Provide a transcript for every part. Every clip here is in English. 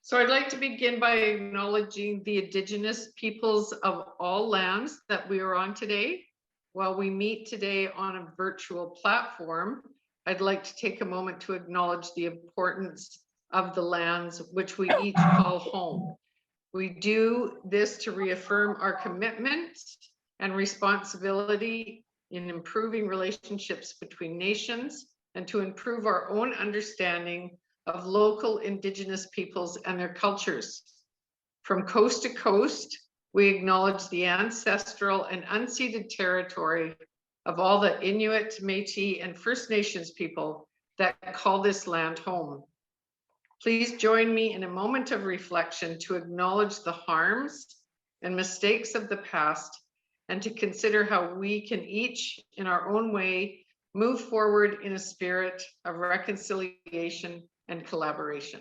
So I'd like to begin by acknowledging the Indigenous peoples of all lands that we are on today. While we meet today on a virtual platform, I'd like to take a moment to acknowledge the importance of the lands which we each call home. We do this to reaffirm our commitment and responsibility in improving relationships between nations and to improve our own understanding of local Indigenous peoples and their cultures. From coast to coast, we acknowledge the ancestral and unceded territory of all the Inuit, Métis, and First Nations people that call this land home. Please join me in a moment of reflection to acknowledge the harms and mistakes of the past and to consider how we can each, in our own way, move forward in a spirit of reconciliation and collaboration.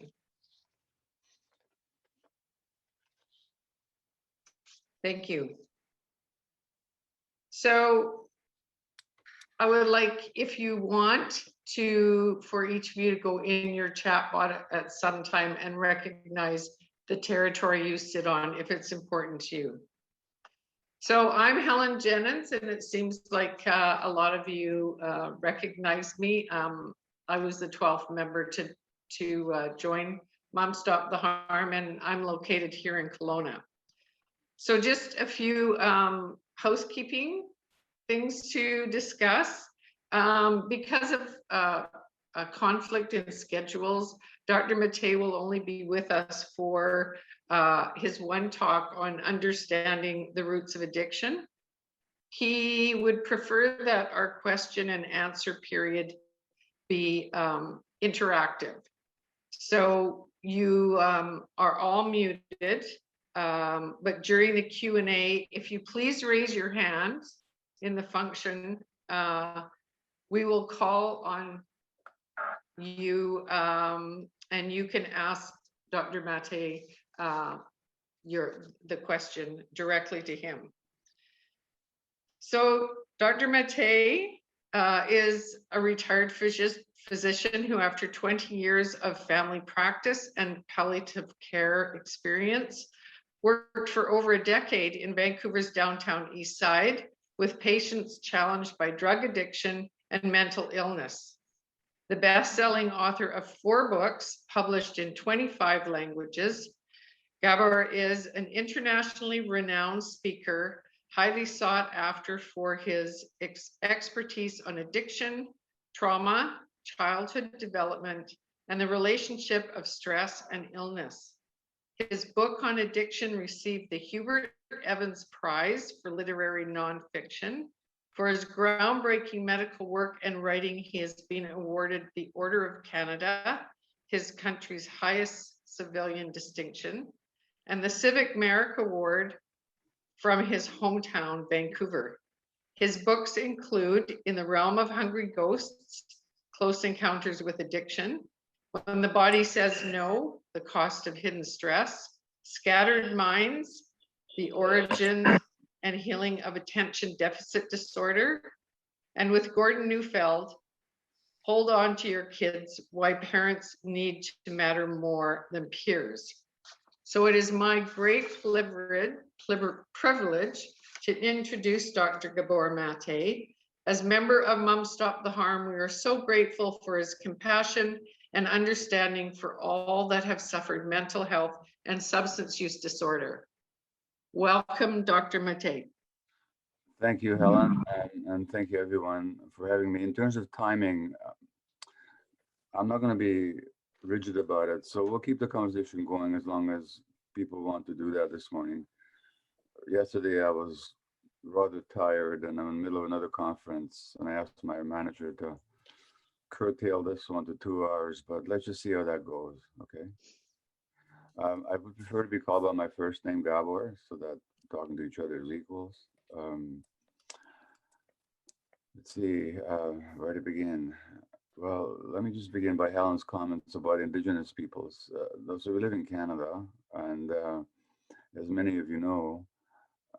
Thank you. So I would like, if you want to, for each of you to go in your chat bot at some time and recognize the territory you sit on if it's important to you. So I'm Helen Jennings, and it seems like a lot of you recognize me. I was the 12th member to join Mom Stop the Harm, and I'm located here in Kelowna. So just a few housekeeping things to discuss. Because of a conflict in schedules, Dr. Mate will only be with us for his one talk on understanding the roots of addiction. He would prefer that our question and answer period be interactive. So you are all muted, but during the Q&A, if you please raise your hand in the function, we will call on you and you can ask Dr. Mate the question directly to him. So Dr. Mate is a retired physician who, after 20 years of family practice and palliative care experience, worked for over a decade in Vancouver's downtown Eastside with patients challenged by drug addiction and mental illness. The best-selling author of 4 books published in 25 languages, Gabor is an internationally renowned speaker, highly sought after for his expertise on addiction, trauma, childhood development, and the relationship of stress and illness. His book on addiction received the Hubert Evans Prize for Literary Nonfiction. For his groundbreaking medical work and writing, he has been awarded the Order of Canada, his country's highest civilian distinction, and the Civic Merit Award from his hometown, Vancouver. His books include In the Realm of Hungry Ghosts, Close Encounters with Addiction, When the Body Says No, The Cost of Hidden Stress, Scattered Minds, The Origin and Healing of Attention Deficit Disorder, and with Gordon Neufeld, Hold On to Your Kids, Why Parents Need to Matter More Than Peers. So it is my great privilege to introduce Dr. Gabor Mate. As member of Mom Stop the Harm, we are so grateful for his compassion and understanding for all that have suffered mental health and substance use disorder. Welcome, Dr. Mate. Thank you, Helen, and thank you everyone for having me. In terms of timing, I'm not going to be rigid about it, so we'll keep the conversation going as long as people want to do that this morning. Yesterday, I was rather tired and I'm in the middle of another conference, and I asked my manager to curtail this 1 to 2 hours, but let's just see how that goes, okay? I would prefer to be called by my first name, Gabor, so that talking to each other is equals. Let's see, where to begin? Well, let me just begin by Helen's comments about Indigenous peoples. So we live in Canada, and as many of you know,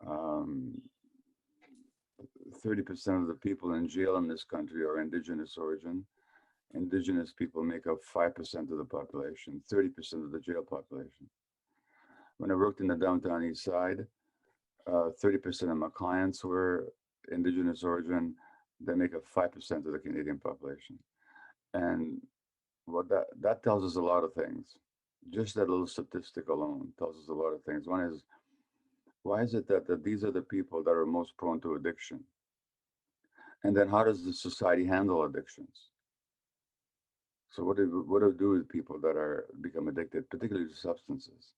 30% of the people in jail in this country are Indigenous origin, Indigenous people make up 5% of the population, 30% of the jail population. When I worked in the downtown Eastside, 30% of my clients were Indigenous origin. They make up 5% of the Canadian population. And what that tells us a lot of things. Just that little statistic alone tells us a lot of things. One is, why is it that these are the people that are most prone to addiction? And then how does the society handle addictions? So what do we do with people that are become addicted, particularly to substances?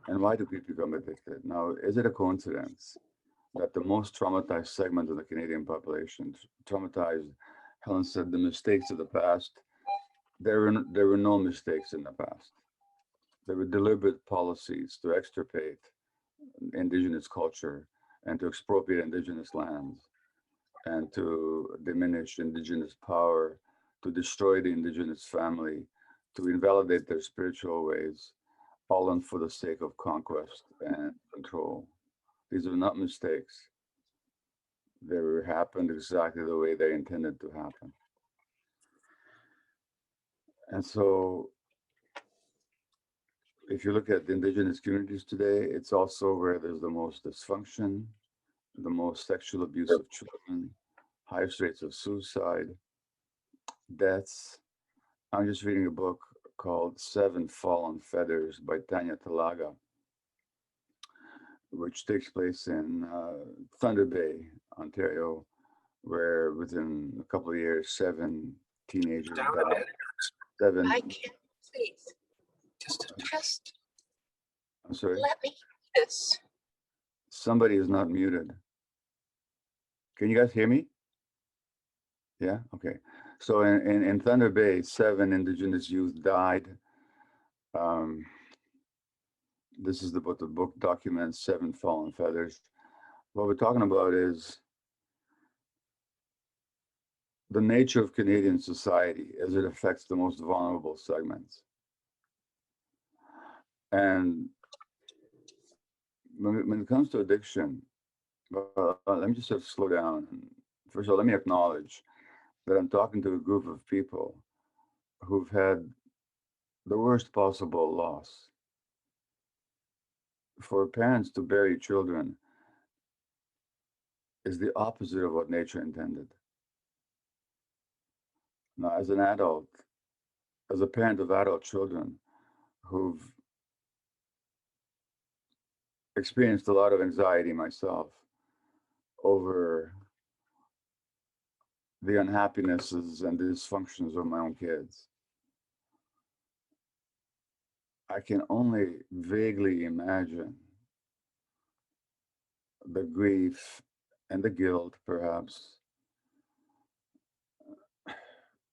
And why do people become addicted? Now, is it a coincidence that the most traumatized segment of the Canadian population, traumatized, Helen said, the mistakes of the past, there were no mistakes in the past. There were deliberate policies to extirpate Indigenous culture and to expropriate Indigenous lands and to diminish Indigenous power, to destroy the Indigenous family, to invalidate their spiritual ways, all for the sake of conquest and control. These are not mistakes. They happened exactly the way they intended to happen. And so if you look at the Indigenous communities today, it's also where there's the most dysfunction, the most sexual abuse of children, highest rates of suicide, deaths. I'm just reading a book called Seven Fallen Feathers by Tanya Talaga, which takes place in Thunder Bay, Ontario, where within a couple of years, 7 teenagers died. 7. I can't, please. Just I'm sorry. let me this. Somebody is not muted. Can you guys hear me? Yeah. Okay. So in Thunder Bay, 7 Indigenous youth died. This is what the book documents, 7 Fallen Feathers. What we're talking about is the nature of Canadian society as it affects the most vulnerable segments. And when it comes to addiction, let me just sort of slow down. First of all, let me acknowledge that I'm talking to a group of people who've had the worst possible loss. For parents to bury children is the opposite of what nature intended. Now, as an adult, as a parent of adult children who've experienced a lot of anxiety myself over the unhappinesses and dysfunctions of my own kids, I can only vaguely imagine the grief and the guilt, perhaps,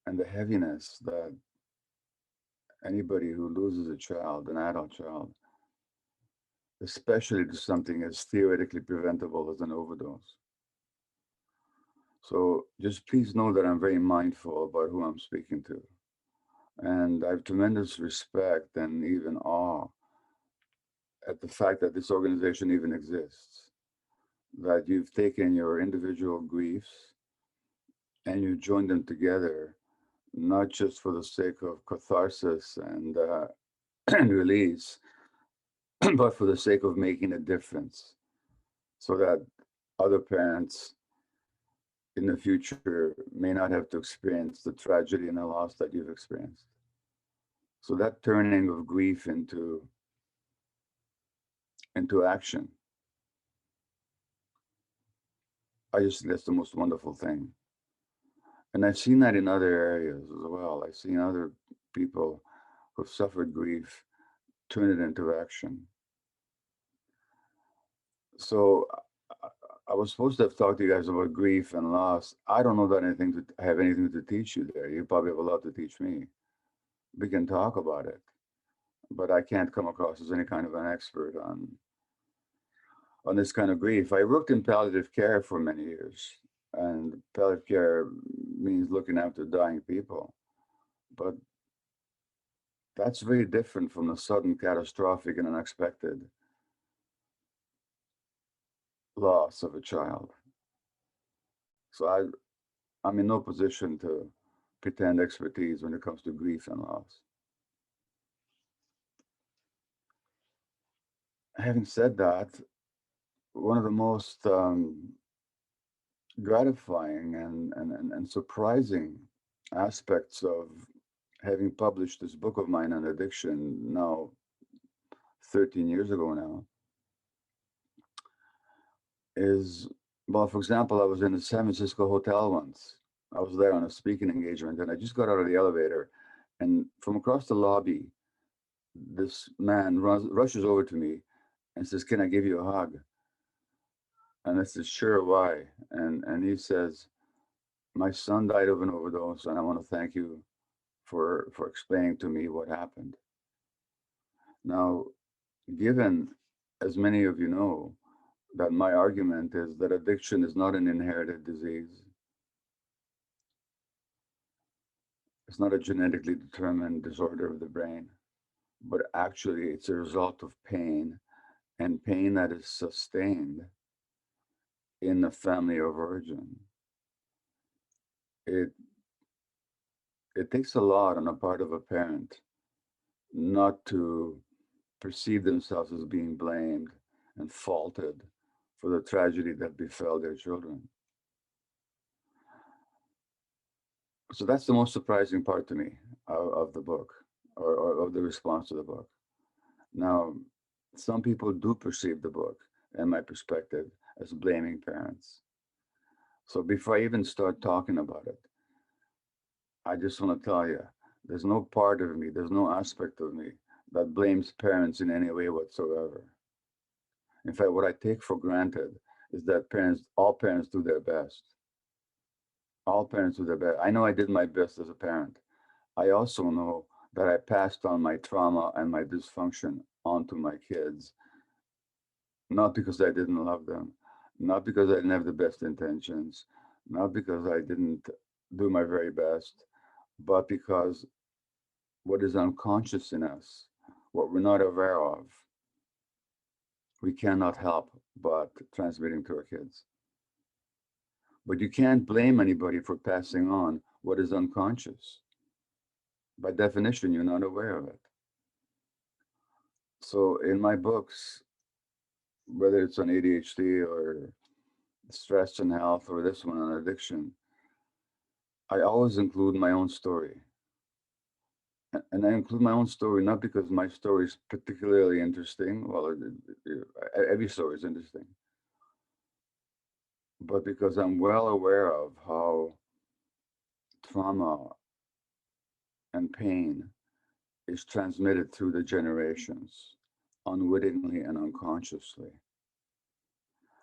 and the heaviness that anybody who loses a child, an adult child, especially to something as theoretically preventable as an overdose. So just please know that I'm very mindful about who I'm speaking to. And I have tremendous respect and even awe at the fact that this organization even exists, that you've taken your individual griefs and you joined them together, not just for the sake of catharsis and, and release, but for the sake of making a difference so that other parents in the future may not have to experience the tragedy and the loss that you've experienced. So that turning of grief into action, I just think that's the most wonderful thing. And I've seen that in other areas as well. I've seen other people who've suffered grief turn it into action. So I was supposed to have talked to you guys about grief and loss. I don't know that I have anything to teach you there. You probably have a lot to teach me. We can talk about it, but I can't come across as any kind of an expert on this kind of grief. I worked in palliative care for many years, and palliative care means looking after dying people. But that's very different from the sudden, catastrophic, and unexpected loss of a child. So I'm in no position to pretend expertise when it comes to grief and loss. Having said that, one of the most gratifying and surprising aspects of having published this book of mine on addiction now 13 years ago now is, well, for example, I was in a San Francisco hotel once. I was there on a speaking engagement, and I just got out of the elevator, and from across the lobby, this man rushes over to me and says, "Can I give you a hug?" And I said, "Sure, why?" And he says, "My son died of an overdose, and I want to thank you for explaining to me what happened." Now, given, as many of you know, that my argument is that addiction is not an inherited disease. It's not a genetically determined disorder of the brain, but actually it's a result of pain, and pain that is sustained in the family of origin. It takes a lot on the part of a parent not to perceive themselves as being blamed and faulted for the tragedy that befell their children. So that's the most surprising part to me of the book, or of the response to the book. Now, some people do perceive the book and my perspective as blaming parents. So before I even start talking about it, I just want to tell you, there's no part of me, there's no aspect of me that blames parents in any way whatsoever. In fact, what I take for granted is that all parents do their best. All parents do their best. I know I did my best as a parent. I also know that I passed on my trauma and my dysfunction onto my kids, not because I didn't love them, not because I didn't have the best intentions, not because I didn't do my very best, but because what is unconscious in us, what we're not aware of, we cannot help but transmitting to our kids. But you can't blame anybody for passing on what is unconscious. By definition, you're not aware of it. So in my books, whether it's on ADHD or stress and health, or this one on addiction, I always include my own story. And I include my own story not because my story is particularly interesting, well, every story is interesting, but because I'm well aware of how trauma and pain is transmitted through the generations, unwittingly and unconsciously.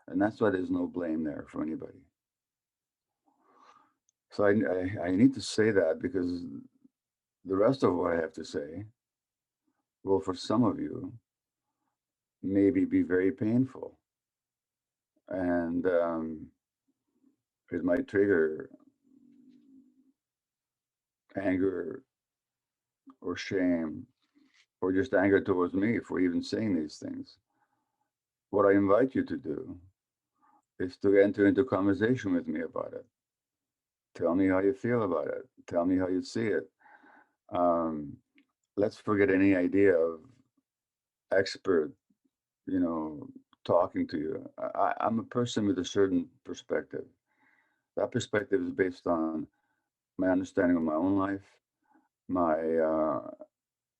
And that's why there's no blame there for anybody. So I need to say that, because the rest of what I have to say will, for some of you, maybe be very painful. And it might trigger anger or shame, or just anger towards me for even saying these things. What I invite you to do is to enter into conversation with me about it. Tell me how you feel about it. Tell me how you see it. Let's forget any idea of expert, talking to you. I'm a person with a certain perspective. That perspective is based on my understanding of my own life, my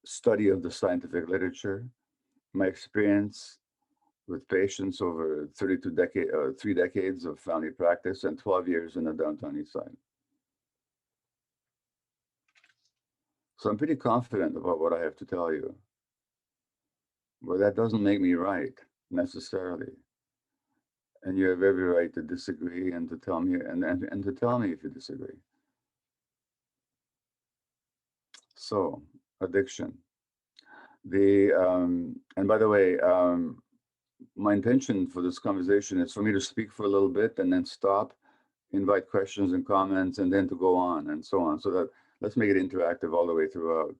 study of the scientific literature, my experience with patients over 3 decades of family practice, and 12 years in the downtown Eastside. So I'm pretty confident about what I have to tell you. But that doesn't make me right, necessarily. And you have every right to disagree and to tell me, and to tell me if you disagree. So, addiction. And by the way, my intention for this conversation is for me to speak for a little bit and then stop, invite questions and comments, and then to go on and so on. So that, let's make it interactive all the way throughout.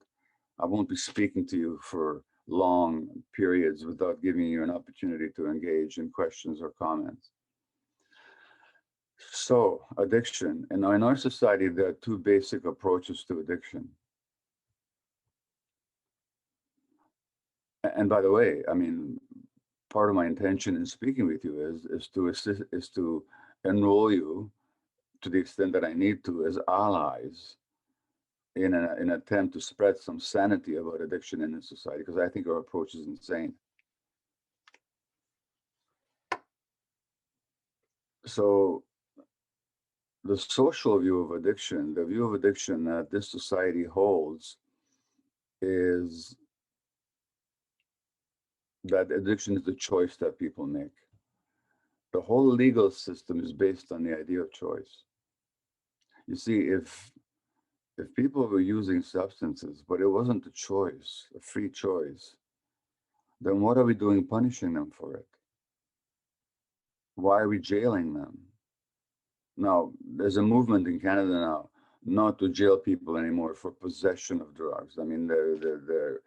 I won't be speaking to you for long periods without giving you an opportunity to engage in questions or comments. So addiction, and in our society, there are two basic approaches to addiction. And by the way, I mean, part of my intention in speaking with you is to assist, is to enroll you to the extent that I need to as allies in an attempt to spread some sanity about addiction in this society, because I think our approach is insane. So the social view of addiction, the view of addiction that this society holds is that addiction is the choice that people make. The whole legal system is based on the idea of choice. You see, if people were using substances, but it wasn't a choice, a free choice, then what are we doing punishing them for it? Why are we jailing them? Now, there's a movement in Canada now not to jail people anymore for possession of drugs. I mean, the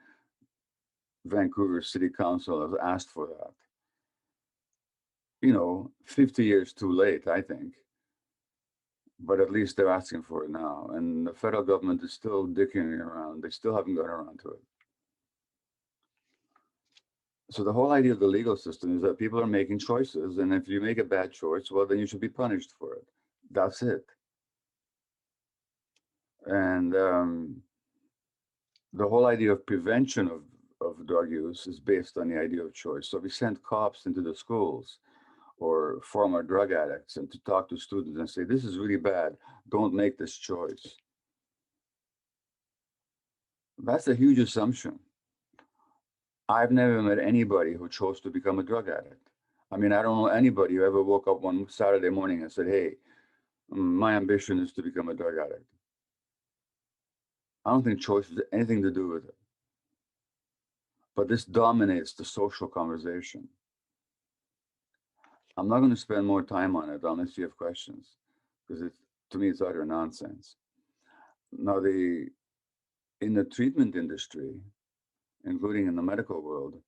Vancouver City Council has asked for that. 50 years too late, I think. But at least they're asking for it now. And the federal government is still dicking around. They still haven't gotten around to it. So the whole idea of the legal system is that people are making choices. And if you make a bad choice, well, then you should be punished for it. That's it. And the whole idea of prevention of drug use is based on the idea of choice. So we send cops into the schools or former drug addicts and to talk to students and say, this is really bad. Don't make this choice. That's a huge assumption. I've never met anybody who chose to become a drug addict. I mean, I don't know anybody who ever woke up one Saturday morning and said, hey, my ambition is to become a drug addict. I don't think choice has anything to do with it. But this dominates the social conversation. I'm not going to spend more time on it unless you have questions, because to me, it's utter nonsense. Now, in the treatment industry, including in the medical world,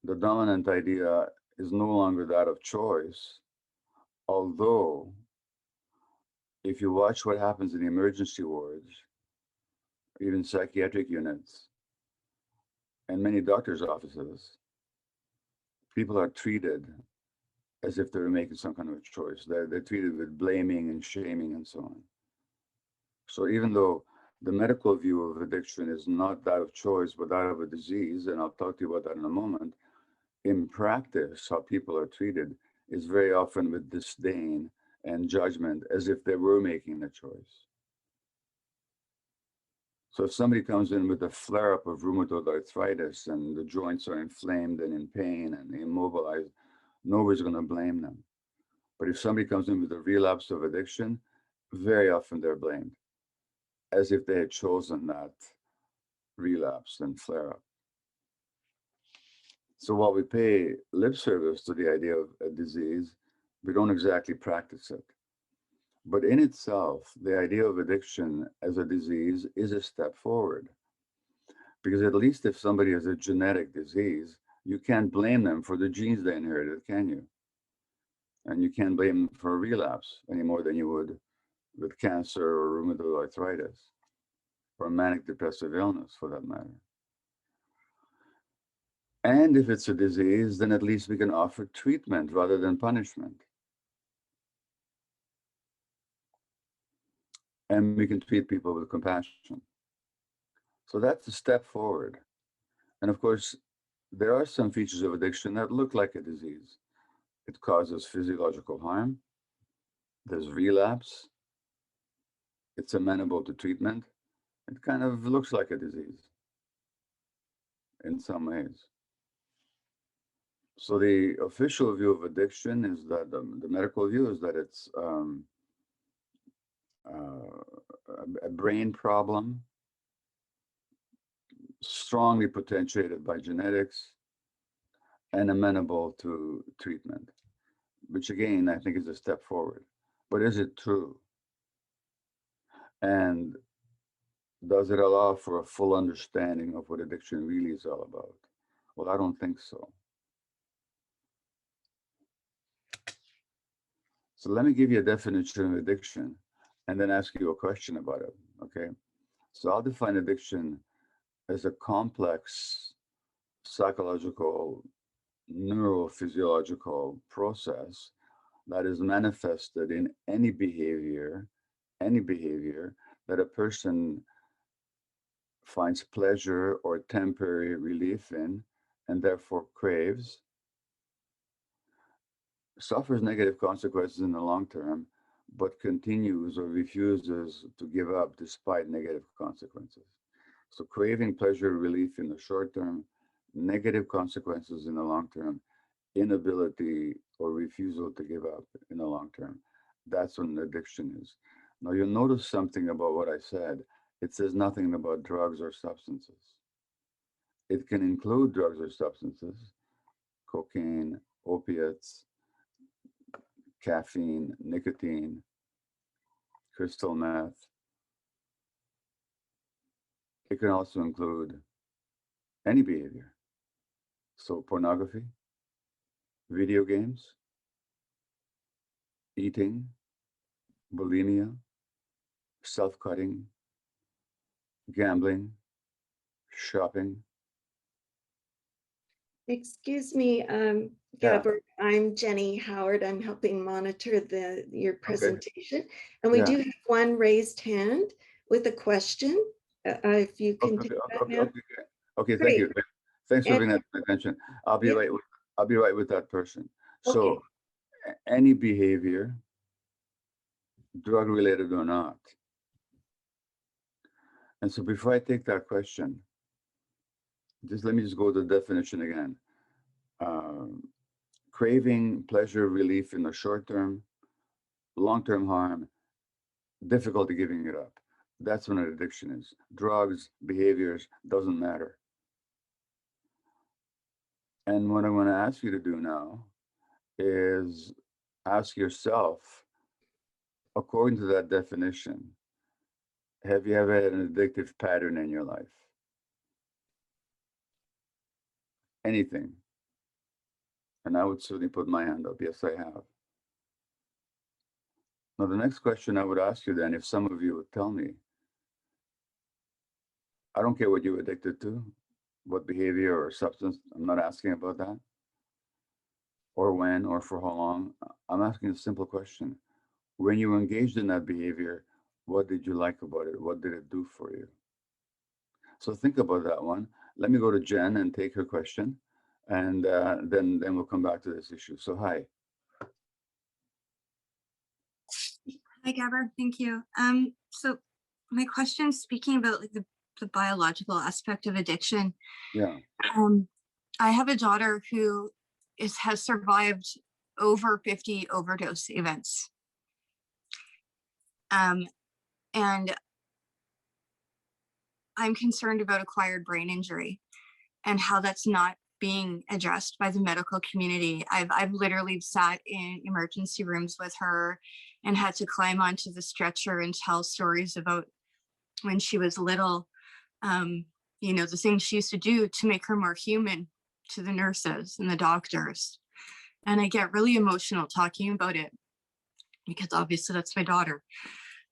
the dominant idea is no longer that of choice, although if you watch what happens in the emergency wards, even psychiatric units, and many doctors' offices, people are treated as if they were making some kind of a choice. They're treated with blaming and shaming and so on. So even though the medical view of addiction is not that of choice, but that of a disease, and I'll talk to you about that in a moment, in practice, how people are treated is very often with disdain and judgment as if they were making the choice. So if somebody comes in with a flare-up of rheumatoid arthritis and the joints are inflamed and in pain and immobilized, nobody's going to blame them. But if somebody comes in with a relapse of addiction, very often they're blamed, as if they had chosen that relapse and flare-up. So while we pay lip service to the idea of a disease, we don't exactly practice it. But in itself, the idea of addiction as a disease is a step forward. Because at least if somebody has a genetic disease, you can't blame them for the genes they inherited, can you? And you can't blame them for a relapse any more than you would with cancer or rheumatoid arthritis or manic depressive illness for that matter. And if it's a disease, then at least we can offer treatment rather than punishment. And we can treat people with compassion. So that's a step forward. And of course, there are some features of addiction that look like a disease. It causes physiological harm. There's relapse. It's amenable to treatment. It kind of looks like a disease in some ways. So the official view of addiction is that the medical view is that it's a brain problem, strongly potentiated by genetics, and amenable to treatment, which again, I think is a step forward. But is it true? And does it allow for a full understanding of what addiction really is all about? Well, I don't think so. So let me give you a definition of addiction and then ask you a question about it, okay? So I'll define addiction as a complex psychological, neurophysiological process that is manifested in any behavior that a person finds pleasure or temporary relief in, and therefore craves, suffers negative consequences in the long term, but continues or refuses to give up despite negative consequences. So craving pleasure relief in the short term, negative consequences in the long term, inability or refusal to give up in the long term. That's what an addiction is. Now you'll notice something about what I said. It says nothing about drugs or substances. It can include drugs or substances, cocaine, opiates, caffeine, nicotine, crystal meth. It can also include any behavior. So pornography, video games, eating, bulimia, self-cutting, gambling, shopping. Excuse me, Yeah. Gabor, I'm Jenny Howard. I'm helping monitor your presentation. And we Yeah. do have one raised hand with a question. If you can take that now. Okay, thank Great. you. Thanks for And- bringing that to my attention. I'll be Yep. right with that person. Okay. So any behavior, drug related or not. And so before I take that question, let me go to the definition again. Craving pleasure relief in the short term, long-term harm, difficulty giving it up. That's what an addiction is. Drugs, behaviors, doesn't matter. And what I'm going to ask you to do now is ask yourself, according to that definition, have you ever had an addictive pattern in your life? Anything? And I would certainly put my hand up. Yes, I have. Now, the next question I would ask you then, if some of you would tell me, I don't care what you're addicted to, what behavior or substance, I'm not asking about that, or when, or for how long. I'm asking a simple question. When you were engaged in that behavior, what did you like about it? What did it do for you? So think about that one. Let me go to Jen and take her question, and then we'll come back to this issue. So hi. Hi, Gabor. Thank you. So my question, speaking about like the biological aspect of addiction. Yeah. I have a daughter who has survived over 50 overdose events. And I'm concerned about acquired brain injury and how that's not being addressed by the medical community. I've literally sat in emergency rooms with her and had to climb onto the stretcher and tell stories about when she was little, you know, the things she used to do to make her more human to the nurses and the doctors. And I get really emotional talking about it because obviously that's my daughter.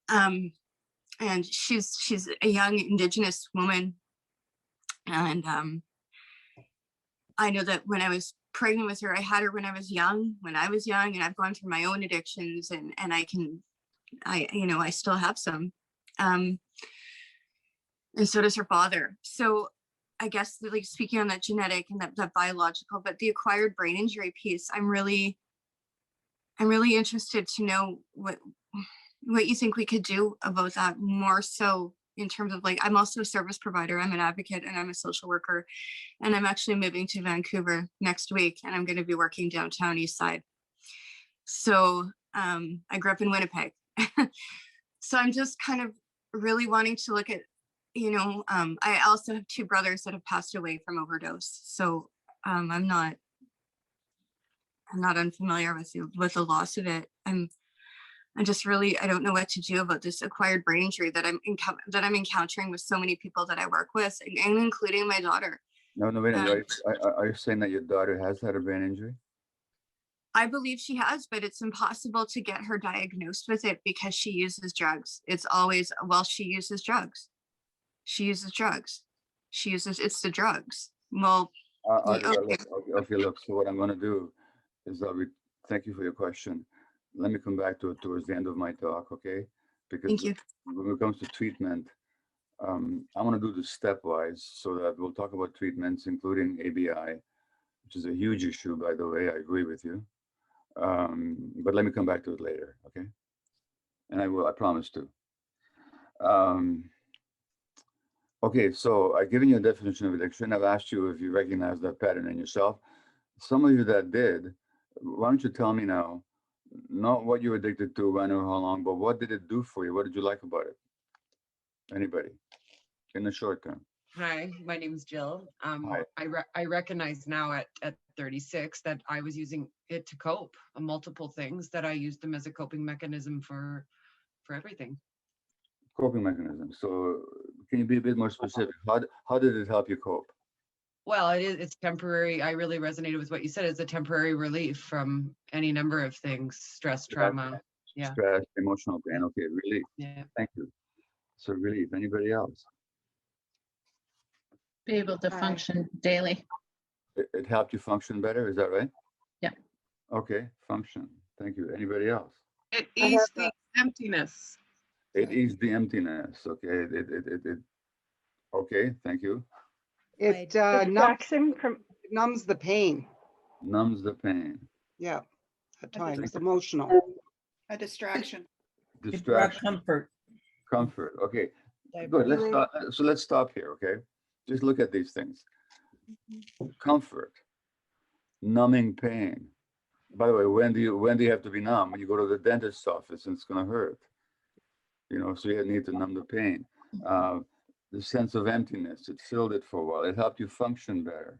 And she's a young Indigenous woman. And I know that when I was pregnant with her, I had her when I was young, and I've gone through my own addictions, and I still have some. And so does her father. So I guess like speaking on that genetic and that biological, but the acquired brain injury piece, I'm really interested to know what you think we could do about that, more so in terms of like, I'm also a service provider, I'm an advocate, and I'm a social worker, and I'm actually moving to Vancouver next week, and I'm going to be working downtown Eastside. So I grew up in Winnipeg. So I'm just kind of really wanting to look at, you know, I also have two brothers that have passed away from overdose. So I'm not unfamiliar with the loss of it. I'm just really, I don't know what to do about this acquired brain injury that I'm encountering with so many people that I work with, and including my daughter. No, wait a minute. Are you saying that your daughter has had a brain injury? I believe she has, but it's impossible to get her diagnosed with it because she uses drugs. It's always, well, she uses drugs. She uses drugs. She uses, it's the drugs. Well, Okay, okay. okay, look, so what I'm gonna do is thank you for your question. Let me come back to it towards the end of my talk, okay? Because Thank you. when it comes to treatment, I want to do this stepwise so that we'll talk about treatments, including ABI, which is a huge issue, by the way. I agree with you. But let me come back to it later, okay? And I will, I promise to. Okay, so I've given you a definition of addiction. I've asked you if you recognize that pattern in yourself. Some of you that did, why don't you tell me now, not what you're addicted to, when or how long, but what did it do for you? What did you like about it? Anybody? In the short term. Hi, my name is Jill. Hi. I recognize now at 36 that I was using it to cope on multiple things, that I used them as a coping mechanism for everything. Coping mechanism. So can you be a bit more specific? How did it help you cope? Well, it's temporary. I really resonated with what you said. It's a temporary relief from any number of things, stress, trauma. Yeah. Stress, emotional pain. Okay, relief. Yeah. Thank you. So relief. Anybody else? Be able to function daily. It helped you function better. Is that right? Yeah. Okay, function. Thank you. Anybody else? It eased the emptiness. It eased the emptiness. Okay. Okay. Thank you. It numbs the pain. Numbs the pain. Yeah, at times emotional. A distraction. Distraction. Comfort. Comfort. Okay. Good. Let's stop. So let's stop here. Okay. Just look at these things. Comfort. Numbing pain. By the way, when do you have to be numb? When you go to the dentist's office and it's going to hurt. You know, so you need to numb the pain. The sense of emptiness, it filled it for a while. It helped you function better.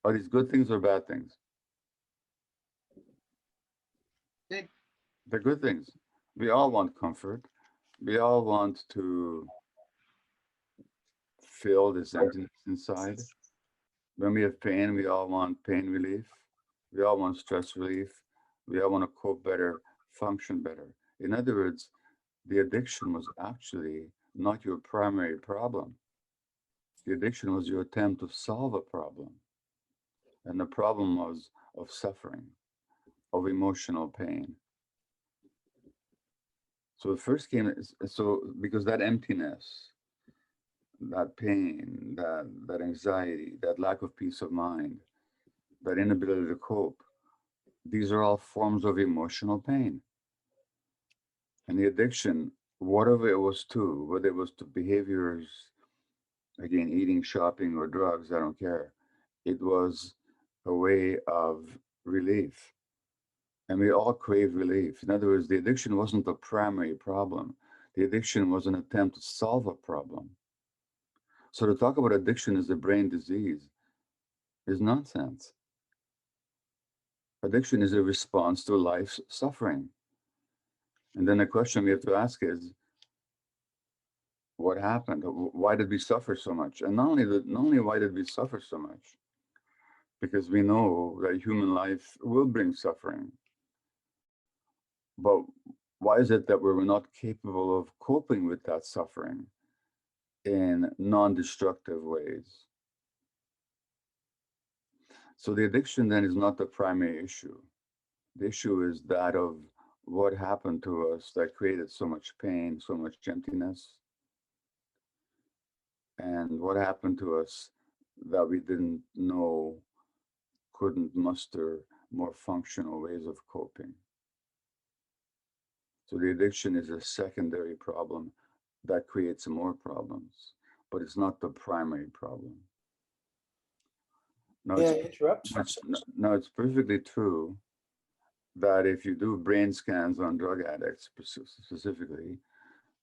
Are these good things or bad things? Good. They're good things. We all want comfort. We all want to fill this emptiness inside. When we have pain, we all want pain relief. We all want stress relief. We all want to cope better, function better. In other words, the addiction was actually not your primary problem. The addiction was your attempt to solve a problem. And the problem was of suffering, of emotional pain. So it first came, because that emptiness, that pain, that anxiety, that lack of peace of mind, that inability to cope, these are all forms of emotional pain. And the addiction, whatever it was to, whether it was to behaviors, again, eating, shopping, or drugs, I don't care. It was a way of relief. And we all crave relief. In other words, the addiction wasn't the primary problem. The addiction was an attempt to solve a problem. So to talk about addiction as a brain disease is nonsense. Addiction is a response to life's suffering. And then the question we have to ask is, what happened? Why did we suffer so much? And not only why did we suffer so much, because we know that human life will bring suffering. But why is it that we're not capable of coping with that suffering in non-destructive ways? So the addiction then is not the primary issue. The issue is that of what happened to us that created so much pain, so much emptiness, and what happened to us that we didn't know couldn't muster more functional ways of coping. So the addiction is a secondary problem that creates more problems, but it's not the primary problem. Now, it's perfectly true that if you do brain scans on drug addicts specifically,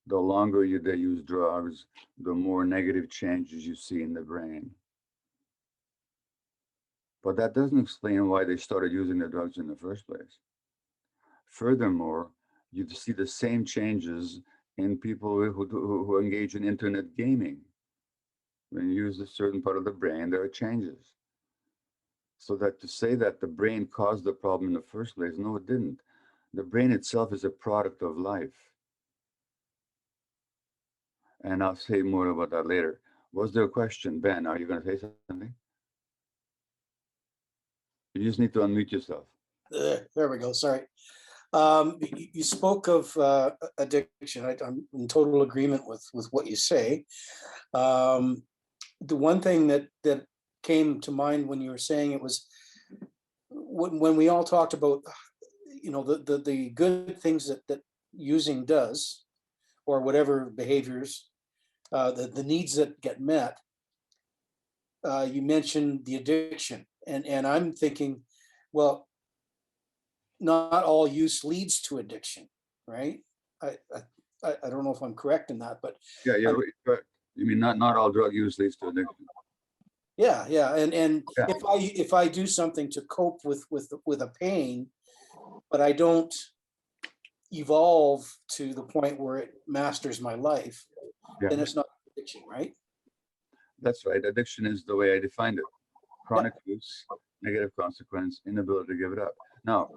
the longer they use drugs, the more negative changes you see in the brain. But that doesn't explain why they started using the drugs in the first place. Furthermore, you see the same changes in people who engage in internet gaming. When you use a certain part of the brain, there are changes. So that to say that the brain caused the problem in the first place, no, it didn't. The brain itself is a product of life. And I'll say more about that later. Was there a question? Ben, are you going to say something? You just need to unmute yourself. There we go. Sorry. You spoke of addiction. I'm in total agreement with what you say. The one thing that came to mind when you were saying it was when we all talked about, you know, the good things that using does, or whatever behaviors, the needs that get met. You mentioned the addiction, and I'm thinking, well, not all use leads to addiction, right? I don't know if I'm correct in that, but yeah, you're correct. You mean not all drug use leads to addiction? Yeah, and Yeah. if I do something to cope with a pain, but I don't evolve to the point where it masters my life, Yeah. then it's not addiction, right? That's right. Addiction is the way I defined it. Chronic use, negative consequence, inability to give it up. Now,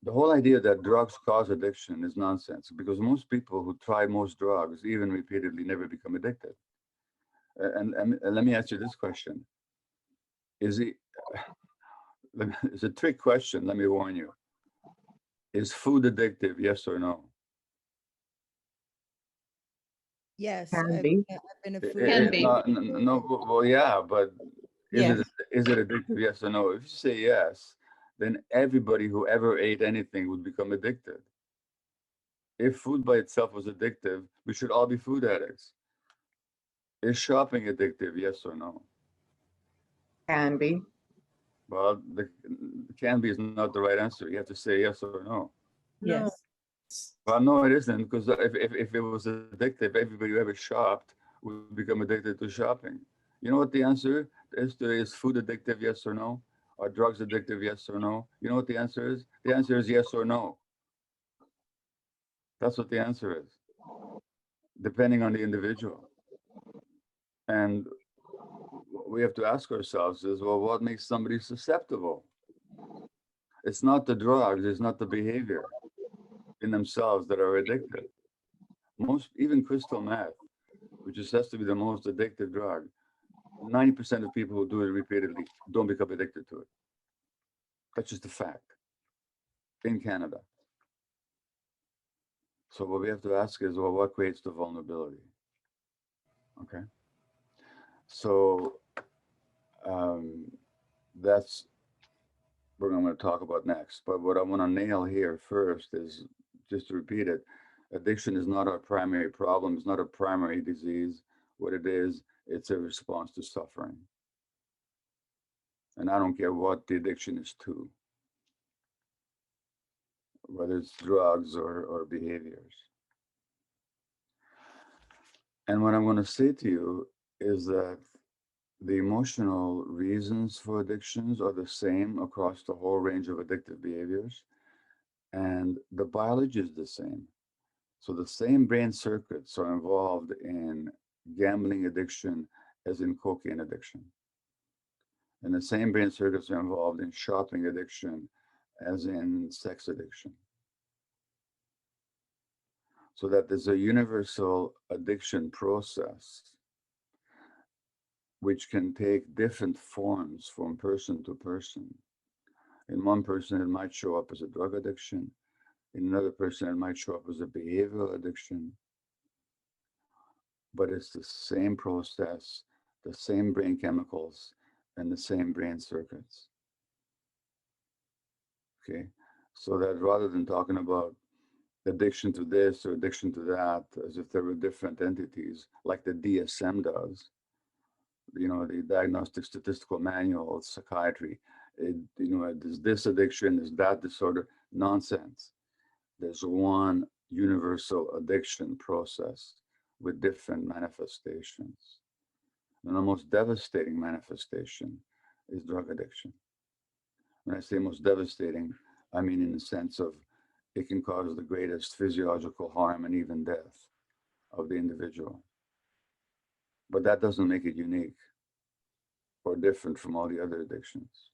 the whole idea that drugs cause addiction is nonsense, because most people who try most drugs, even repeatedly, never become addicted. And let me ask you this question. It's a trick question, let me warn you. Is food addictive, yes or no? Yes, Can I've be. been a food Can be. No, well, yeah, but Yes. is it addictive, yes or no? If you say yes, then everybody who ever ate anything would become addicted. If food by itself was addictive, we should all be food addicts. Is shopping addictive, yes or no? Can be. Well, the can be is not the right answer. You have to say yes or no. Yes. Well, no, it isn't, because if it was addictive, everybody who ever shopped would become addicted to shopping. You know what the answer is to is food addictive, yes or no? Are drugs addictive, yes or no? You know what the answer is? The answer is yes or no. That's what the answer is, depending on the individual. And we have to ask ourselves is, well, what makes somebody susceptible? It's not the drugs, it's not the behavior in themselves that are addictive. Most, even crystal meth, which is said to be the most addictive drug, 90% of people who do it repeatedly don't become addicted to it. That's just a fact in Canada. So what we have to ask is, well, what creates the vulnerability? Okay. So that's what I'm going to talk about next. But what I want to nail here first is, just to repeat it, addiction is not our primary problem. It's not a primary disease. What it is, it's a response to suffering. And I don't care what the addiction is to, whether it's drugs or behaviors. And what I'm going to say to you is that the emotional reasons for addictions are the same across the whole range of addictive behaviors, and the biology is the same. So the same brain circuits are involved in gambling addiction as in cocaine addiction. And the same brain circuits are involved in shopping addiction as in sex addiction. So that there's a universal addiction process which can take different forms from person to person. In one person, it might show up as a drug addiction. In another person, it might show up as a behavioral addiction. But it's the same process, the same brain chemicals, and the same brain circuits. Okay, so that rather than talking about addiction to this or addiction to that, as if there were different entities, like the DSM does, you know, the Diagnostic Statistical Manual of Psychiatry, you know, there's this addiction, there's that disorder, nonsense. There's one universal addiction process with different manifestations. And the most devastating manifestation is drug addiction. When I say most devastating, I mean in the sense of it can cause the greatest physiological harm and even death of the individual. But that doesn't make it unique or different from all the other addictions.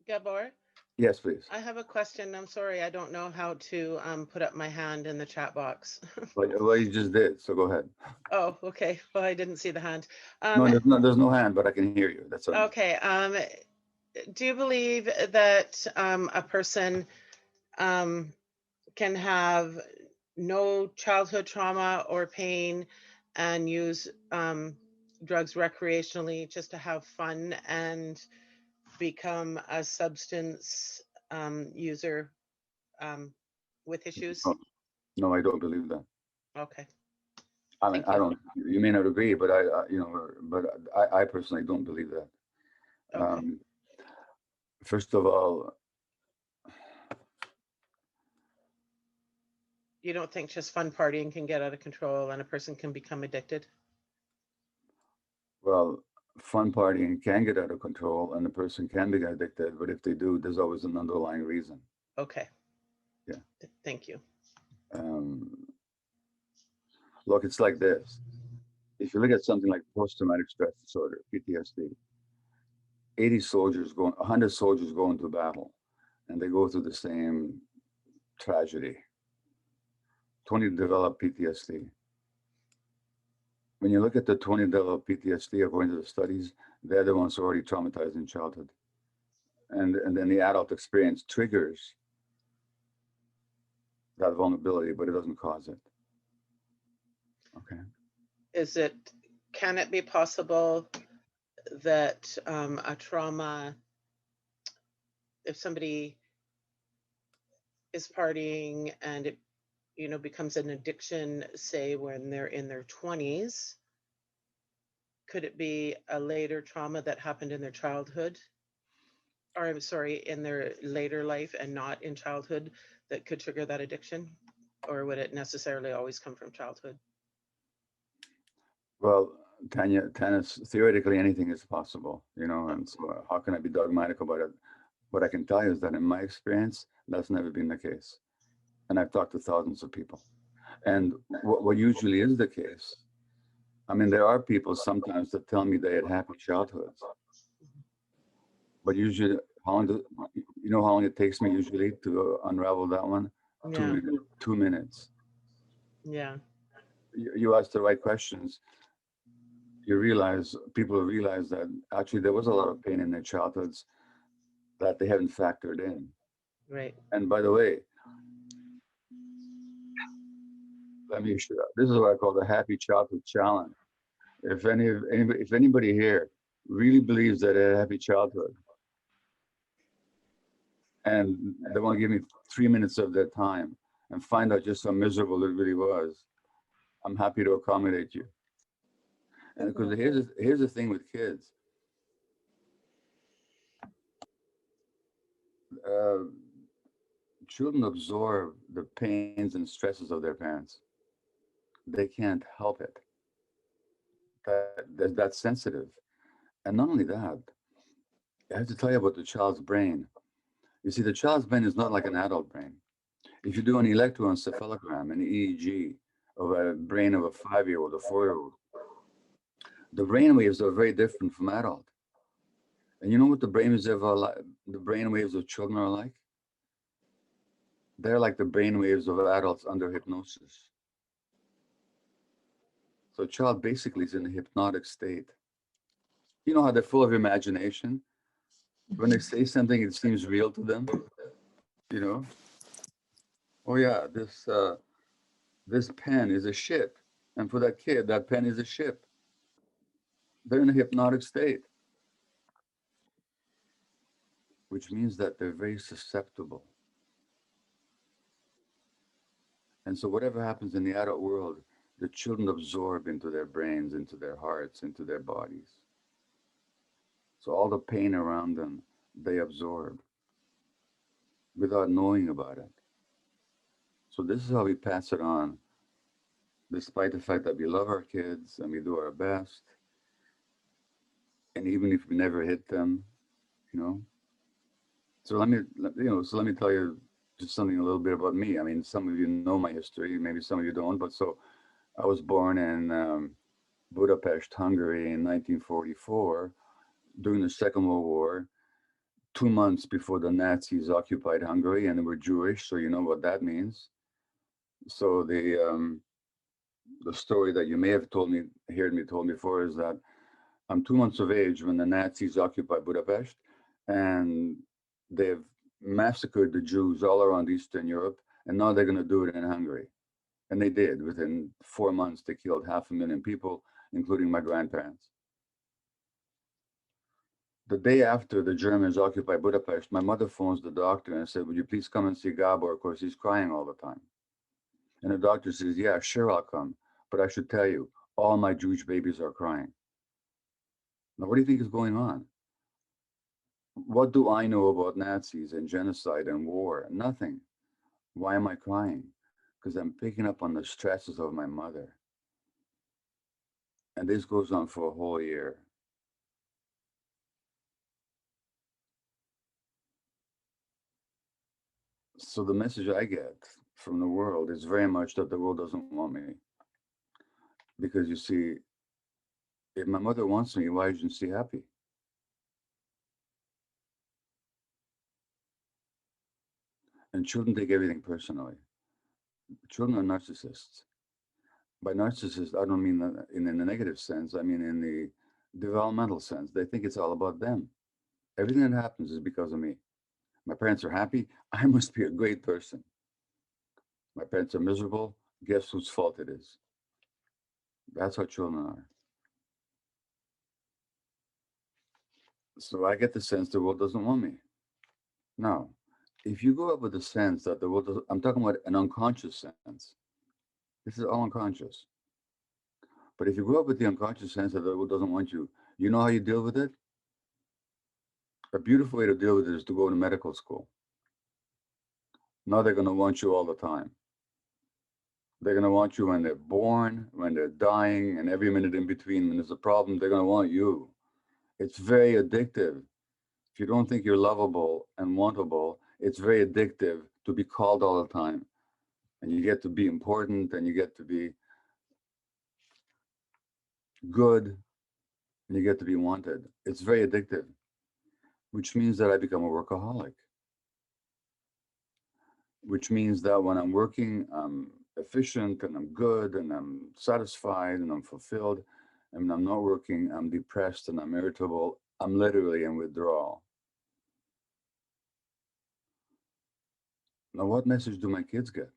Gabor, Yes, please. I have a question. I'm sorry, I don't know how to put up my hand in the chat box. Well, you just did, so go ahead. Oh, okay. Well, I didn't see the hand. No, there's no hand, but I can hear you. That's all. Okay. Do you believe that a person can have no childhood trauma or pain and use drugs recreationally just to have fun and become a substance user with issues? No, I don't believe that. Okay. I mean, I don't. You may not agree, but I personally don't believe that. Okay. First of all, You don't think just fun partying can get out of control and a person can become addicted? well, fun partying can get out of control, and the person can be addicted. But if they do, there's always an underlying reason. Okay. Yeah. Thank you. Look, it's like this. If you look at something like post-traumatic stress disorder, PTSD, 100 soldiers go into battle, and they go through the same tragedy. 20 develop PTSD. When you look at the 20 develop PTSD, according to the studies, they're the ones already traumatized in childhood. And then the adult experience triggers that vulnerability, but it doesn't cause it. Okay. Can it be possible that a trauma, if somebody is partying and it, becomes an addiction, say when they're in their 20s, could it be a later trauma that happened in their childhood? Or I'm sorry, in their later life and not in childhood that could trigger that addiction? Or would it necessarily always come from childhood? Well, Tanya, theoretically anything is possible, and so how can I be dogmatic about it? What I can tell you is that in my experience, that's never been the case. And I've talked to thousands of people. And what usually is the case, I mean, there are people sometimes that tell me they had happy childhoods. But usually, how long it takes me usually to unravel that one? Yeah. 2 minutes. Yeah. You ask the right questions. People realize that actually there was a lot of pain in their childhoods that they hadn't factored in. Right. And by the way, this is what I call the Happy Childhood Challenge. If anybody here really believes that they had a happy childhood and they want to give me 3 minutes of their time and find out just how miserable it really was, I'm happy to accommodate you. And because here's the thing with kids. Children absorb the pains and stresses of their parents. They can't help it. That's sensitive. And not only that, I have to tell you about the child's brain. You see, the child's brain is not like an adult brain. If you do an electroencephalogram, an EEG of a brain of a 5-year-old, a 4-year-old, the brain waves are very different from adult. And you know what the brain waves of children are like? They're like the brain waves of adults under hypnosis. So a child basically is in a hypnotic state. You know how they're full of imagination? When they say something, it seems real to them. Oh yeah, this pen is a ship. And for that kid, that pen is a ship. They're in a hypnotic state, which means that they're very susceptible. And so whatever happens in the adult world, the children absorb into their brains, into their hearts, into their bodies. So all the pain around them, they absorb without knowing about it. So this is how we pass it on, despite the fact that we love our kids and we do our best. And even if we never hit them, So let me tell you just something a little bit about me. I mean, some of you know my history, maybe some of you don't, but so I was born in Budapest, Hungary in 1944 during the Second World War 2 months before the Nazis occupied Hungary, and they were Jewish, so you know what that means. So the story that you may have heard me told before is that I'm 2 months of age when the Nazis occupied Budapest, and they've massacred the Jews all around Eastern Europe, and now they're going to do it in Hungary. And they did. Within 4 months, they killed 500,000 people, including my grandparents. The day after the Germans occupied Budapest, my mother phones the doctor and said, "Would you please come and see Gabor? Of course, he's crying all the time." And the doctor says, "Yeah, sure, I'll come. But I should tell you, all my Jewish babies are crying." Now, what do you think is going on? What do I know about Nazis and genocide and war? Nothing. Why am I crying? Because I'm picking up on the stresses of my mother. And this goes on for a whole year. So the message I get from the world is very much that the world doesn't want me. Because you see, if my mother wants me, why isn't she happy? And children take everything personally. Children are narcissists. By narcissist, I don't mean that in a negative sense. I mean in the developmental sense. They think it's all about them. Everything that happens is because of me. My parents are happy. I must be a great person. My parents are miserable. Guess whose fault it is? That's how children are. So I get the sense the world doesn't want me. Now, if you go up with the sense that the world doesn't, I'm talking about an unconscious sense. This is all unconscious. But if you grow up with the unconscious sense that the world doesn't want you, you know how you deal with it? A beautiful way to deal with it is to go to medical school. Now they're going to want you all the time. They're going to want you when they're born, when they're dying, and every minute in between. When there's a problem, they're going to want you. It's very addictive. If you don't think you're lovable and wantable, it's very addictive to be called all the time. And you get to be important, and you get to be good, and you get to be wanted. It's very addictive, which means that I become a workaholic. Which means that when I'm working, I'm efficient and I'm good and I'm satisfied and I'm fulfilled. And when I'm not working, I'm depressed and I'm irritable. I'm literally in withdrawal. Now, what message do my kids get?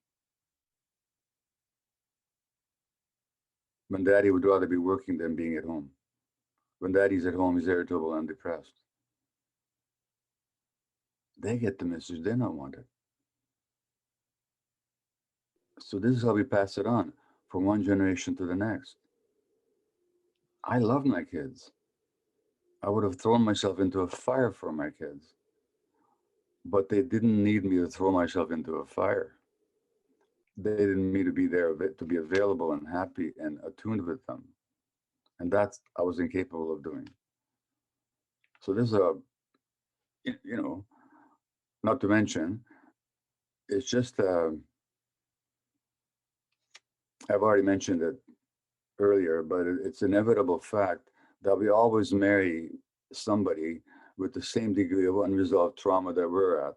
When daddy would rather be working than being at home. When daddy's at home, he's irritable and depressed. They get the message they're not wanted. So this is how we pass it on from one generation to the next. I love my kids. I would have thrown myself into a fire for my kids. But they didn't need me to throw myself into a fire. They didn't need me to be there, to be available and happy and attuned with them. And that's, I was incapable of doing. So there's a, you know, not to mention, it's just, I've already mentioned it earlier, but it's an inevitable fact that we always marry somebody with the same degree of unresolved trauma that we're at.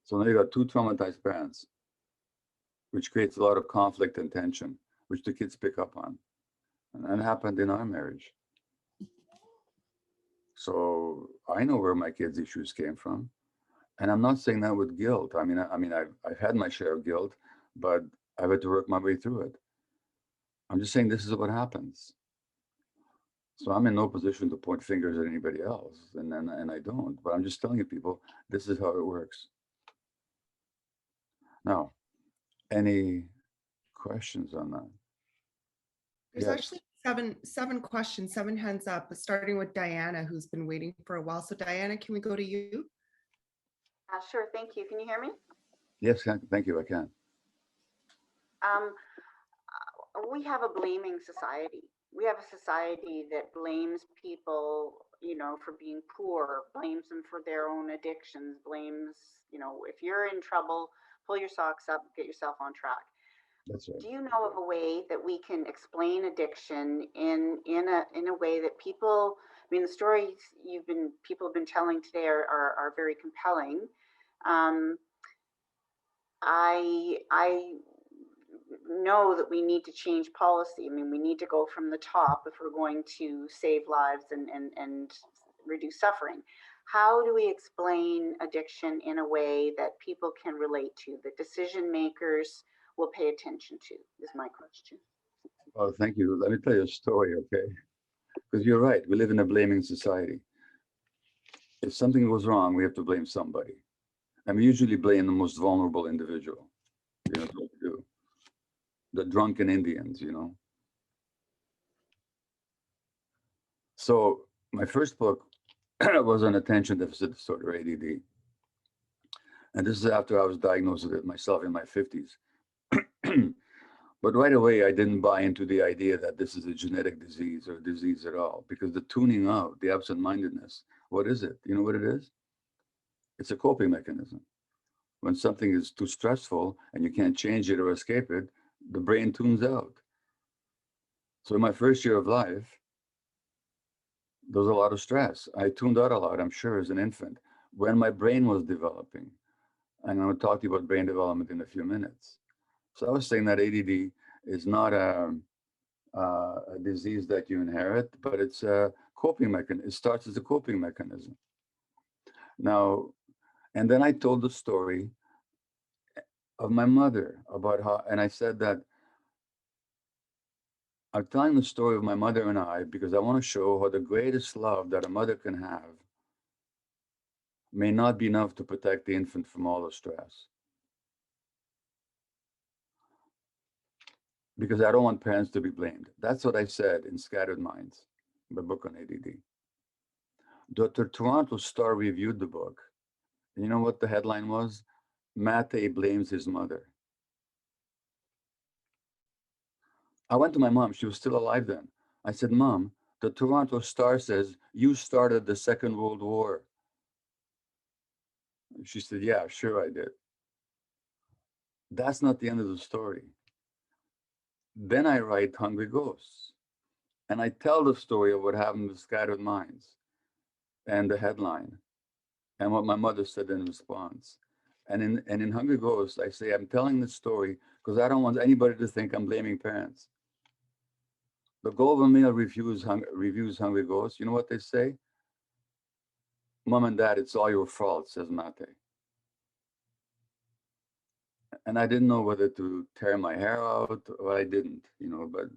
So now you got two traumatized parents, which creates a lot of conflict and tension, which the kids pick up on. And that happened in our marriage. So I know where my kids' issues came from. And I'm not saying that with guilt. I mean, I've had my share of guilt, but I've had to work my way through it. I'm just saying this is what happens. So I'm in no position to point fingers at anybody else, and I don't. But I'm just telling you people, this is how it works. Now, any questions on that? There's Yes. actually seven questions, 7 hands up, starting with Diana, who's been waiting for a while. So Diana, can we go to you? Sure, thank you. Can you hear me? Yes, thank you, I can. We have a blaming society. We have a society that blames people, you know, for being poor, blames them for their own addictions, blames, you know, if you're in trouble, pull your socks up, get yourself on track. That's right. Do you know of a way that we can explain addiction in a way that people mean, the stories people have been telling today are very compelling. I know that we need to change policy. I mean, we need to go from the top if we're going to save lives and reduce suffering. How do we explain addiction in a way that people can relate to, that decision makers will pay attention to, is my question. Well, thank you. Let me tell you a story, okay? Because you're right, we live in a blaming society. If something goes wrong, we have to blame somebody. And we usually blame the most vulnerable individual. You know what we do. The drunken Indians, you know. So my first book was on attention deficit disorder, ADD. And this is after I was diagnosed with it myself in my 50s. But right away, I didn't buy into the idea that this is a genetic disease or disease at all, because the tuning out, the absent-mindedness, what is it? You know what it is? It's a coping mechanism. When something is too stressful and you can't change it or escape it, the brain tunes out. So in my first year of life, there was a lot of stress. I tuned out a lot, I'm sure, as an infant, when my brain was developing. And I'm going to talk to you about brain development in a few minutes. So I was saying that ADD is not a disease that you inherit, but it's a coping mechanism. It starts as a coping mechanism. Now, and then I told the story of my mother about how, and I said that I'm telling the story of my mother and I because I want to show how the greatest love that a mother can have may not be enough to protect the infant from all the stress. Because I don't want parents to be blamed. That's what I said in Scattered Minds, the book on ADD. The Toronto Star reviewed the book. And you know what the headline was? Mate blames his mother. I went to my mom. She was still alive then. I said, Mom, the Toronto Star says you started the Second World War. She said, yeah, sure I did. That's not the end of the story. Then I write Hungry Ghosts. And I tell the story of what happened with Scattered Minds and the headline and what my mother said in response. And in Hungry Ghosts, I say, I'm telling this story because I don't want anybody to think I'm blaming parents. The Global Mail reviews Hungry Ghosts. You know what they say? Mom and Dad, it's all your fault, says Mate. And I didn't know whether to tear my hair out or I didn't, you know, but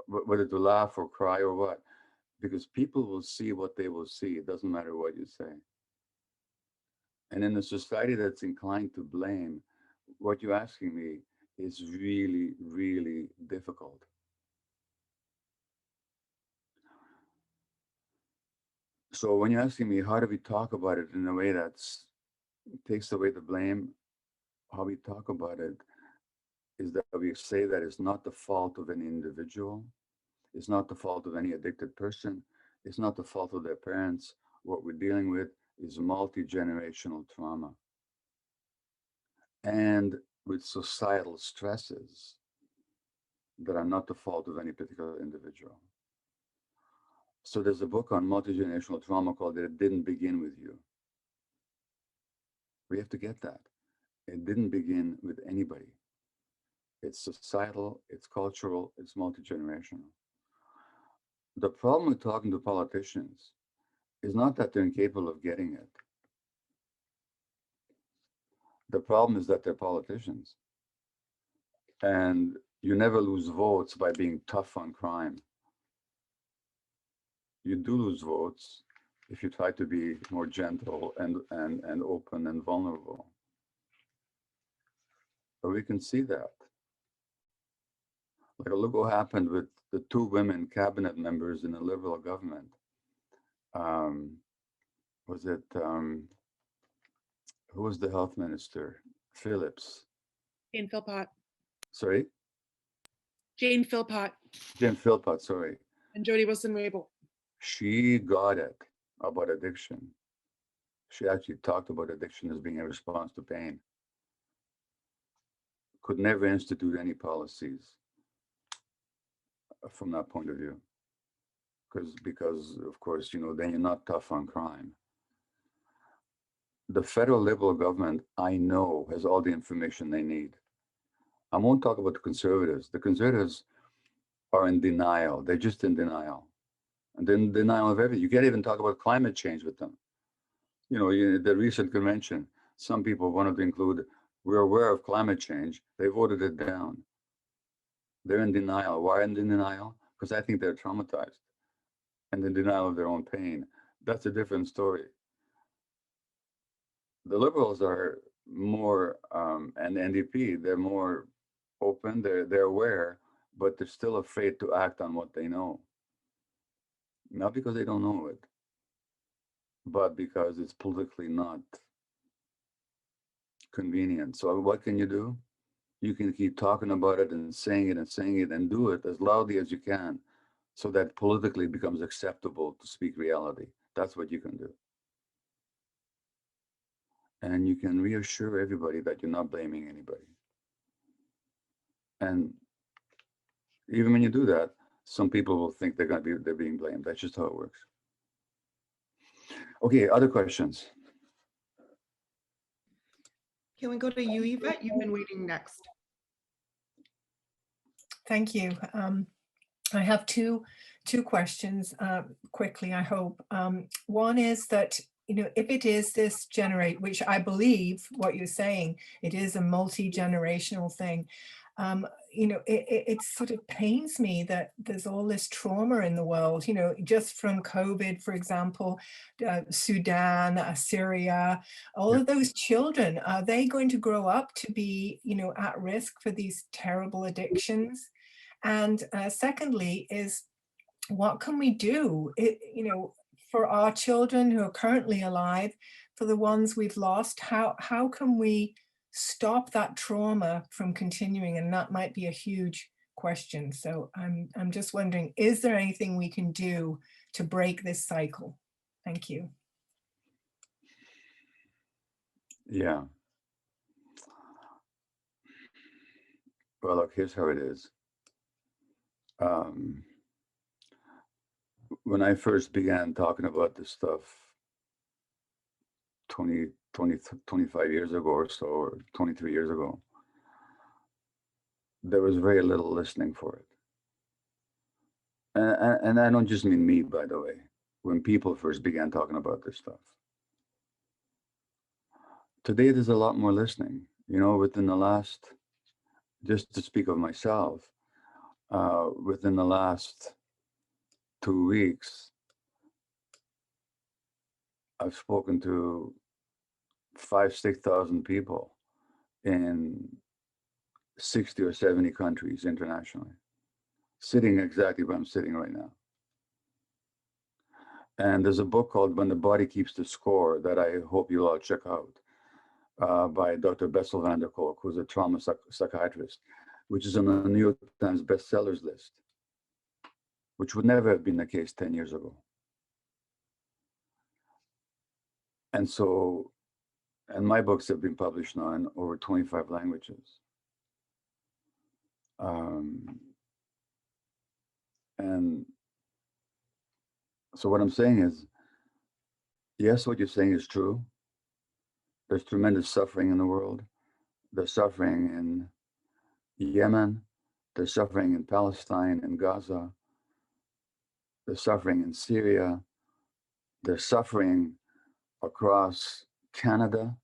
whether to laugh or cry or what, because people will see what they will see. It doesn't matter what you say. And in a society that's inclined to blame, what you're asking me is really, really difficult. So when you're asking me, how do we talk about it in a way that takes away the blame, how we talk about it is that we say that it's not the fault of any individual. It's not the fault of any addicted person. It's not the fault of their parents. What we're dealing with is multi-generational trauma and with societal stresses that are not the fault of any particular individual. So there's a book on multi-generational trauma called It Didn't Begin With You. We have to get that. It didn't begin with anybody. It's societal, it's cultural, it's multi-generational. The problem with talking to politicians is not that they're incapable of getting it. The problem is that they're politicians. And you never lose votes by being tough on crime. You do lose votes if you try to be more gentle and open and vulnerable. But we can see that. Like, look what happened with the 2 women cabinet members in a Liberal government. Who was the health minister? Phillips. Jane Philpott. Sorry? Jane Philpott. Jane Philpott, sorry. And Jody Wilson-Raybould. She got it about addiction. She actually talked about addiction as being a response to pain. Could never institute any policies from that point of view. because of course, you know, then you're not tough on crime. The federal Liberal government, I know, has all the information they need. I won't talk about the Conservatives. The Conservatives are in denial. They're just in denial. And then denial of everything. You can't even talk about climate change with them. You know, the recent convention, some people wanted to include, we're aware of climate change. They voted it down. They're in denial. Why in denial? Because I think they're traumatized and in denial of their own pain. That's a different story. The Liberals are more, and the NDP, they're more open, they're aware, but they're still afraid to act on what they know. Not because they don't know it, but because it's politically not convenient. So what can you do? You can keep talking about it and saying it and saying it and do it as loudly as you can so that politically it becomes acceptable to speak reality. That's what you can do. And you can reassure everybody that you're not blaming anybody. And even when you do that, some people will think they're being blamed. That's just how it works. Okay, other questions? Can we go to you, Yvette? You've been waiting next. Thank you. I have two questions quickly, I hope. One is that, you know, if it is this which I believe what you're saying, it is a multi-generational thing. You know, it sort of pains me that there's all this trauma in the world, you know, just from COVID, for example, Sudan, Syria, all of those children, are they going to grow up to be, you know, at risk for these terrible addictions? And secondly is, what can we do, you know, for our children who are currently alive, for the ones we've lost? How can we stop that trauma from continuing? And that might be a huge question. So I'm just wondering, is there anything we can do to break this cycle? Thank you. Yeah. Well, look, here's how it is. When I first began talking about this stuff 25 years ago or so, or 23 years ago, there was very little listening for it. And I don't just mean me, by the way, when people first began talking about this stuff. Today, there's a lot more listening, you know, within the last, just to speak of myself, within the last 2 weeks, I've spoken to 6,000 people in 60 or 70 countries internationally, sitting exactly where I'm sitting right now. And there's a book called When the Body Keeps the Score that I hope you'll all check out, by Dr. Bessel van der Kolk, who's a trauma psychiatrist, which is on the New York Times bestsellers list, which would never have been the case 10 years ago. And so, and my books have been published now in over 25 languages. And so what I'm saying is, yes, what you're saying is true. There's tremendous suffering in the world. There's suffering in Yemen. There's suffering in Palestine and Gaza. There's suffering in Syria. There's suffering across Canada.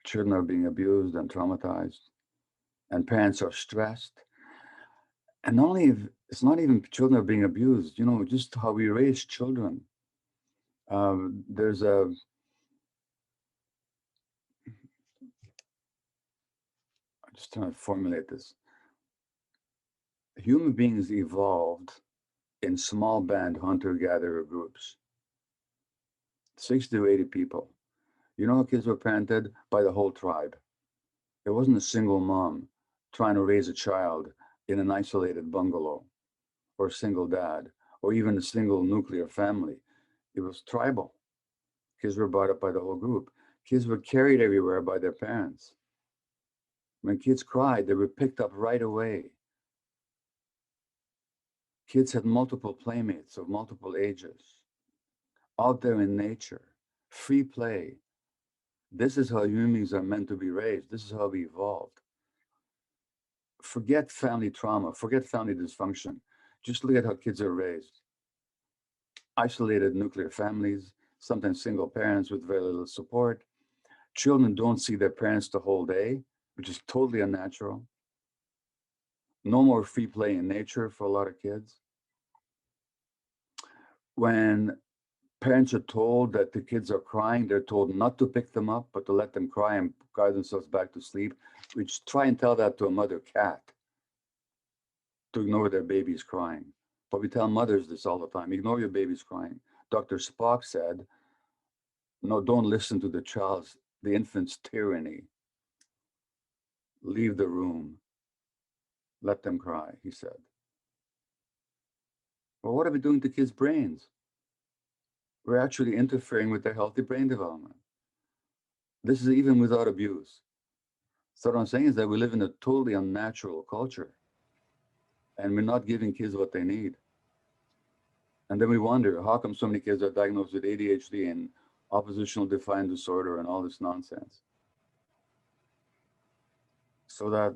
Children are being abused and traumatized, and parents are stressed. And not only, it's not even children are being abused, you know, just how we raise children. There's a, I'm just trying to formulate this. Human beings evolved in small band hunter-gatherer groups, 60 to 80 people. You know how kids were parented? By the whole tribe. It wasn't a single mom trying to raise a child in an isolated bungalow, or a single dad, or even a single nuclear family. It was tribal. Kids were brought up by the whole group. Kids were carried everywhere by their parents. When kids cried, they were picked up right away. Kids had multiple playmates of multiple ages, out there in nature, free play. This is how human beings are meant to be raised. This is how we evolved. Forget family trauma, forget family dysfunction. Just look at how kids are raised. Isolated nuclear families, sometimes single parents with very little support. Children don't see their parents the whole day, which is totally unnatural. No more free play in nature for a lot of kids. When parents are told that the kids are crying, they're told not to pick them up, but to let them cry and cry themselves back to sleep. We just try and tell that to a mother cat, to ignore their baby's crying. But we tell mothers this all the time, ignore your baby's crying. Dr. Spock said, no, don't listen to the infant's tyranny. Leave the room. Let them cry, he said. Well, what are we doing to kids' brains? We're actually interfering with their healthy brain development. This is even without abuse. So what I'm saying is that we live in a totally unnatural culture, and we're not giving kids what they need. And then we wonder, how come so many kids are diagnosed with ADHD and oppositional defiant disorder and all this nonsense? So that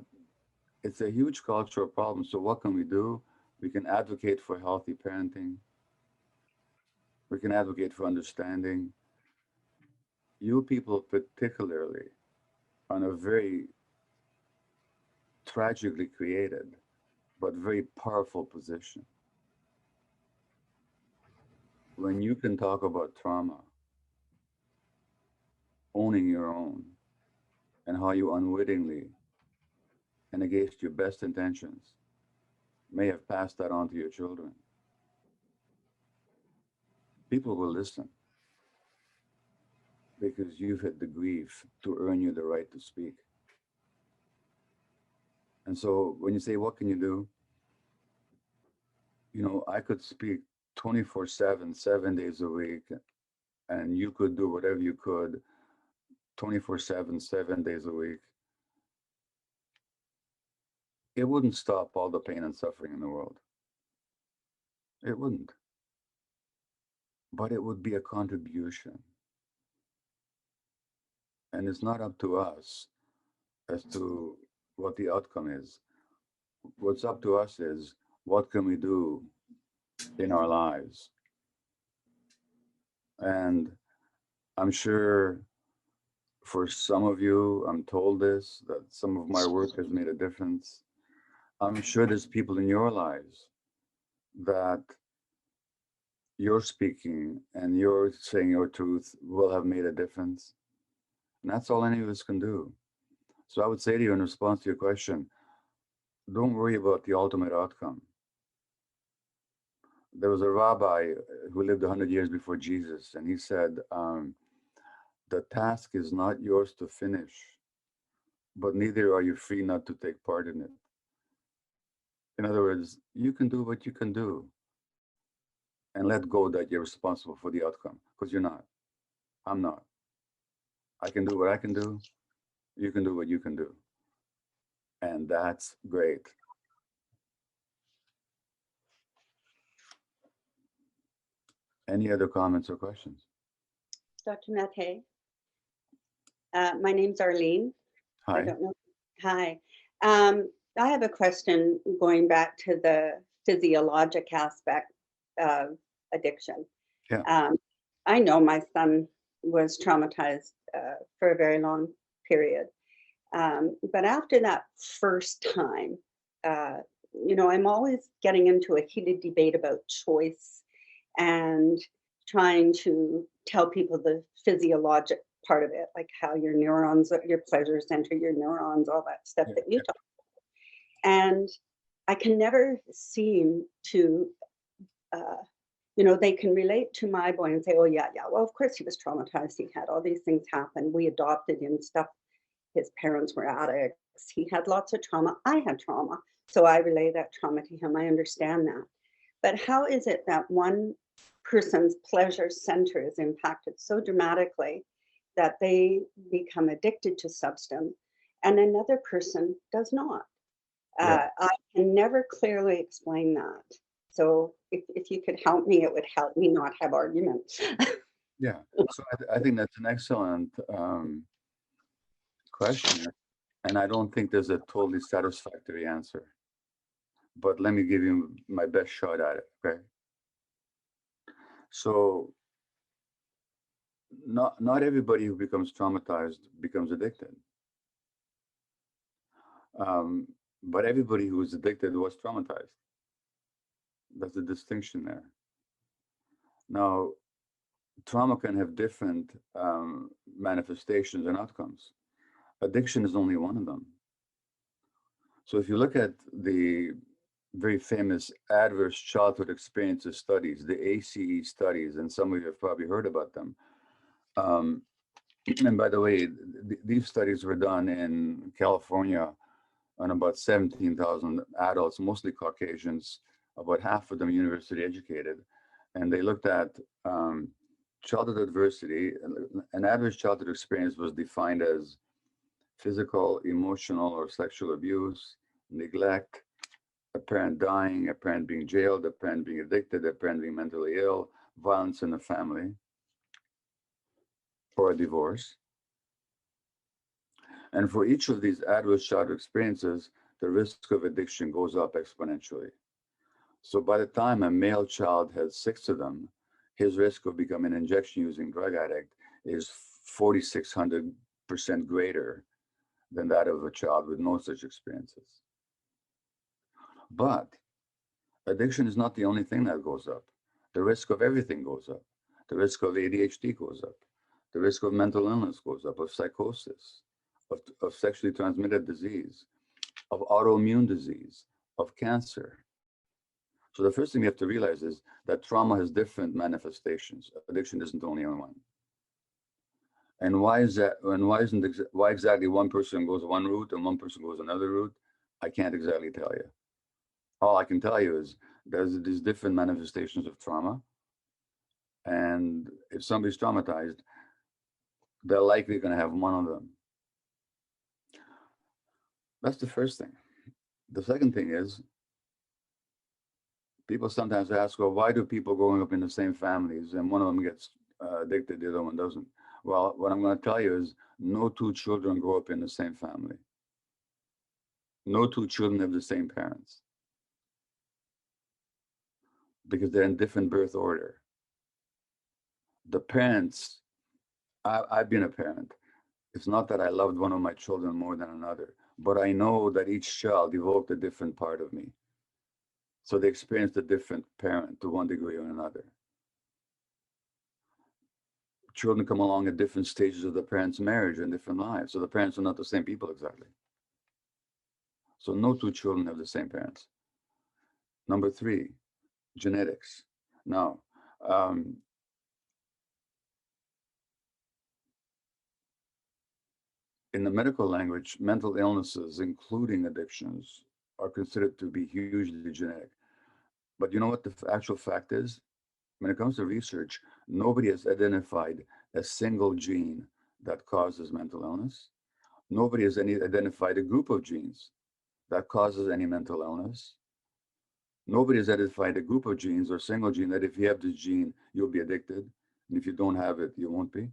it's a huge cultural problem. So what can we do? We can advocate for healthy parenting. We can advocate for understanding. You people particularly are in a very tragically created, but very powerful position. When you can talk about trauma, owning your own, and how you unwittingly and against your best intentions may have passed that on to your children, people will listen because you've had the grief to earn you the right to speak. And so when you say, what can you do? You know, I could speak 24/7, 7 days a week, and you could do whatever you could 24/7, 7 days a week. It wouldn't stop all the pain and suffering in the world. It wouldn't. But it would be a contribution. And it's not up to us as to what the outcome is. What's up to us is, what can we do in our lives? And I'm sure for some of you, I'm told this, that some of my work has made a difference. I'm sure there's people in your lives that you're speaking and you're saying your truth will have made a difference. And that's all any of us can do. So I would say to you in response to your question, don't worry about the ultimate outcome. There was a rabbi who lived 100 years before Jesus, and he said, the task is not yours to finish, but neither are you free not to take part in it. In other words, you can do what you can do and let go that you're responsible for the outcome, because you're not. I'm not. I can do what I can do. You can do what you can do. And that's great. Any other comments or questions? Dr. Mate, my name's Arlene. Hi. I don't know. Hi. I have a question going back to the physiologic aspect of addiction. Yeah. I know my son was traumatized for a very long period. But after that first time, you know, I'm always getting into a heated debate about choice and trying to tell people the physiologic part of it, like how your neurons, your pleasure center, your neurons, all that stuff that you talk about. And I can never seem to, you know, they can relate to my boy and say, oh yeah, well, of course he was traumatized. He had all these things happen. We adopted him, stuff. His parents were addicts. He had lots of trauma. I had trauma. So I relay that trauma to him. I understand that. But how is it that one person's pleasure center is impacted so dramatically that they become addicted to substance and another person does not? I can never clearly explain that. So if you could help me, it would help me not have arguments. Yeah, so I think that's an excellent question, and I don't think there's a totally satisfactory answer. But let me give you my best shot at it, okay? So not everybody who becomes traumatized becomes addicted. But everybody who is addicted was traumatized. That's the distinction there. Now, trauma can have different manifestations and outcomes. Addiction is only one of them. So if you look at the very famous adverse childhood experiences studies, the ACE studies, and some of you have probably heard about them. And by the way, these studies were done in California on about 17,000 adults, mostly Caucasians, about half of them university educated. And they looked at childhood adversity. An adverse childhood experience was defined as physical, emotional, or sexual abuse, neglect, a parent dying, a parent being jailed, a parent being addicted, a parent being mentally ill, violence in the family, or a divorce. And for each of these adverse childhood experiences, the risk of addiction goes up exponentially. So by the time a male child has 6 of them, his risk of becoming an injection-using drug addict is 4,600% greater than that of a child with no such experiences. But addiction is not the only thing that goes up. The risk of everything goes up. The risk of ADHD goes up. The risk of mental illness goes up, of psychosis, of sexually transmitted disease, of autoimmune disease, of cancer. So the first thing you have to realize is that trauma has different manifestations. Addiction isn't only one. And why is that? And why exactly one person goes one route and one person goes another route? I can't exactly tell you. All I can tell you is there's these different manifestations of trauma. And if somebody's traumatized, they're likely going to have one of them. That's the first thing. The second thing is, people sometimes ask, well, why do people growing up in the same families and one of them gets addicted, the other one doesn't? Well, what I'm going to tell you is no 2 children grow up in the same family. No 2 children have the same parents because they're in different birth order. The parents, I've been a parent. It's not that I loved one of my children more than another, but I know that each child evoked a different part of me. So they experienced a different parent to one degree or another. Children come along at different stages of the parents' marriage and different lives. So the parents are not the same people exactly. So no 2 children have the same parents. Number 3, genetics. Now, in the medical language, mental illnesses, including addictions, are considered to be hugely genetic. But you know what the actual fact is? When it comes to research, nobody has identified a single gene that causes mental illness. Nobody has identified a group of genes that causes any mental illness. Nobody has identified a group of genes or single gene that if you have this gene, you'll be addicted. And if you don't have it, you won't be.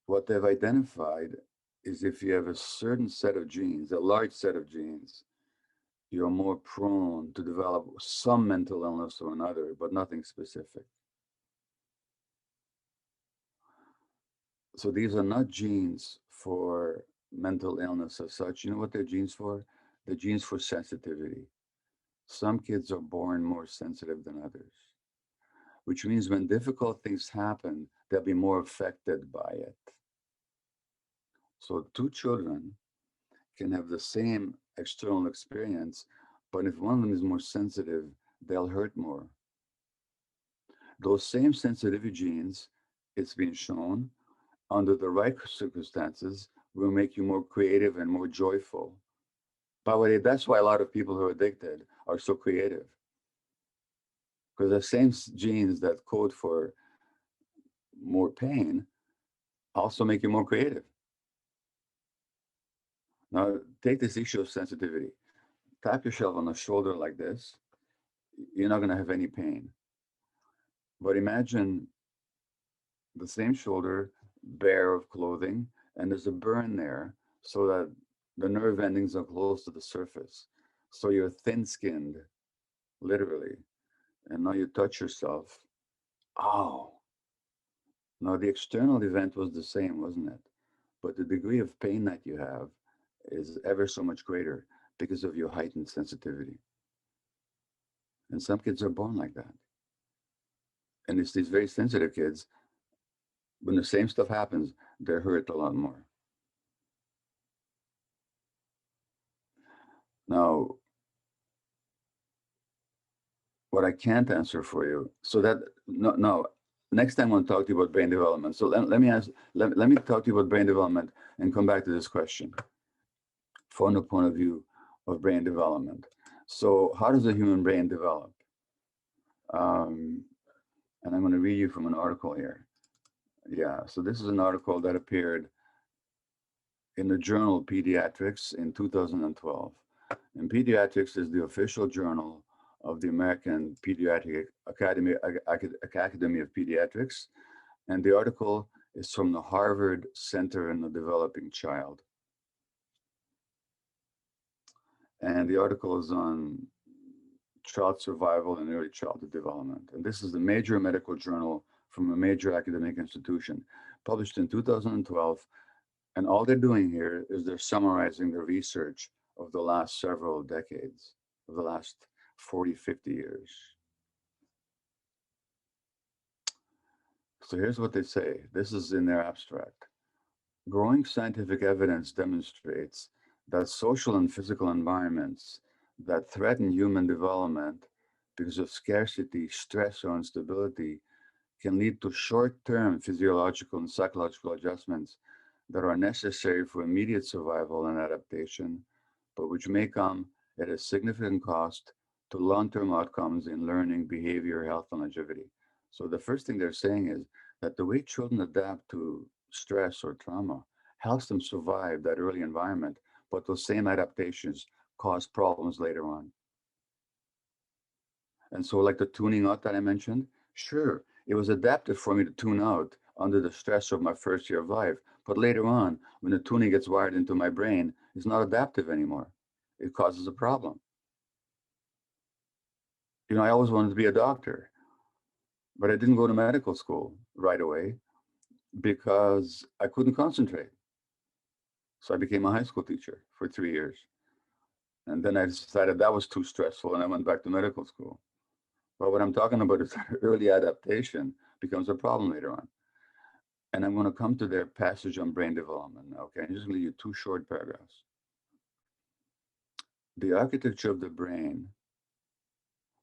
What they've identified is if you have a certain set of genes, a large set of genes, you're more prone to develop some mental illness or another, but nothing specific. So these are not genes for mental illness as such. You know what they're genes for? They're genes for sensitivity. Some kids are born more sensitive than others, which means when difficult things happen, they'll be more affected by it. So 2 children can have the same external experience, but if one of them is more sensitive, they'll hurt more. Those same sensitivity genes, it's been shown, under the right circumstances, will make you more creative and more joyful. By the way, that's why a lot of people who are addicted are so creative. Because the same genes that code for more pain also make you more creative. Now, take this issue of sensitivity. tap yourself on the shoulder like this, you're not going to have any pain. But imagine the same shoulder, bare of clothing, and there's a burn there so that the nerve endings are close to the surface. So you're thin-skinned, literally. And now you touch yourself. Oh. Now the external event was the same, wasn't it? But the degree of pain that you have is ever so much greater because of your heightened sensitivity. And some kids are born like that. And it's these very sensitive kids, when the same stuff happens, they're hurt a lot more. Now, what I can't answer for you, so that, no, next time I want to talk to you about brain development. So let me talk to you about brain development and come back to this question from the point of view of brain development. So how does the human brain develop? And I'm going to read you from an article here. Yeah, so this is an article that appeared in the journal Pediatrics in 2012. And Pediatrics is the official journal of the American Pediatric Academy of Pediatrics. And the article is from the Harvard Center on the Developing Child. And the article is on child survival and early childhood development. And this is a major medical journal from a major academic institution, published in 2012. And all they're doing here is they're summarizing the research of the last several decades, of the last 40, 50 years. So here's what they say. This is in their abstract. Growing scientific evidence demonstrates that social and physical environments that threaten human development because of scarcity, stress, or instability can lead to short-term physiological and psychological adjustments that are necessary for immediate survival and adaptation, but which may come at a significant cost to long-term outcomes in learning, behavior, health, and longevity. So the first thing they're saying is that the way children adapt to stress or trauma helps them survive that early environment, but those same adaptations cause problems later on. And so like the tuning out that I mentioned, sure, it was adaptive for me to tune out under the stress of my first year of life. But later on, when the tuning gets wired into my brain, it's not adaptive anymore. It causes a problem. You know, I always wanted to be a doctor, but I didn't go to medical school right away because I couldn't concentrate. So I became a high school teacher for 3 years. And then I decided that was too stressful and I went back to medical school. But what I'm talking about is that early adaptation becomes a problem later on. And I'm going to come to their passage on brain development. Okay, I'm just going to give you 2 short paragraphs. The architecture of the brain.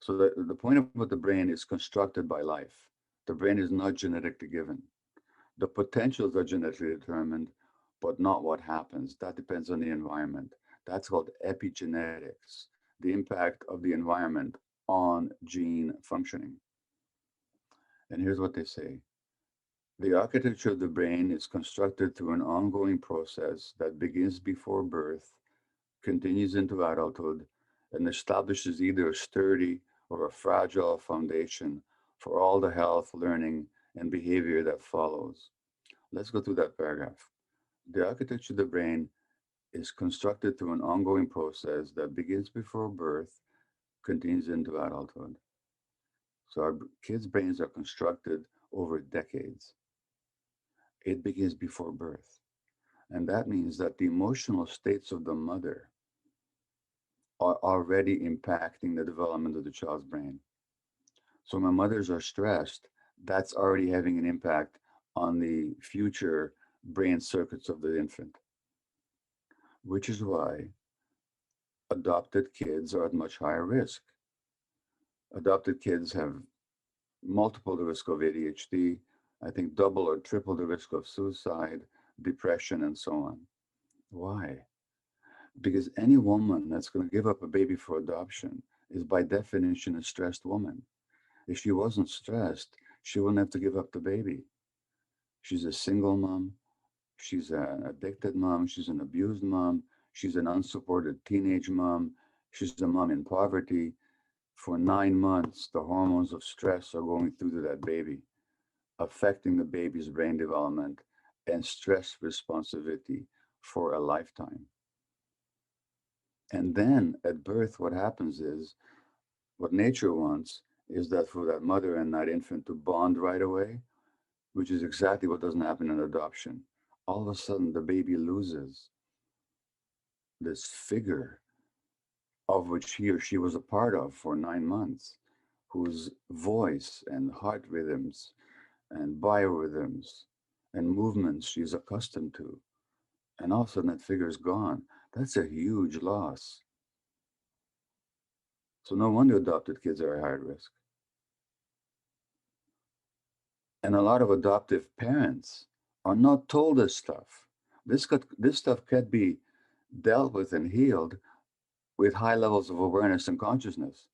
So the point about the brain is constructed by life. The brain is not genetically given. The potentials are genetically determined, but not what happens. That depends on the environment. That's called epigenetics, the impact of the environment on gene functioning. And here's what they say. The architecture of the brain is constructed through an ongoing process that begins before birth, continues into adulthood, and establishes either a sturdy or a fragile foundation for all the health, learning, and behavior that follows. Let's go through that paragraph. The architecture of the brain is constructed through an ongoing process that begins before birth, continues into adulthood. So our kids' brains are constructed over decades. It begins before birth. And that means that the emotional states of the mother are already impacting the development of the child's brain. So when mothers are stressed, that's already having an impact on the future brain circuits of the infant, which is why adopted kids are at much higher risk. Adopted kids have multiple the risk of ADHD, I think double or triple the risk of suicide, depression, and so on. Why? Because any woman that's going to give up a baby for adoption is by definition a stressed woman. If she wasn't stressed, she wouldn't have to give up the baby. She's a single mom. She's an addicted mom. She's an abused mom. She's an unsupported teenage mom. She's a mom in poverty. For 9 months, the hormones of stress are going through to that baby, affecting the baby's brain development and stress responsivity for a lifetime. And then at birth, what happens is, what nature wants is that for that mother and that infant to bond right away, which is exactly what doesn't happen in adoption. All of a sudden, the baby loses this figure of which he or she was a part of for 9 months, whose voice and heart rhythms and biorhythms and movements she's accustomed to. And all of a sudden, that figure is gone. That's a huge loss. So no wonder adopted kids are at higher risk. And a lot of adoptive parents are not told this stuff. This stuff can't be dealt with and healed with high levels of awareness and consciousness.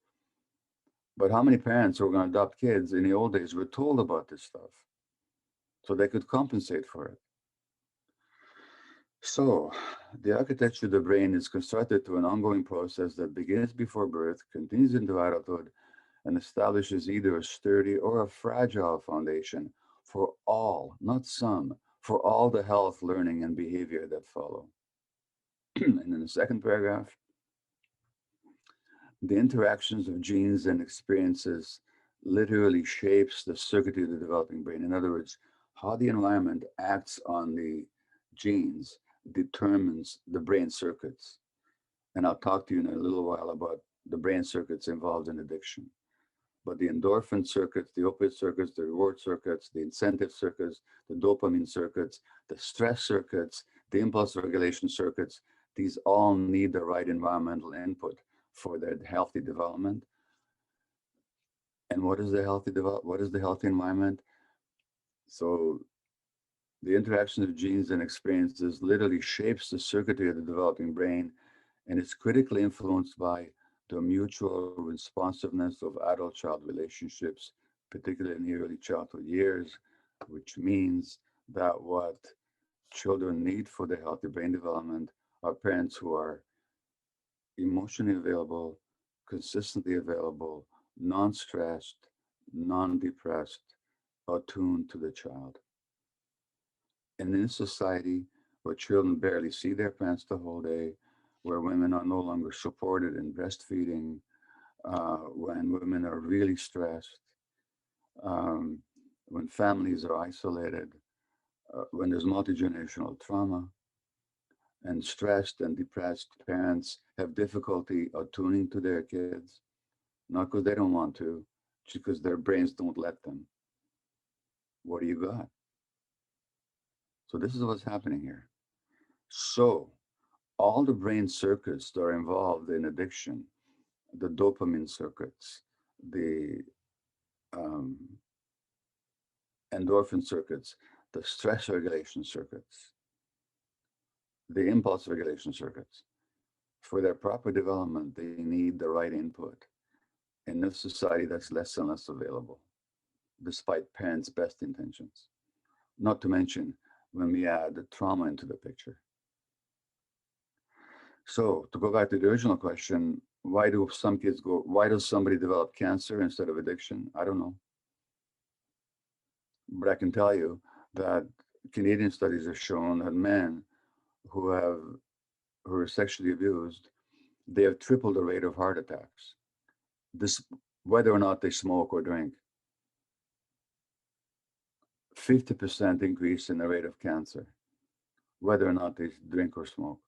But how many parents who are going to adopt kids in the old days were told about this stuff so they could compensate for it? So the architecture of the brain is constructed through an ongoing process that begins before birth, continues into adulthood, and establishes either a sturdy or a fragile foundation for all, not some, for all the health, learning, and behavior that follow. And in the second paragraph, the interactions of genes and experiences literally shapes the circuitry of the developing brain. In other words, how the environment acts on the genes determines the brain circuits. And I'll talk to you in a little while about the brain circuits involved in addiction. But the endorphin circuits, the opioid circuits, the reward circuits, the incentive circuits, the dopamine circuits, the stress circuits, the impulse regulation circuits, these all need the right environmental input for their healthy development. And what is the healthy environment? So the interaction of genes and experiences literally shapes the circuitry of the developing brain, and it's critically influenced by the mutual responsiveness of adult-child relationships, particularly in the early childhood years, which means that what children need for their healthy brain development are parents who are emotionally available, consistently available, non-stressed, non-depressed, attuned to the child. And in a society where children barely see their parents the whole day, where women are no longer supported in breastfeeding, when women are really stressed, when families are isolated, when there's multi-generational trauma, and stressed and depressed parents have difficulty attuning to their kids, not because they don't want to, just because their brains don't let them. What do you got? So this is what's happening here. So all the brain circuits that are involved in addiction, the dopamine circuits, the endorphin circuits, the stress regulation circuits, the impulse regulation circuits, for their proper development, they need the right input. In this society, that's less and less available, despite parents' best intentions. Not to mention when we add the trauma into the picture. So to go back to the original question, why does somebody develop cancer instead of addiction? I don't know. But I can tell you that Canadian studies have shown that men who are sexually abused, they have tripled the rate of heart attacks, whether or not they smoke or drink. 50% increase in the rate of cancer, whether or not they drink or smoke.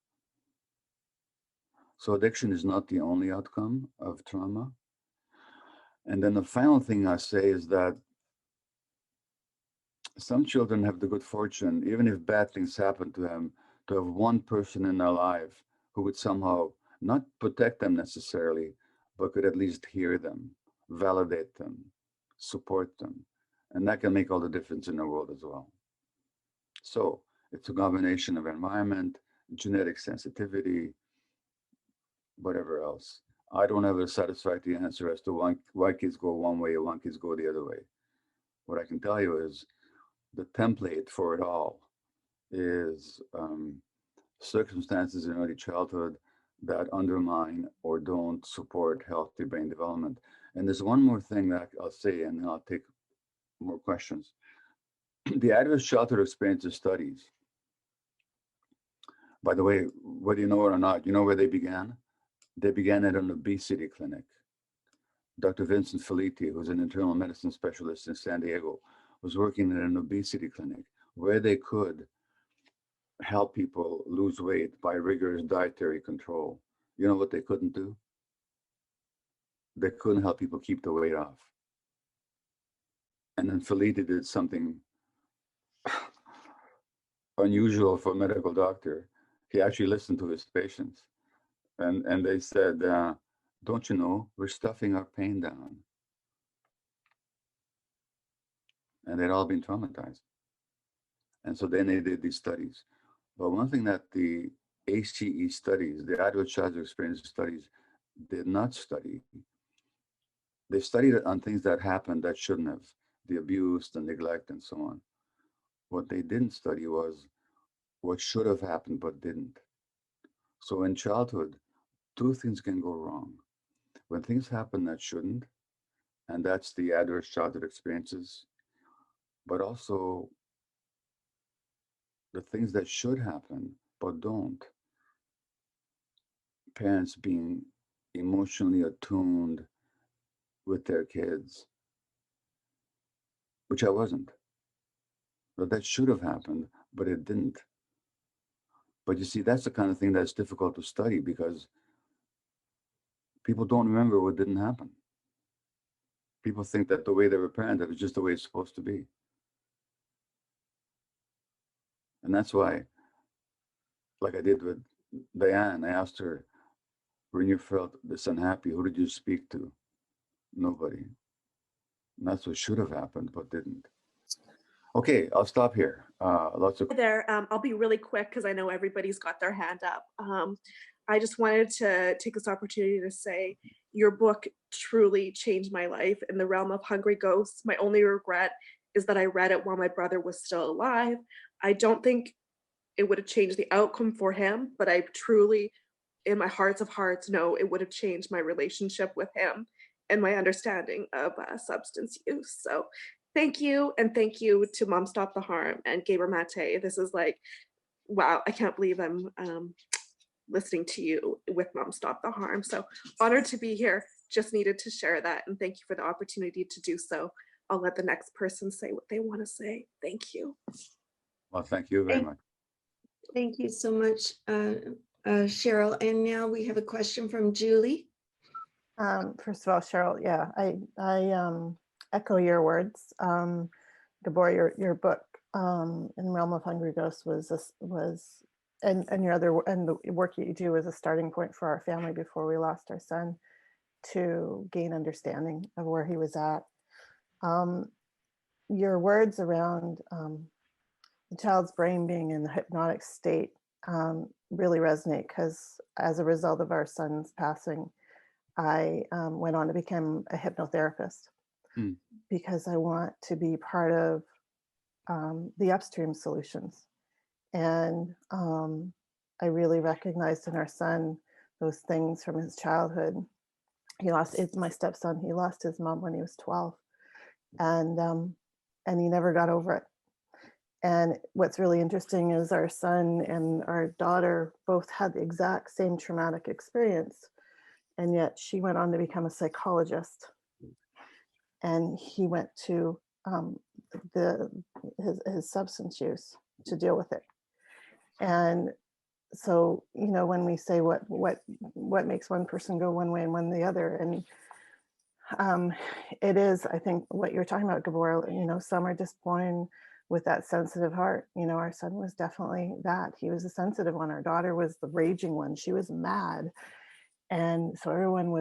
So addiction is not the only outcome of trauma. And then the final thing I say is that some children have the good fortune, even if bad things happen to them, to have one person in their life who would somehow not protect them necessarily, but could at least hear them, validate them, support them. And that can make all the difference in the world as well. So it's a combination of environment, genetic sensitivity, whatever else. I don't have a satisfactory answer as to why kids go one way or why kids go the other way. What I can tell you is the template for it all is circumstances in early childhood that undermine or don't support healthy brain development. And there's one more thing that I'll say, and then I'll take more questions. The adverse childhood experiences studies, by the way, whether you know it or not, you know where they began? They began at an obesity clinic. Dr. Vincent Felitti, who's an internal medicine specialist in San Diego, was working at an obesity clinic where they could help people lose weight by rigorous dietary control. You know what they couldn't do? They couldn't help people keep the weight off. And then Felitti did something unusual for a medical doctor. He actually listened to his patients. And they said, don't you know, we're stuffing our pain down. And they'd all been traumatized. And so then they did these studies. But one thing that the ACE studies, the adverse childhood experience studies, did not study, they studied it on things that happened that shouldn't have, the abuse, the neglect, and so on. What they didn't study was what should have happened but didn't. So in childhood, two things can go wrong. When things happen that shouldn't, and that's the adverse childhood experiences, but also the things that should happen but don't. Parents being emotionally attuned with their kids, which I wasn't. But that should have happened, but it didn't. But you see, that's the kind of thing that's difficult to study because people don't remember what didn't happen. People think that the way they were parented is just the way it's supposed to be. And that's why, like I did with Diane, I asked her, when you felt this unhappy, who did you speak to? Nobody. And that's what should have happened, but didn't. Okay, I'll stop here. Lots of Hi there. I'll be really quick because I know everybody's got their hand up. I just wanted to take this opportunity to say your book truly changed my life in the realm of Hungry Ghosts. My only regret is that I read it while my brother was still alive. I don't think it would have changed the outcome for him, but I truly, in my hearts of hearts, know it would have changed my relationship with him and my understanding of substance use. So thank you. And thank you to Mom Stop the Harm and Gabor Mate. This is like, wow, I can't believe I'm listening to you with Mom Stop the Harm. So honored to be here. Just needed to share that. And thank you for the opportunity to do so. I'll let the next person say what they want to say. Thank you. Well, thank you very much. Thank you so much, Cheryl. And now we have a question from Julie. First of all, Cheryl, yeah, I echo your words. Gabor, your book in Realm of Hungry Ghosts was and your other and the work that you do was a starting point for our family before we lost our son to gain understanding of where he was at. Your words around the child's brain being in the hypnotic state really resonate because as a result of our son's passing, I went on to become a hypnotherapist because I want to be part of the upstream solutions. And I really recognized in our son those things from his childhood. My stepson, he lost his mom when he was 12 and he never got over it. And what's really interesting is our son and our daughter both had the exact same traumatic experience. And yet she went on to become a psychologist. And he went to his substance use to deal with it. And so, when we say what makes one person go one way and one the other, and it is, I think, what you're talking about, Gabor, some are just born with that sensitive heart. Our son was definitely that. He was a sensitive one. Our daughter was the raging one. She was mad. And so everyone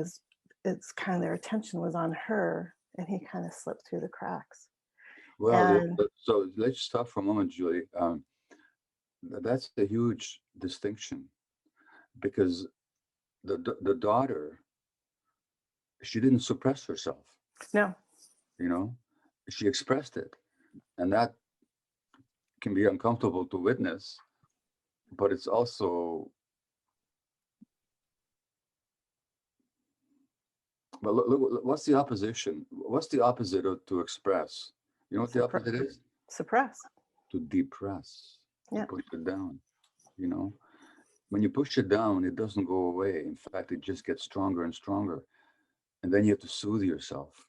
their attention was on her, and he kind of slipped through the cracks. Well, so let's stop for a moment, Julie. That's a huge distinction because the daughter, she didn't suppress herself. No. She expressed it, and that can be uncomfortable to witness, but it's also But look, what's the opposition? What's the opposite of to express? You know what the opposite is? Suppress. To depress. Yeah. To push it down. You know, when you push it down, it doesn't go away. In fact, it just gets stronger and stronger. And then you have to soothe yourself.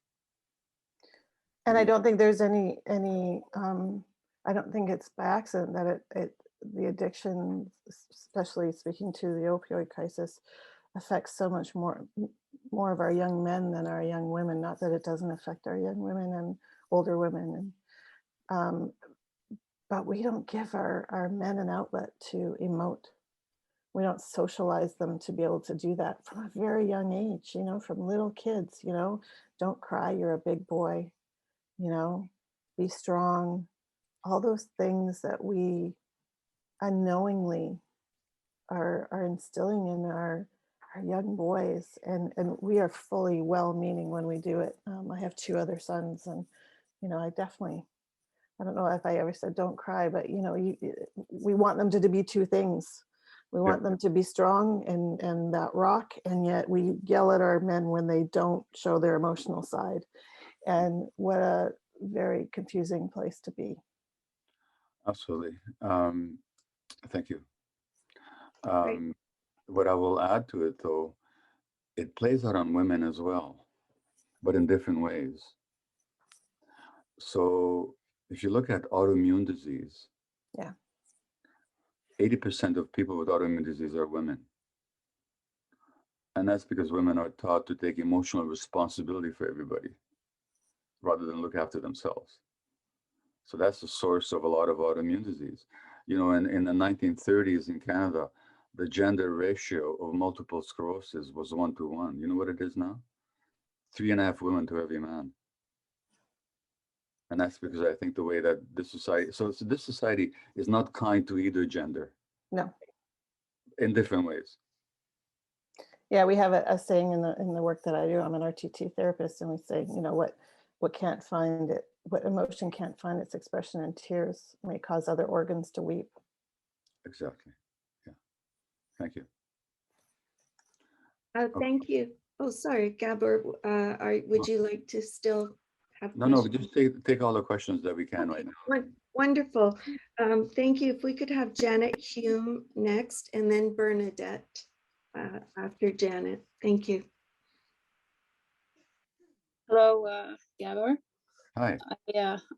And I don't think there's any I don't think it's by accident that the addiction, especially speaking to the opioid crisis, affects so much more of our young men than our young women. Not that it doesn't affect our young women and older women, and but we don't give our men an outlet to emote. We don't socialize them to be able to do that from a very young age, you know, from little kids, you know, don't cry, you're a big boy, you know, be strong, all those things that we unknowingly are instilling in our young boys, and we are fully well-meaning when we do it. I have 2 other sons, and, you know, I don't know if I ever said don't cry, but, you know, we want them to be 2 things. We want them to be strong and that rock, and yet we yell at our men when they don't show their emotional side. And what a very confusing place to be. Absolutely. Thank you. What I will add to it, though, it plays out on women as well, but in different ways. So if you look at autoimmune disease, 80% of people with autoimmune disease are women. And that's because women are taught to take emotional responsibility for everybody rather than look after themselves. So that's the source of a lot of autoimmune disease. You know, in the 1930s in Canada, the gender ratio of multiple sclerosis was 1 to 1. You know what it is now? 3.5 women to every man. And that's because I think the way that this society, so this society is not kind to either gender. No. In different ways. Yeah, we have a saying in the work that I do. I'm an RTT therapist, and we say, you know, what emotion can't find its expression in tears may cause other organs to weep. Exactly. Yeah. Thank you. Thank you. Oh, sorry, Gabor. Would you like to still have No, questions? just take all the questions that we can right now. Wonderful. Thank you. If we could have Janet Hume next, and then Bernadette after Janet. Thank you. Hello, Gabor. Hi.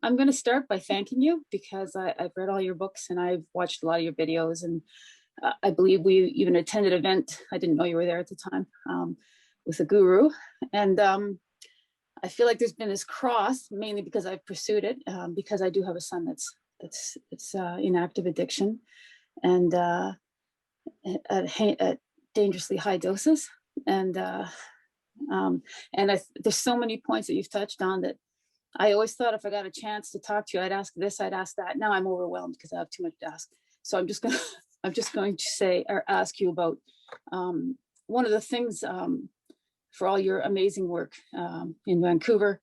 I'm going to start by thanking you because I've read all your books and I've watched a lot of your videos, and I believe we even attended an event. I didn't know you were there at the time with a guru. And I feel like there's been this cross, mainly because I've pursued it, because I do have a son that's in active addiction and at dangerously high doses. And there's so many points that you've touched on that I always thought if I got a chance to talk to you, I'd ask this, I'd ask that. Now I'm overwhelmed because I have too much to ask. So I'm just going to say or ask you about one of the things for all your amazing work in Vancouver.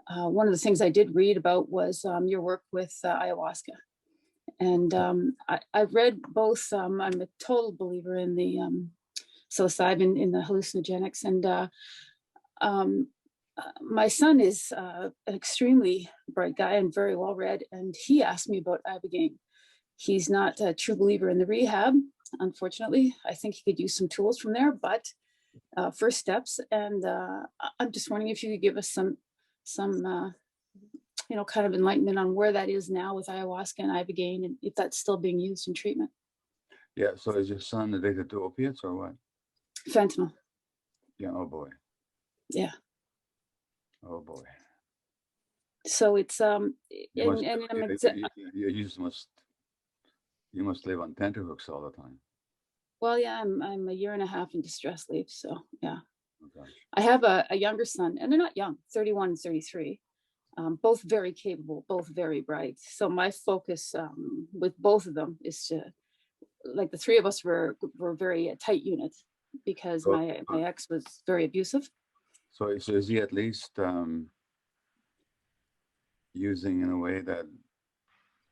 One of the things I did read about was your work with ayahuasca. And I've read both. I'm a total believer in the psilocybin, in the hallucinogenics. And my son is an extremely bright guy and very well read. And he asked me about ibogaine. He's not a true believer in the rehab, unfortunately. I think he could use some tools from there, but first steps. And I'm just wondering if you could give us some kind of enlightenment on where that is now with ayahuasca and ibogaine, and if that's still being used in treatment. Yeah. So is your son addicted to opiates or what? Fentanyl. Yeah. Oh boy. Yeah. Oh boy. So it's you must live on tenterhooks all the time. Well, yeah, I'm a 1.5 years in distress leave. So yeah. Okay. I have a younger son, and they're not young, 31 and 33. Both very capable, both very bright. So my focus with both of them is to, like, the 3 of us were very tight unit because my ex was very abusive. So is he at least using in a way that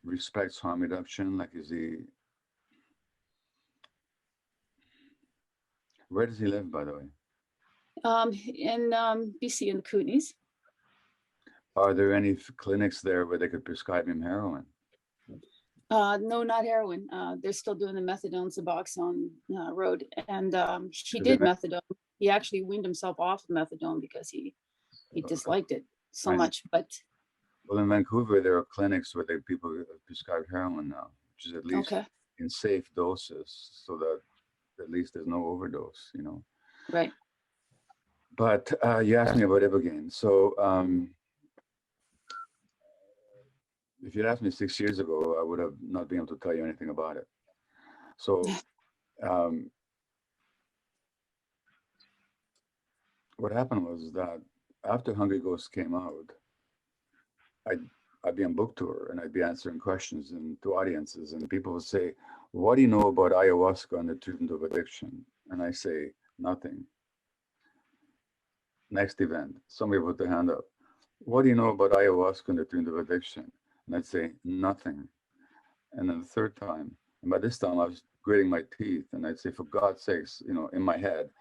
respects harm reduction? Like, is he? Where does he live, by the way? In BC in the Kootenays. Are there any clinics there where they could prescribe him heroin? No, not heroin. They're still doing the methadone, Suboxone road. And he Is did it methadone. He actually weaned himself off of methadone because he disliked it so Right. much. But Well, in Vancouver, there are clinics where people prescribe heroin now, which is at least okay, in safe doses, so that at least there's no overdose, you know. right. But you asked me about Ibogaine. So if you'd asked me 6 years ago, I would have not been able to tell you anything about it. So what happened was that after Hungry Ghost came out, I'd be on book tour and I'd be answering questions to audiences, and people would say, "What do you know about ayahuasca and the treatment of addiction?" And I say, "Nothing." Next event, somebody put their hand up. "What do you know about ayahuasca and the treatment of addiction?" And I'd say, "Nothing." And then the third time, and by this time I was gritting my teeth, and I'd say, "For God's sakes," you know, in my head,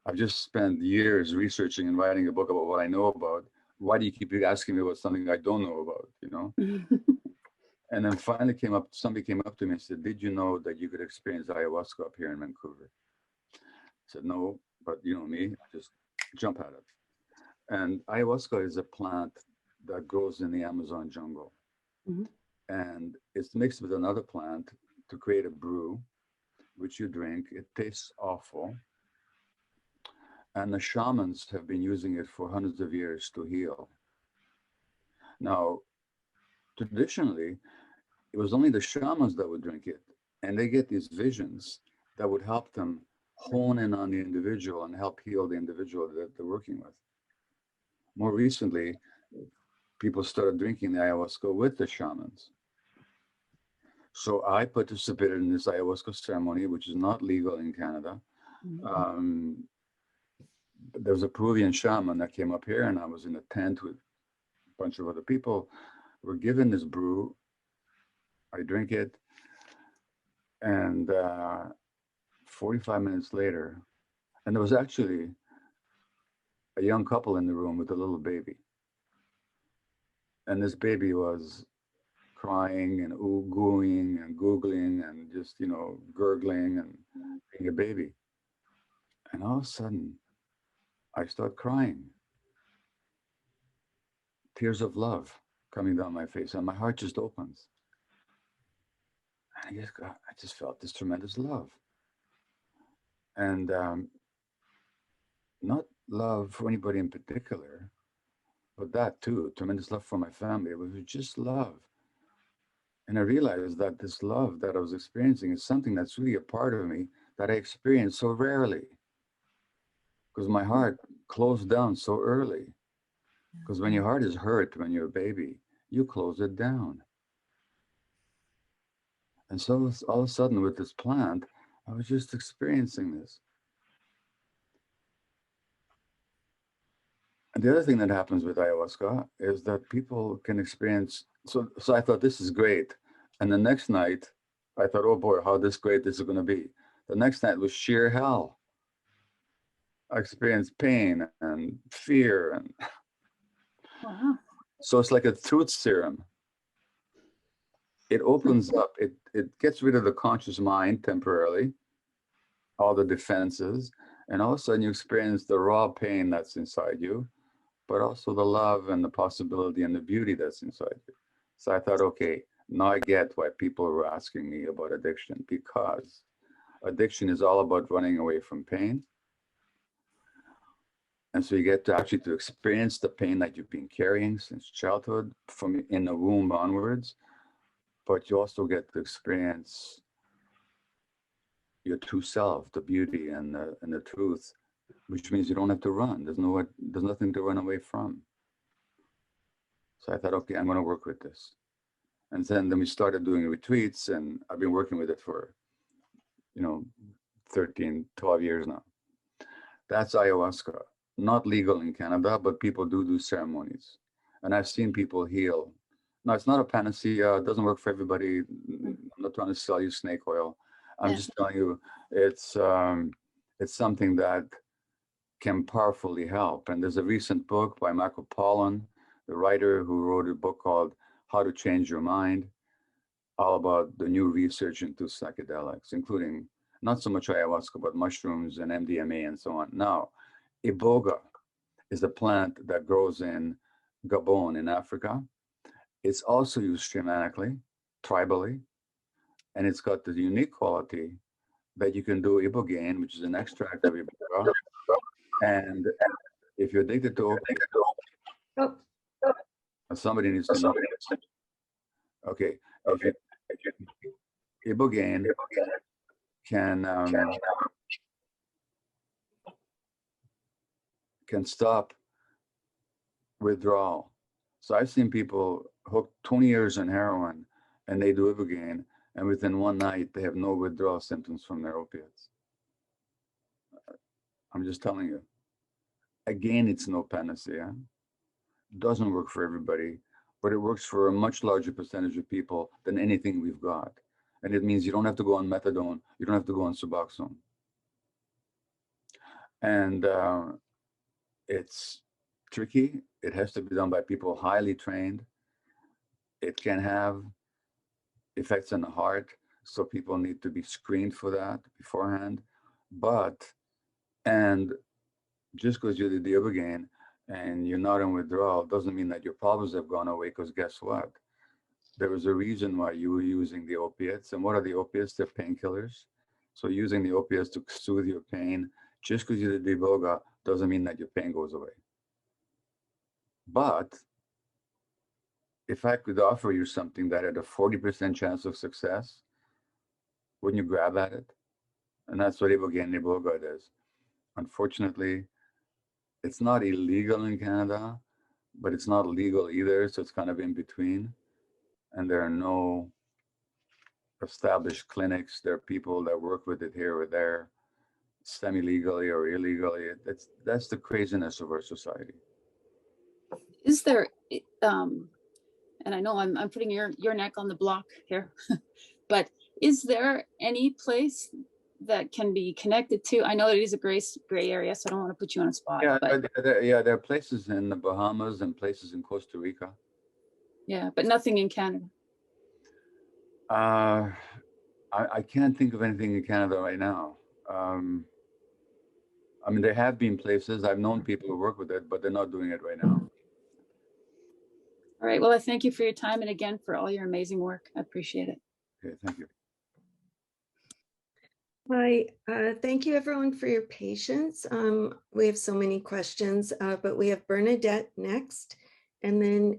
I've just spent years researching and writing a book about what I know about. Why do you keep asking me about something I don't know about, you know? And then finally somebody came up to me and said, "Did you know that you could experience ayahuasca up here in Vancouver?" I said, "No, but you know me, I just jump at it." And ayahuasca is a plant that grows in the Amazon jungle. And it's mixed with another plant to create a brew, which you drink. It tastes awful. And the shamans have been using it for hundreds of years to heal. Now, traditionally, it was only the shamans that would drink it, and they get these visions that would help them hone in on the individual and help heal the individual that they're working with. More recently, people started drinking the ayahuasca with the shamans. So I participated in this ayahuasca ceremony, which is not legal in Canada. There was a Peruvian shaman that came up here, and I was in a tent with a bunch of other people. We're given this brew. I drink it, and 45 minutes later, and there was actually a young couple in the room with a little baby. And this baby was crying and ooh-gooing and googling and just, you know, gurgling and being a baby. And all of a sudden, I start crying. Tears of love coming down my face, and my heart just opens. And I just felt this tremendous love. And not love for anybody in particular, but that too, tremendous love for my family. It was just love. And I realized that this love that I was experiencing is something that's really a part of me that I experience so rarely, because my heart closed down so early. Because when your heart is hurt when you're a baby, you close it down. And so all of a sudden with this plant, I was just experiencing this. And the other thing that happens with ayahuasca is that people can experience, so I thought this is great. And the next night, I thought, oh boy, how great this is going to be. The next night was sheer hell. I experienced pain and fear. And wow. So it's like a truth serum. It opens up, it gets rid of the conscious mind temporarily, all the defenses, and all of a sudden you experience the raw pain that's inside you, but also the love and the possibility and the beauty that's inside you. So I thought, okay, now I get why people were asking me about addiction, because addiction is all about running away from pain. And so you get to actually to experience the pain that you've been carrying since childhood, from in the womb onwards, but you also get to experience your true self, the beauty and the truth, which means you don't have to run. There's nothing to run away from. So I thought, okay, I'm going to work with this. And then we started doing retreats, and I've been working with it for, 13, 12 years now. That's ayahuasca. Not legal in Canada, but people do ceremonies. And I've seen people heal. Now, it's not a panacea. It doesn't work for everybody. I'm not trying to sell you snake oil. I'm just telling you, it's something that can powerfully help. And there's a recent book by Michael Pollan, the writer who wrote a book called How to Change Your Mind, all about the new research into psychedelics, including not so much ayahuasca, but mushrooms and MDMA and so on. Now, iboga is a plant that grows in Gabon in Africa. It's also used shamanically, tribally, and it's got the unique quality that you can do ibogaine, which is an extract of iboga. And if you're addicted to opiates, somebody needs to know. Okay, ibogaine can stop withdrawal. So I've seen people hooked 20 years on heroin and they do ibogaine, and within one night they have no withdrawal symptoms from their opiates. I'm just telling you. Again, it's no panacea. Doesn't work for everybody, but it works for a much larger percentage of people than anything we've got. And it means you don't have to go on methadone, you don't have to go on Suboxone. And it's tricky. It has to be done by people highly trained. It can have effects on the heart, so people need to be screened for that beforehand. And just because you did the ibogaine and you're not in withdrawal doesn't mean that your problems have gone away, because guess what? There was a reason why you were using the opiates. And what are the opiates? They're painkillers. So using the opiates to soothe your pain, just because you did the iboga doesn't mean that your pain goes away. But if I could offer you something that had a 40% chance of success, wouldn't you grab at it? And that's what ibogaine and iboga is. Unfortunately, it's not illegal in Canada, but it's not legal either. So it's kind of in between. And there are no established clinics. There are people that work with it here or there, semi-legally or illegally. That's the craziness of our society. Is there, and I know I'm putting your neck on the block here, but is there any place that can be connected to? I know it is a gray area, so I don't want to put you on a spot. Yeah, but there are places in the Bahamas and places in Costa Rica. Yeah, but nothing in Canada. I can't think of anything in Canada right now. I mean, there have been places. I've known people who work with it, but they're not doing it right now. All right. Well, I thank you for your time and again for all your amazing work. I appreciate it. Okay, thank you. Hi, thank you everyone for your patience. We have so many questions, but we have Bernadette next, and then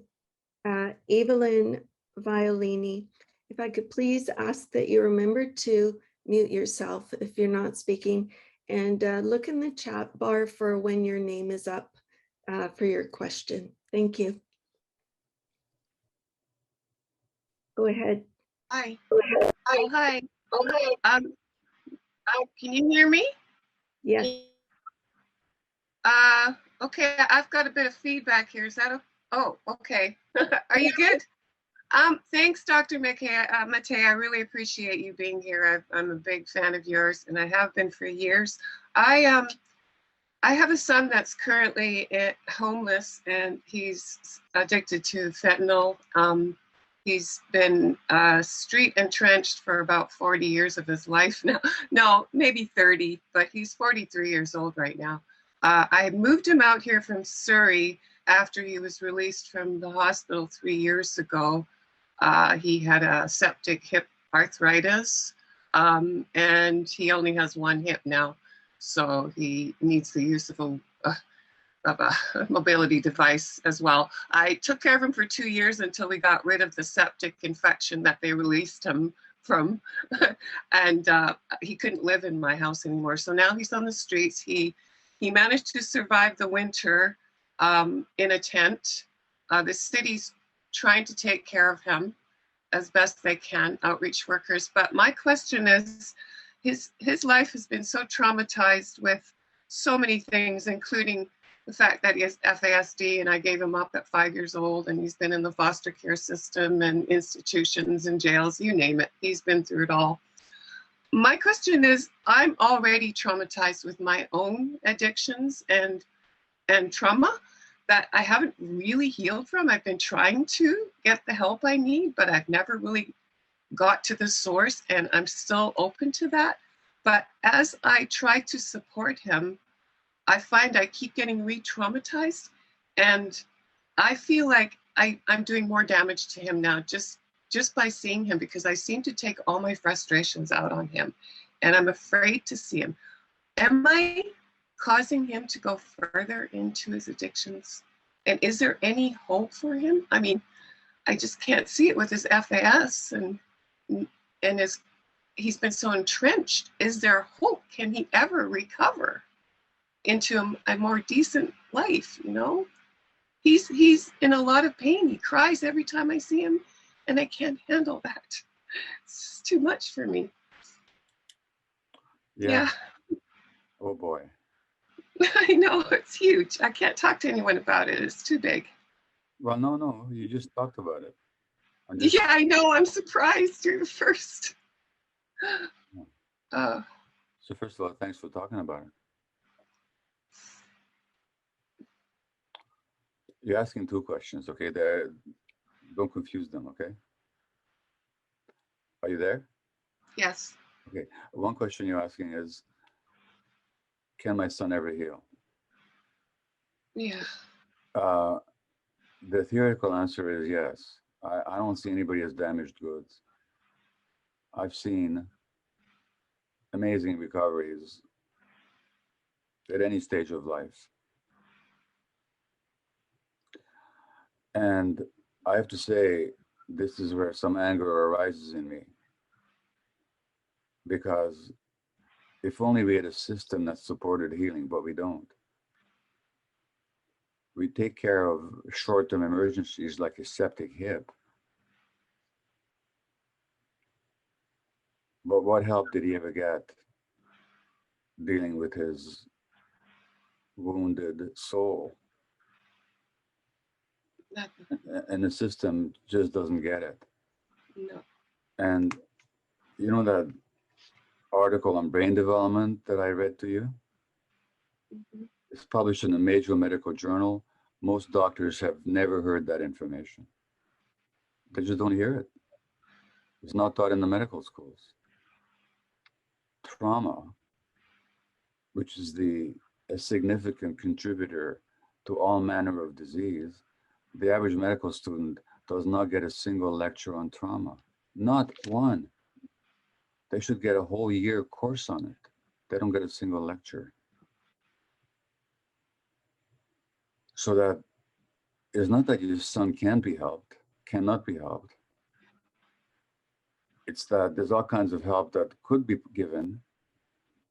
Evelyn Violini. If I could please ask that you remember to mute yourself if you're not speaking, and look in the chat bar for when your name is up for your question. Thank you. Go ahead. Hi. Go ahead. Oh, hi. Can you hear me? Yes. Okay, I've got a bit of feedback here. Is that oh, okay. Are you good? Thanks, Dr. Mate. I really appreciate you being here. I'm a big fan of yours, and I have been for years. I have a son that's currently homeless, and he's addicted to fentanyl. He's been street entrenched for about 40 years of his life now. No, maybe 30, but he's 43 years old right now. I moved him out here from Surrey after he was released from the hospital 3 years ago. He had a septic hip arthritis, and he only has one hip now. So he needs the use of a mobility device as well. I took care of him for 2 years until we got rid of the septic infection that they released him from. And he couldn't live in my house anymore. So now he's on the streets. He managed to survive the winter in a tent. The city's trying to take care of him as best they can, outreach workers. But my question is, his life has been so traumatized with so many things, including the fact that he has FASD, and I gave him up at 5 years old, and he's been in the foster care system and institutions and jails, you name it. He's been through it all. My question is, I'm already traumatized with my own addictions and trauma that I haven't really healed from. I've been trying to get the help I need, but I've never really got to the source, and I'm still open to that. But as I try to support him, I find I keep getting re-traumatized, and I feel like I'm doing more damage to him now just by seeing him, because I seem to take all my frustrations out on him, and I'm afraid to see him. Am I causing him to go further into his addictions? And is there any hope for him? I mean, I just can't see it with his FAS and he's been so entrenched. Is there hope? Can he ever recover into a more decent life, you know? He's in a lot of pain. He cries every time I see him, and I can't handle that. It's too much for me. Yeah. Oh boy. I know, it's huge. I can't talk to anyone about it. It's too big. Well, no, you just talked about it. Yeah, I know. I'm surprised you're the first. So first of all, thanks for talking about it. You're asking two questions, okay? Don't confuse them, okay? Are you there? Yes. Okay. One question you're asking is, can my son ever heal? Yeah. The theoretical answer is yes. I don't see anybody as damaged goods. I've seen amazing recoveries at any stage of life. And I have to say, this is where some anger arises in me. Because if only we had a system that supported healing, but we don't. We take care of short-term emergencies like a septic hip. But what help did he ever get dealing with his wounded soul? And the system just doesn't get it. No. And you know that article on brain development that I read to you? Mm-hmm. It's published in a major medical journal. Most doctors have never heard that information. They just don't hear it. It's not taught in the medical schools. Trauma, which is a significant contributor to all manner of disease, the average medical student does not get a single lecture on trauma. Not one. They should get a whole year course on it. They don't get a single lecture. So that it's not that your son cannot be helped. It's that there's all kinds of help that could be given,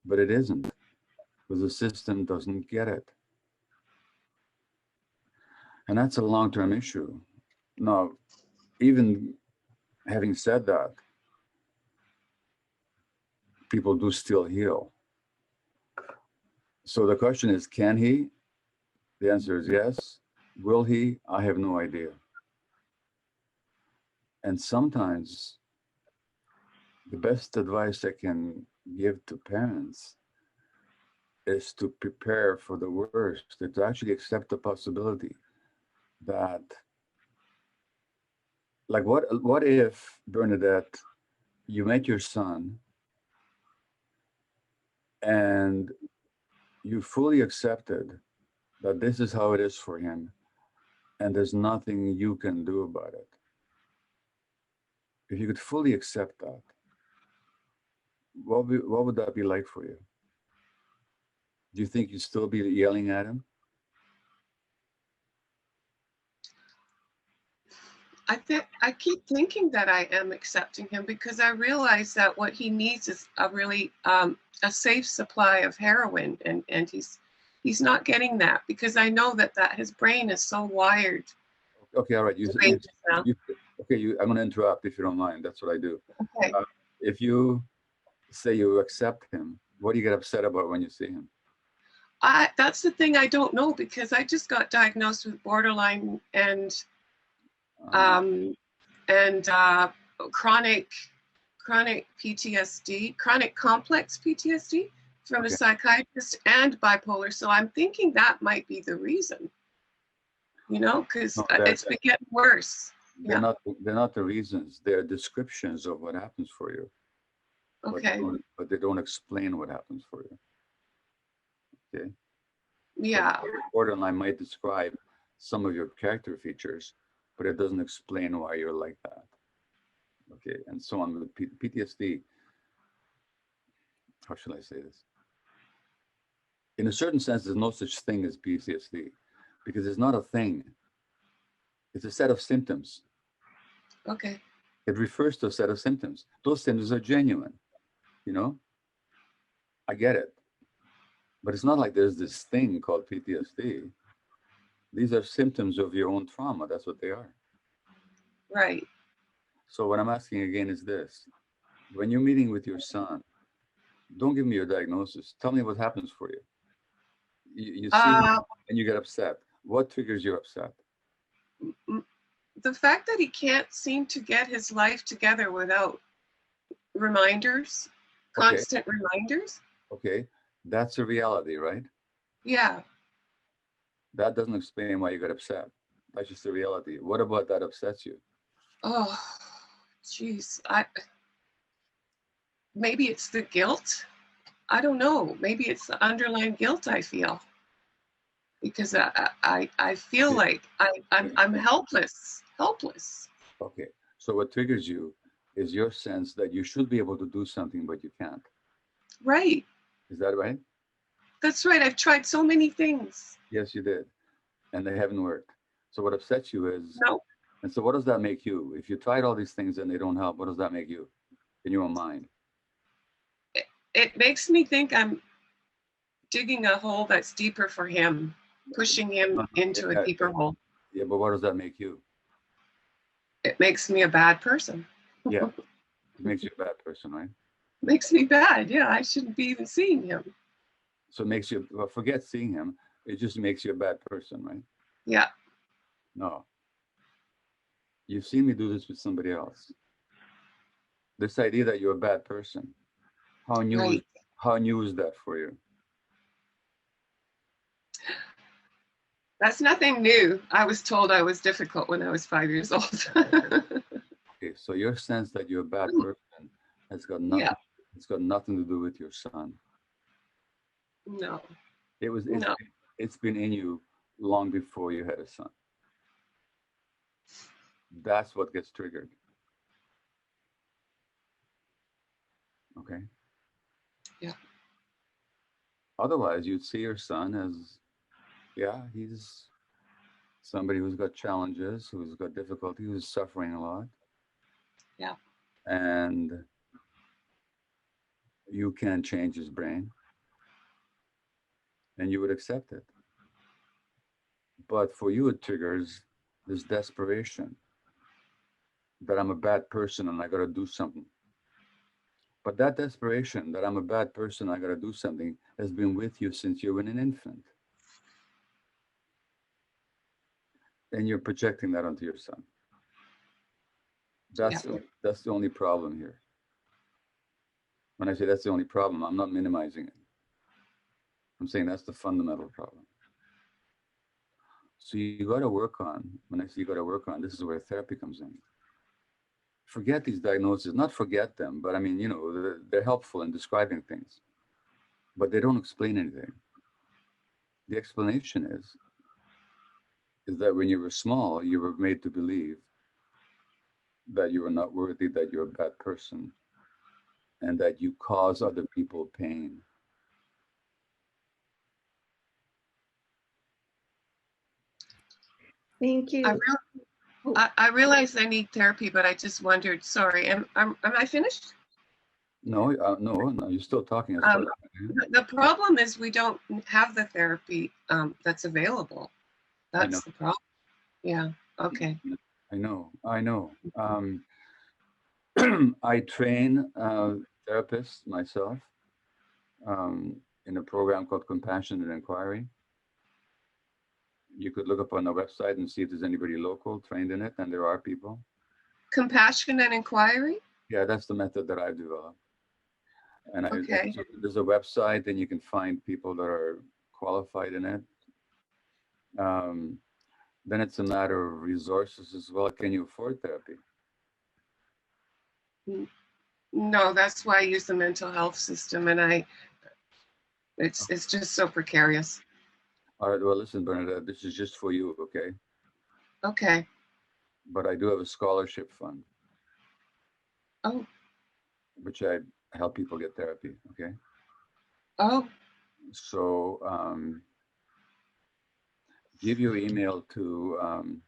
but it isn't, because the system doesn't get it. And that's a long-term issue. Now, even having said that, people do still heal. So the question is, can he? The answer is yes. Will he? I have no idea. And sometimes the best advice I can give to parents is to prepare for the worst, to actually accept the possibility that, like, what if, Bernadette, you met your son and you fully accepted that this is how it is for him and there's nothing you can do about it? If you could fully accept that, what would that be like for you? Do you think you'd still be yelling at him? I keep thinking that I am accepting him, because I realize that what he needs is a really a safe supply of heroin, and he's not getting that, because I know that his brain is so wired. Okay, all right. I'm going to interrupt if you don't mind. That's what I do. Okay. If you say you accept him, what do you get upset about when you see him? That's the thing I don't know, because I just got diagnosed with borderline and chronic chronic PTSD, chronic complex PTSD from a Okay. psychiatrist and bipolar. So I'm thinking that might be the reason, you know, because No, it's been getting worse. they're Yeah. not the reasons. They're descriptions of what happens for you. Okay. But they don't explain what happens for you. Okay. Yeah. So borderline might describe some of your character features, but it doesn't explain why you're like that. Okay, and so on with PTSD. How should I say this? In a certain sense, there's no such thing as PTSD because it's not a thing. It's a set of symptoms. Okay. It refers to a set of symptoms. Those symptoms are genuine, you know? I get it. But it's not like there's this thing called PTSD. These are symptoms of your own trauma. That's what they are. Right. So what I'm asking again is this. When you're meeting with your son, don't give me your diagnosis. Tell me what happens for you. You see him and you get upset. What triggers your upset? The fact that he can't seem to get his life together without reminders, constant reminders. Okay, that's a reality, right? Yeah. That doesn't explain why you got upset. That's just the reality. What about that upsets you? Oh, geez. Maybe it's the guilt. I don't know. Maybe it's the underlying guilt I feel. Because I feel like I'm helpless. Okay, so what triggers you is your sense that you should be able to do something, but you can't. Right. Is that right? That's right. I've tried so many things. Yes, you did. And they haven't worked. So what upsets you is, no. And so what does that make you? If you tried all these things and they don't help, what does that make you in your own mind? It makes me think I'm digging a hole that's deeper for him, pushing him into a deeper hole. Yeah, but what does that make you? It makes me a bad person. Yeah, it makes you a bad person, right? Makes me bad. Yeah, I shouldn't be even seeing him. So it makes you, well, forget seeing him. It just makes you a bad person, right? Yeah. No. You've seen me do this with somebody else. This idea that you're a bad person. How new is that for you? That's nothing new. I was told I was difficult when I was 5 years old. Okay, so your sense that you're a bad person has got nothing. Yeah. It's got nothing to do with your son. No. It's been in you long before you had a son. That's what gets triggered. Okay. Yeah. Otherwise, you'd see your son as, yeah, he's somebody who's got challenges, who's got difficulty, who's suffering a lot. Yeah. And you can change his brain. And you would accept it. But for you, it triggers this desperation that I'm a bad person and I got to do something. But that desperation that I'm a bad person, I got to do something, has been with you since you were an infant. And you're projecting that onto your son. That's the only problem here. When I say that's the only problem, I'm not minimizing it. I'm saying that's the fundamental problem. So you got to work on, when I say you got to work on, this is where therapy comes in. Forget these diagnoses, not forget them, but I mean, you know, they're helpful in describing things, but they don't explain anything. The explanation is that when you were small, you were made to believe that you were not worthy, that you're a bad person, and that you cause other people pain. Thank you. I realize I need therapy, but I just wondered, sorry, am I finished? No, no, you're still talking. The problem is we don't have the therapy that's available. That's the problem. Yeah, okay. I know. I train therapists myself in a program called Compassion and Inquiry. You could look up on the website and see if there's anybody local trained in it, and there are people. Compassion and Inquiry? Yeah, that's the method that I've developed. And Okay. so there's a website, and you can find people that are qualified in it. Then it's a matter of resources as well. Can you afford therapy? No, that's why I use the mental health system, and it's just so precarious. All right, well, listen, Bernadette, this is just for you, okay? Okay. But I do have a scholarship fund. Oh. Which I help people get therapy, okay? Oh. So give your email to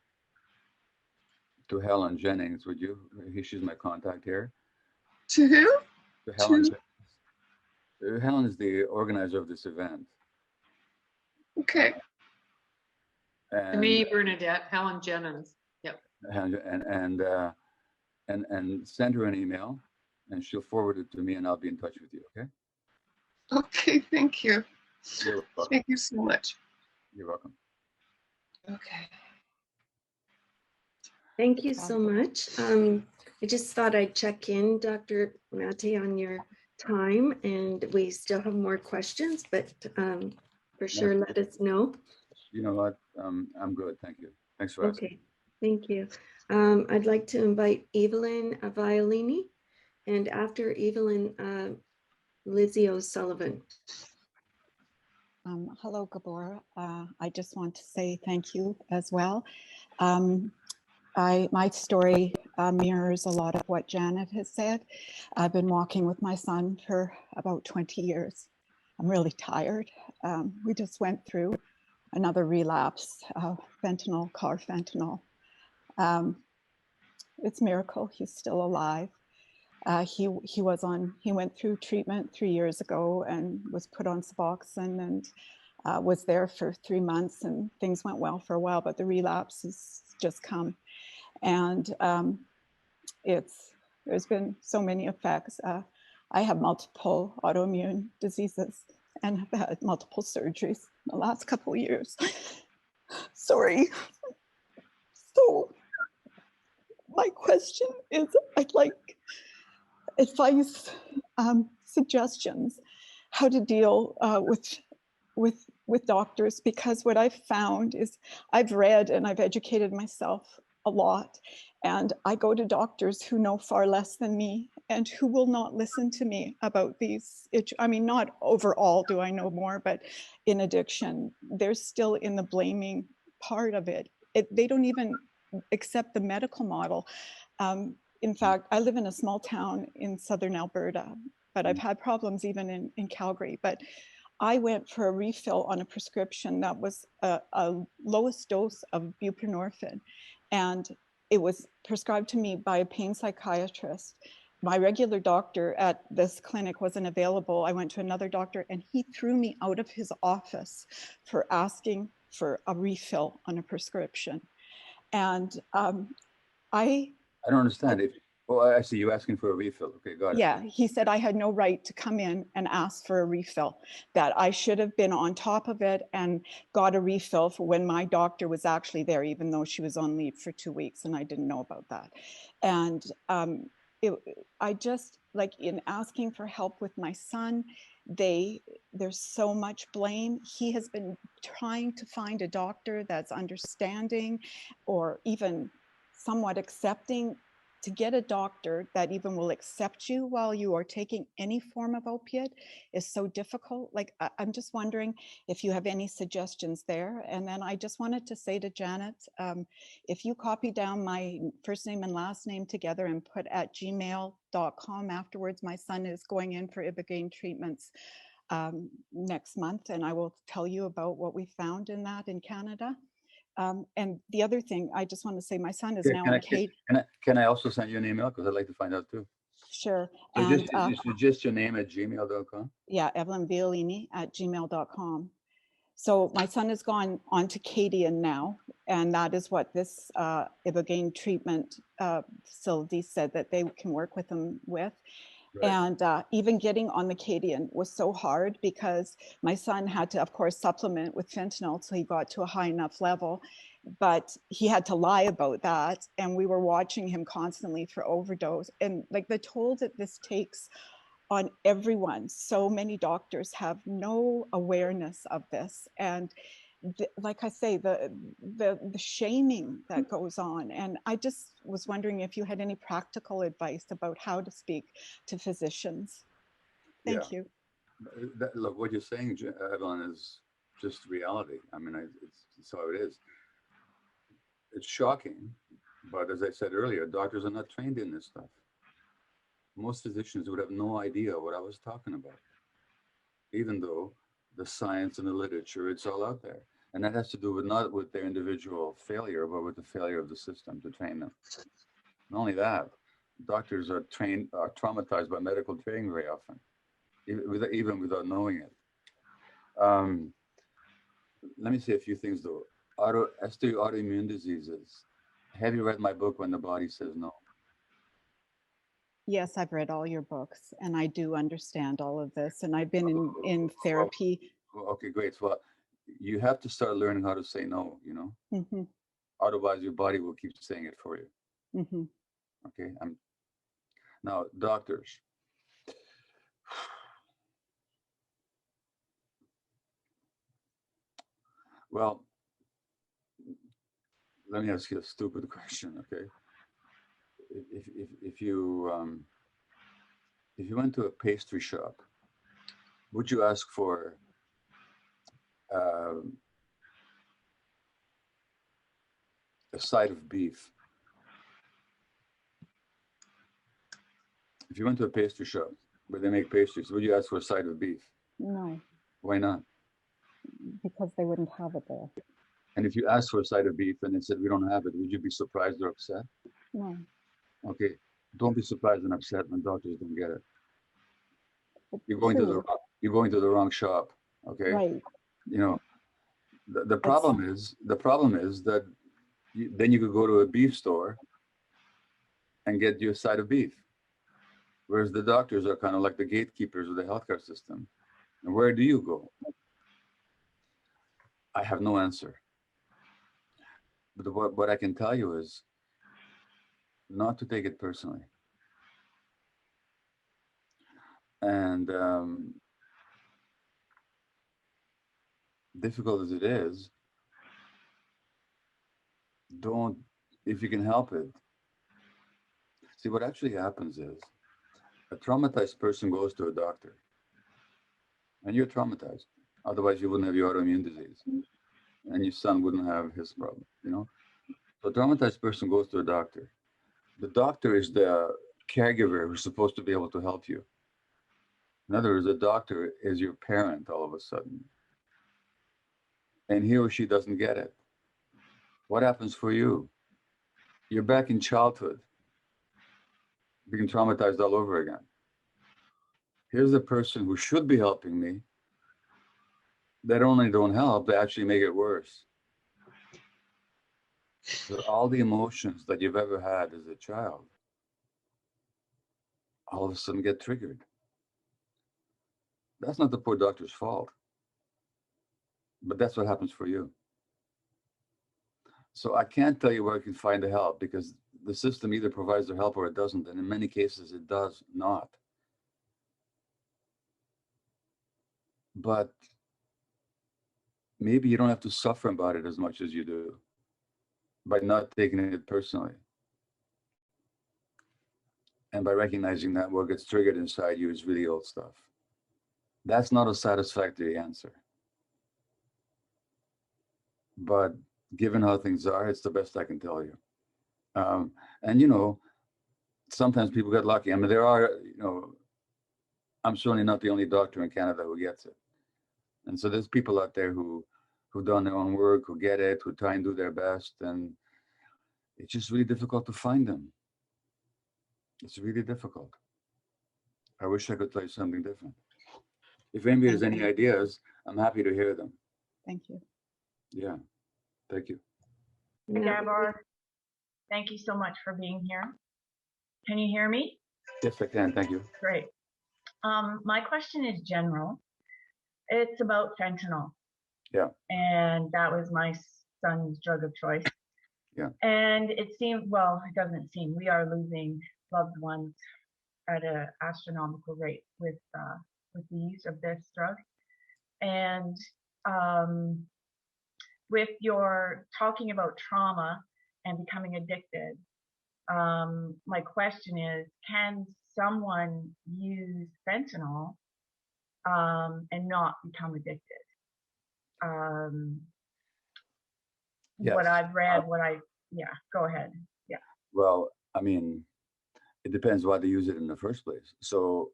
Helen Jennings, would you? She's my contact here. To who? To Helen. Helen is the organizer of this event. Okay. To me, Bernadette, Helen Jennings. Yep. And send her an email, and she'll forward it to me, and I'll be in touch with you. Okay. Okay. Thank you. You're welcome. Thank you so much. You're welcome. Okay. Thank you so much. I just thought I'd check in, Dr. Mate, on your time, and we still have more questions, but for sure, let us know. You know what? I'm good. Thank you. Thanks for asking. Okay, thank you. I'd like to invite Evelyn Violini, and after Evelyn, Lizzie O'Sullivan. Hello, Gabor. I just want to say thank you as well. My story mirrors a lot of what Janet has said. I've been walking with my son for about 20 years. I'm really tired. We just went through another relapse of fentanyl, carfentanil. It's a miracle he's still alive. He went through treatment 3 years ago and was put on Suboxone and was there for 3 months, and things went well for a while, but the relapse has just come. And there's been so many effects. I have multiple autoimmune diseases and have had multiple surgeries in the last couple of years. Sorry. So my question is, I'd like advice, suggestions, how to deal with doctors, because what I've found is I've read and I've educated myself a lot, and I go to doctors who know far less than me and who will not listen to me about these. I mean, not overall do I know more, but in addiction, they're still in the blaming part of it. They don't even accept the medical model. In fact, I live in a small town in southern Alberta, but I've had problems even in Calgary. But I went for a refill on a prescription that was a lowest dose of buprenorphine, and it was prescribed to me by a pain psychiatrist. My regular doctor at this clinic wasn't available. I went to another doctor, and he threw me out of his office for asking for a refill on a prescription. And I don't understand. I see you asking for a refill. Okay, got it. Yeah, he said I had no right to come in and ask for a refill, that I should have been on top of it and got a refill for when my doctor was actually there, even though she was on leave for 2 weeks and I didn't know about that. And I just, like, in asking for help with my son, there's so much blame. He has been trying to find a doctor that's understanding or even somewhat accepting. To get a doctor that even will accept you while you are taking any form of opiate is so difficult. Like, I'm just wondering if you have any suggestions there. And then I just wanted to say to Janet, if you copy down my first name and last name together and put at gmail.com afterwards, my son is going in for Ibogaine treatments next month, and I will tell you about what we found in that in Canada. And the other thing, I just want to say, my son is now on Kate. Can I also send you an email? Because I'd like to find out too. Sure. So And just your name at gmail.com? yeah, Evelyn Violini at gmail.com. So my son has gone on to Cadian now, and that is what this Ibogaine treatment facility said that they can work with him with. Right. And even getting on the Cadian was so hard because my son had to, of course, supplement with fentanyl till he got to a high enough level. but he had to lie about that. And we were watching him constantly for overdose. And like the toll that this takes on everyone, so many doctors have no awareness of this. And like I say, the shaming that goes on. And I just was wondering if you had any practical advice about how to speak to physicians. Thank you. Look, what you're saying, Evelyn, is just reality. I mean, it's how it is. It's shocking, but as I said earlier, doctors are not trained in this stuff. Most physicians would have no idea what I was talking about, even though the science and the literature, it's all out there. And that has to do with not with their individual failure, but with the failure of the system to train them. Not only that, doctors are traumatized by medical training very often, even without knowing it. Let me say a few things though. As to autoimmune diseases, have you read my book, When the Body Says No? Yes, I've read all your books and I do understand all of this. And I've been in therapy. Well, okay, great. Well, you have to start learning how to say no, you know? Mm-hmm. Otherwise, your body will keep saying it for you. Mm-hmm. Okay. Now, doctors. Well, let me ask you a stupid question, okay? If you went to a pastry shop, would you ask for a side of beef? If you went to a pastry shop where they make pastries, would you ask for a side of beef? No. Why not? Because they wouldn't have it there. And if you asked for a side of beef and they said, we don't have it, would you be surprised or upset? No. Okay, don't be surprised and upset when doctors don't get it. You're going to the wrong shop, okay? Right. You know, the problem is that then you could go to a beef store and get you a side of beef. Whereas the doctors are kind of like the gatekeepers of the healthcare system. And where do you go? I have no answer. But what I can tell you is not to take it personally. And difficult as it is, don't, if you can help it. See, what actually happens is a traumatized person goes to a doctor and you're traumatized. Otherwise you wouldn't have your autoimmune disease and your son wouldn't have his problem, you know? So a traumatized person goes to a doctor. The doctor is the caregiver who's supposed to be able to help you. In other words, the doctor is your parent all of a sudden. And he or she doesn't get it. What happens for you? You're back in childhood, being traumatized all over again. Here's a person who should be helping me. They only don't help, they actually make it worse. So all the emotions that you've ever had as a child, all of a sudden get triggered. That's not the poor doctor's fault, but that's what happens for you. So I can't tell you where you can find the help because the system either provides the help or it doesn't. And in many cases, it does not. But maybe you don't have to suffer about it as much as you do by not taking it personally. And by recognizing that what gets triggered inside you is really old stuff. That's not a satisfactory answer. But given how things are, it's the best I can tell you. And, you know, sometimes people get lucky. I mean, there are, you know, I'm certainly not the only doctor in Canada who gets it. And so there's people out there who've done their own work, who get it, who try and do their best. And it's just really difficult to find them. It's really difficult. I wish I could tell you something different. If anybody has any ideas, I'm happy to hear them. Thank you. Yeah, thank you. Gabor, thank you so much for being here. Can you hear me? Yes, I can. Thank you. Great. My question is general. It's about fentanyl. Yeah. And that was my son's drug of choice. Yeah. And it seemed, well, it doesn't seem, we are losing loved ones at an astronomical rate with the use of this drug. And with your talking about trauma and becoming addicted, my question is, can someone use fentanyl and not become addicted? What Yes. I've read, yeah, go ahead. Yeah. Well, I mean, it depends why they use it in the first place. So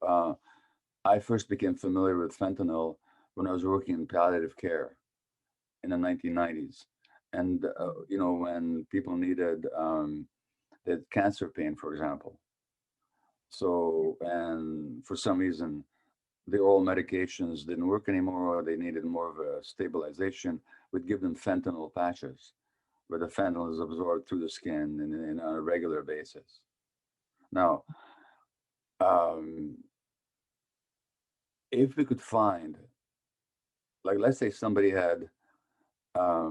I first became familiar with fentanyl when I was working in palliative care in the 1990s. And, you know, when people needed they had cancer pain, for example. So, and for some reason, the oral medications didn't work anymore, or they needed more of a stabilization, we'd give them fentanyl patches, where the fentanyl is absorbed through the skin and on a regular basis. Now, if we could find, like, let's say somebody had a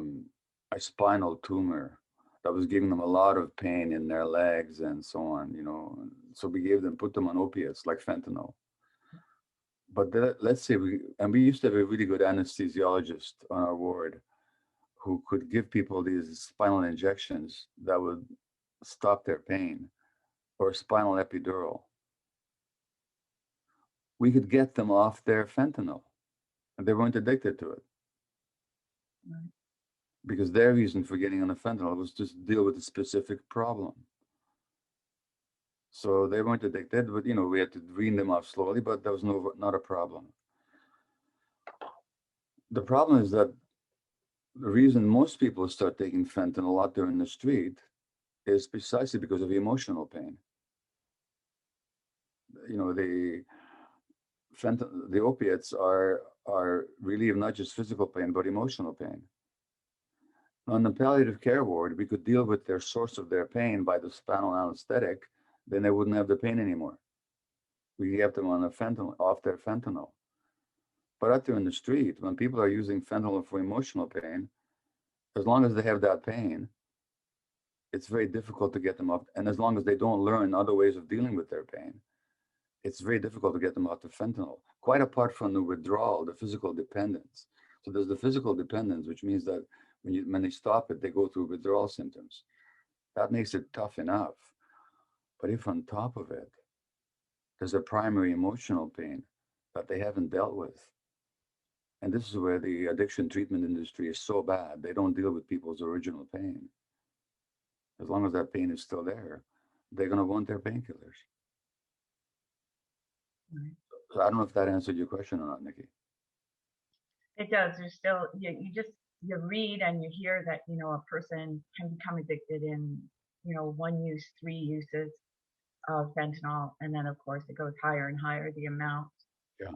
spinal tumor that was giving them a lot of pain in their legs and so on, you know, so we put them on opiates like fentanyl. But let's say we used to have a really good anesthesiologist on our ward who could give people these spinal injections that would stop their pain, or spinal epidural. We could get them off their fentanyl and they weren't addicted to it. Right. Because their reason for getting on the fentanyl was to deal with a specific problem. So they weren't addicted, but, you know, we had to wean them off slowly, but that was not a problem. The problem is that the reason most people start taking fentanyl out there in the street is precisely because of emotional pain. You know, the opiates are relieve not just physical pain, but emotional pain. On the palliative care ward, we could deal with their source of their pain by the spinal anesthetic, then they wouldn't have the pain anymore. We get them on the fentanyl, off their fentanyl. But out there in the street, when people are using fentanyl for emotional pain, as long as they have that pain, it's very difficult to get them off. And as long as they don't learn other ways of dealing with their pain, it's very difficult to get them off the fentanyl, quite apart from the withdrawal, the physical dependence. So there's the physical dependence, which means that when they stop it, they go through withdrawal symptoms. That makes it tough enough. But if on top of it, there's a primary emotional pain that they haven't dealt with, and this is where the addiction treatment industry is so bad, they don't deal with people's original pain. As long as that pain is still there, they're going to want their painkillers. Right. So I don't know if that answered your question or not, Nikki. It does. There's still, you read and you hear that, you know, a person can become addicted in, you know, 1 use, 3 uses of fentanyl. And then of course it goes higher and higher, the amount. Yeah.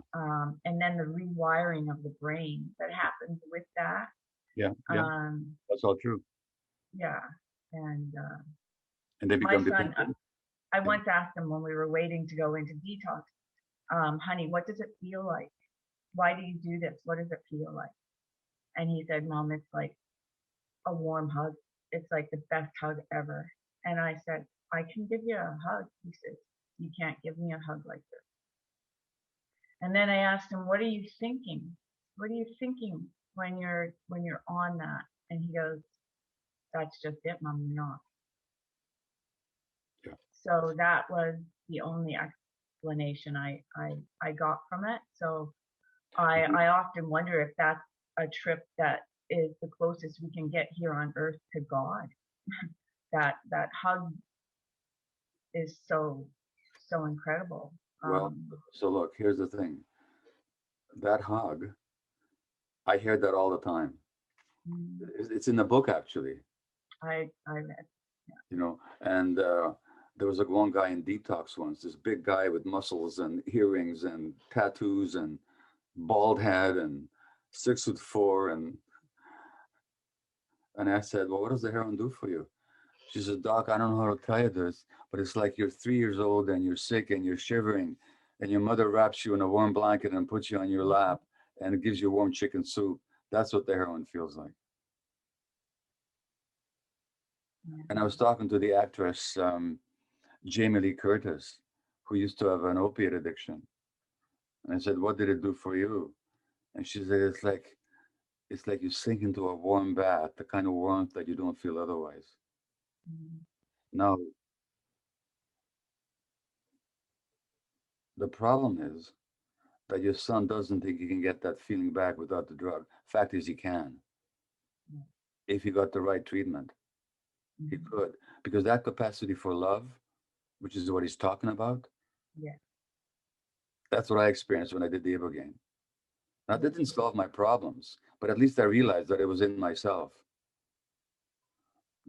And then the rewiring of the brain that happens with that. Yeah. That's all true. Yeah. And they become my son, dependent. I once asked him when we were waiting to go into detox, honey, what does it feel like? Why do you do this? What does it feel like? And he said, Mom, it's like a warm hug. It's like the best hug ever. And I said, I can give you a hug. He said, you can't give me a hug like this. And then I asked him, what are you thinking? What are you thinking when you're on that? And he goes, that's just it, Mom, you're not. Yeah. So that was the only explanation I got from it. So I often wonder if that's a trip that is the closest we can get here on earth to God. that hug is so incredible. Well, so look, here's the thing. That hug, I hear that all the time. It's in the book, actually. I read. Yeah. You know, and there was one guy in detox once, this big guy with muscles and earrings and tattoos and bald head and 6'4", and I said, well, what does the heroin do for you? She said, Doc, I don't know how to tell you this, but it's like you're 3 years old and you're sick and you're shivering and your mother wraps you in a warm blanket and puts you on your lap and gives you warm chicken soup. That's what the heroin feels like. And I was talking to the actress, Jamie Lee Curtis, who used to have an opiate addiction. And I said, what did it do for you? And she said, it's like you sink into a warm bath, the kind of warmth that you don't feel otherwise. Now, the problem is that your son doesn't think he can get that feeling back without the drug. Fact is, he can. If he got the right treatment, he could. Because that capacity for love, which is what he's talking about, Yeah. that's what I experienced when I did the Ibogaine. Now, that didn't solve my problems, but at least I realized that it was in myself.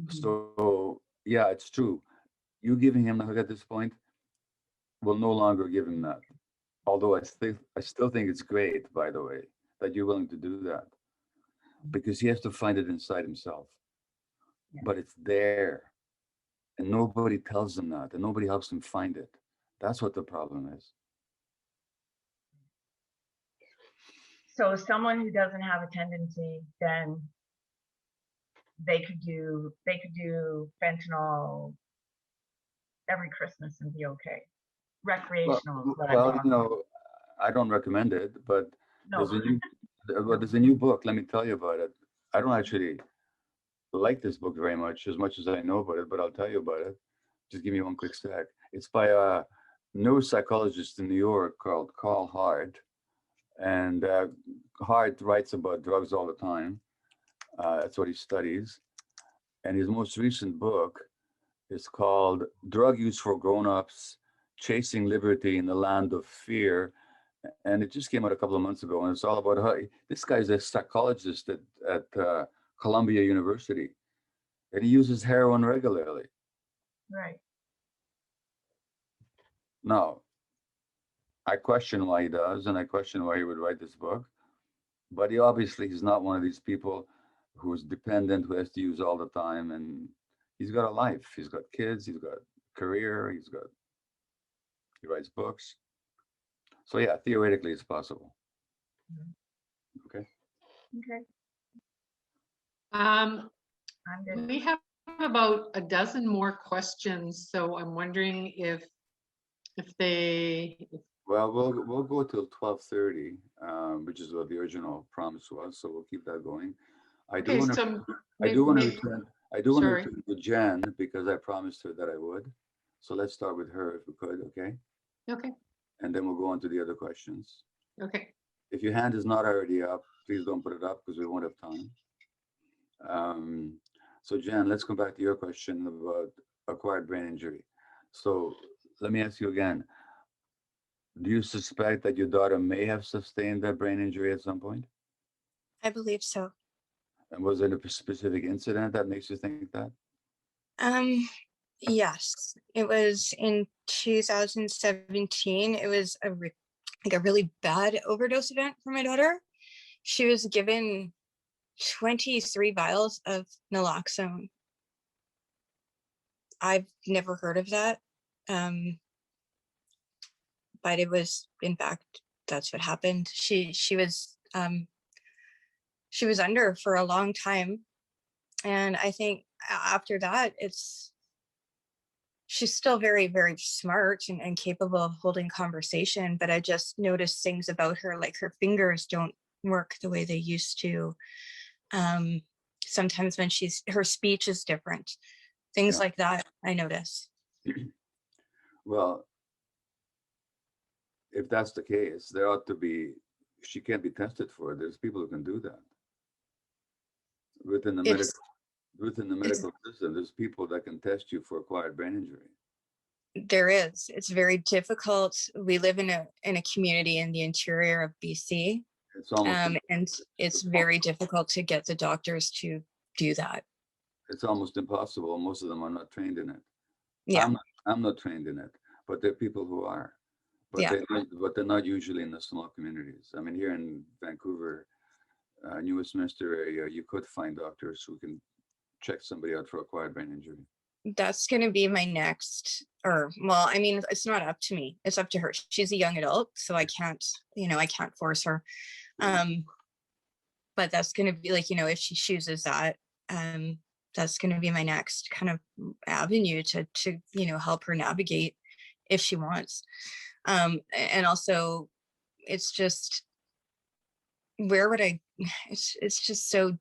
So, yeah, it's true. You giving him the hug at this point will no longer give him that. Although I still think it's great, by the way, that you're willing to do that, because he has to find it inside himself. But it's there, and nobody tells him that, and nobody helps him find it. That's what the problem is. So someone who doesn't have a tendency, then they could do fentanyl every Christmas and be okay. Recreational. is what I'm Well, talking about. I don't recommend it, but No. there's a new book. Let me tell you about it. I don't actually like this book very much as I know about it, but I'll tell you about it. Just give me one quick sec. It's by a neuropsychologist in New York called Carl Hart. And Hart writes about drugs all the time. That's what he studies. And his most recent book is called Drug Use for Grown-Ups, Chasing Liberty in the Land of Fear. And it just came out a couple of months ago. And it's all about how this guy's a psychologist at Columbia University. And he uses heroin regularly. Right. Now, I question why he does, and I question why he would write this book. But he obviously is not one of these people who's dependent, who has to use all the time. And he's got a life. He's got kids. He's got a career. He writes books. So yeah, theoretically, it's possible. Okay. Okay. We have about a dozen more questions, so I'm wondering if they. Well, we'll go till 12:30, which is what the original promise was. So we'll keep that going. I do want to return to Jen because I promised her that I would. So let's start with her if we could, okay? Okay. And then we'll go on to the other questions. Okay. If your hand is not already up, please don't put it up because we won't have time. So Jen, let's come back to your question about acquired brain injury. So let me ask you again. Do you suspect that your daughter may have sustained that brain injury at some point? I believe so. And was it a specific incident that makes you think that? Yes, it was in 2017. It was a really bad overdose event for my daughter. She was given 23 vials of naloxone. I've never heard of that. But it was, in fact, that's what happened. She was under for a long time. And I think after that, she's still very, very smart and capable of holding conversation, but I just noticed things about her, like her fingers don't work the way they used to. Sometimes when her speech is different, things like that, I notice. Well, if that's the case, there ought to be, she can't be tested for it. There's people who can do that. Within the medical system, there's people that can test you for acquired brain injury. There is. It's very difficult. We live in a community in the interior of BC. It's almost and it's very difficult to get the doctors to do that. It's almost impossible. Most of them are not trained in it. Yeah. I'm not trained in it, but there are people who are. But they're not usually in the small communities. I mean, here in Vancouver, New Westminster area, you could find doctors who can check somebody out for acquired brain injury. That's going to be my next, I mean, it's not up to me. It's up to her. She's a young adult, so I can't force her. But that's going to be like, if she chooses that, that's going to be my next kind of avenue to help her navigate if she wants. And also, it's just, where would I, it's just so,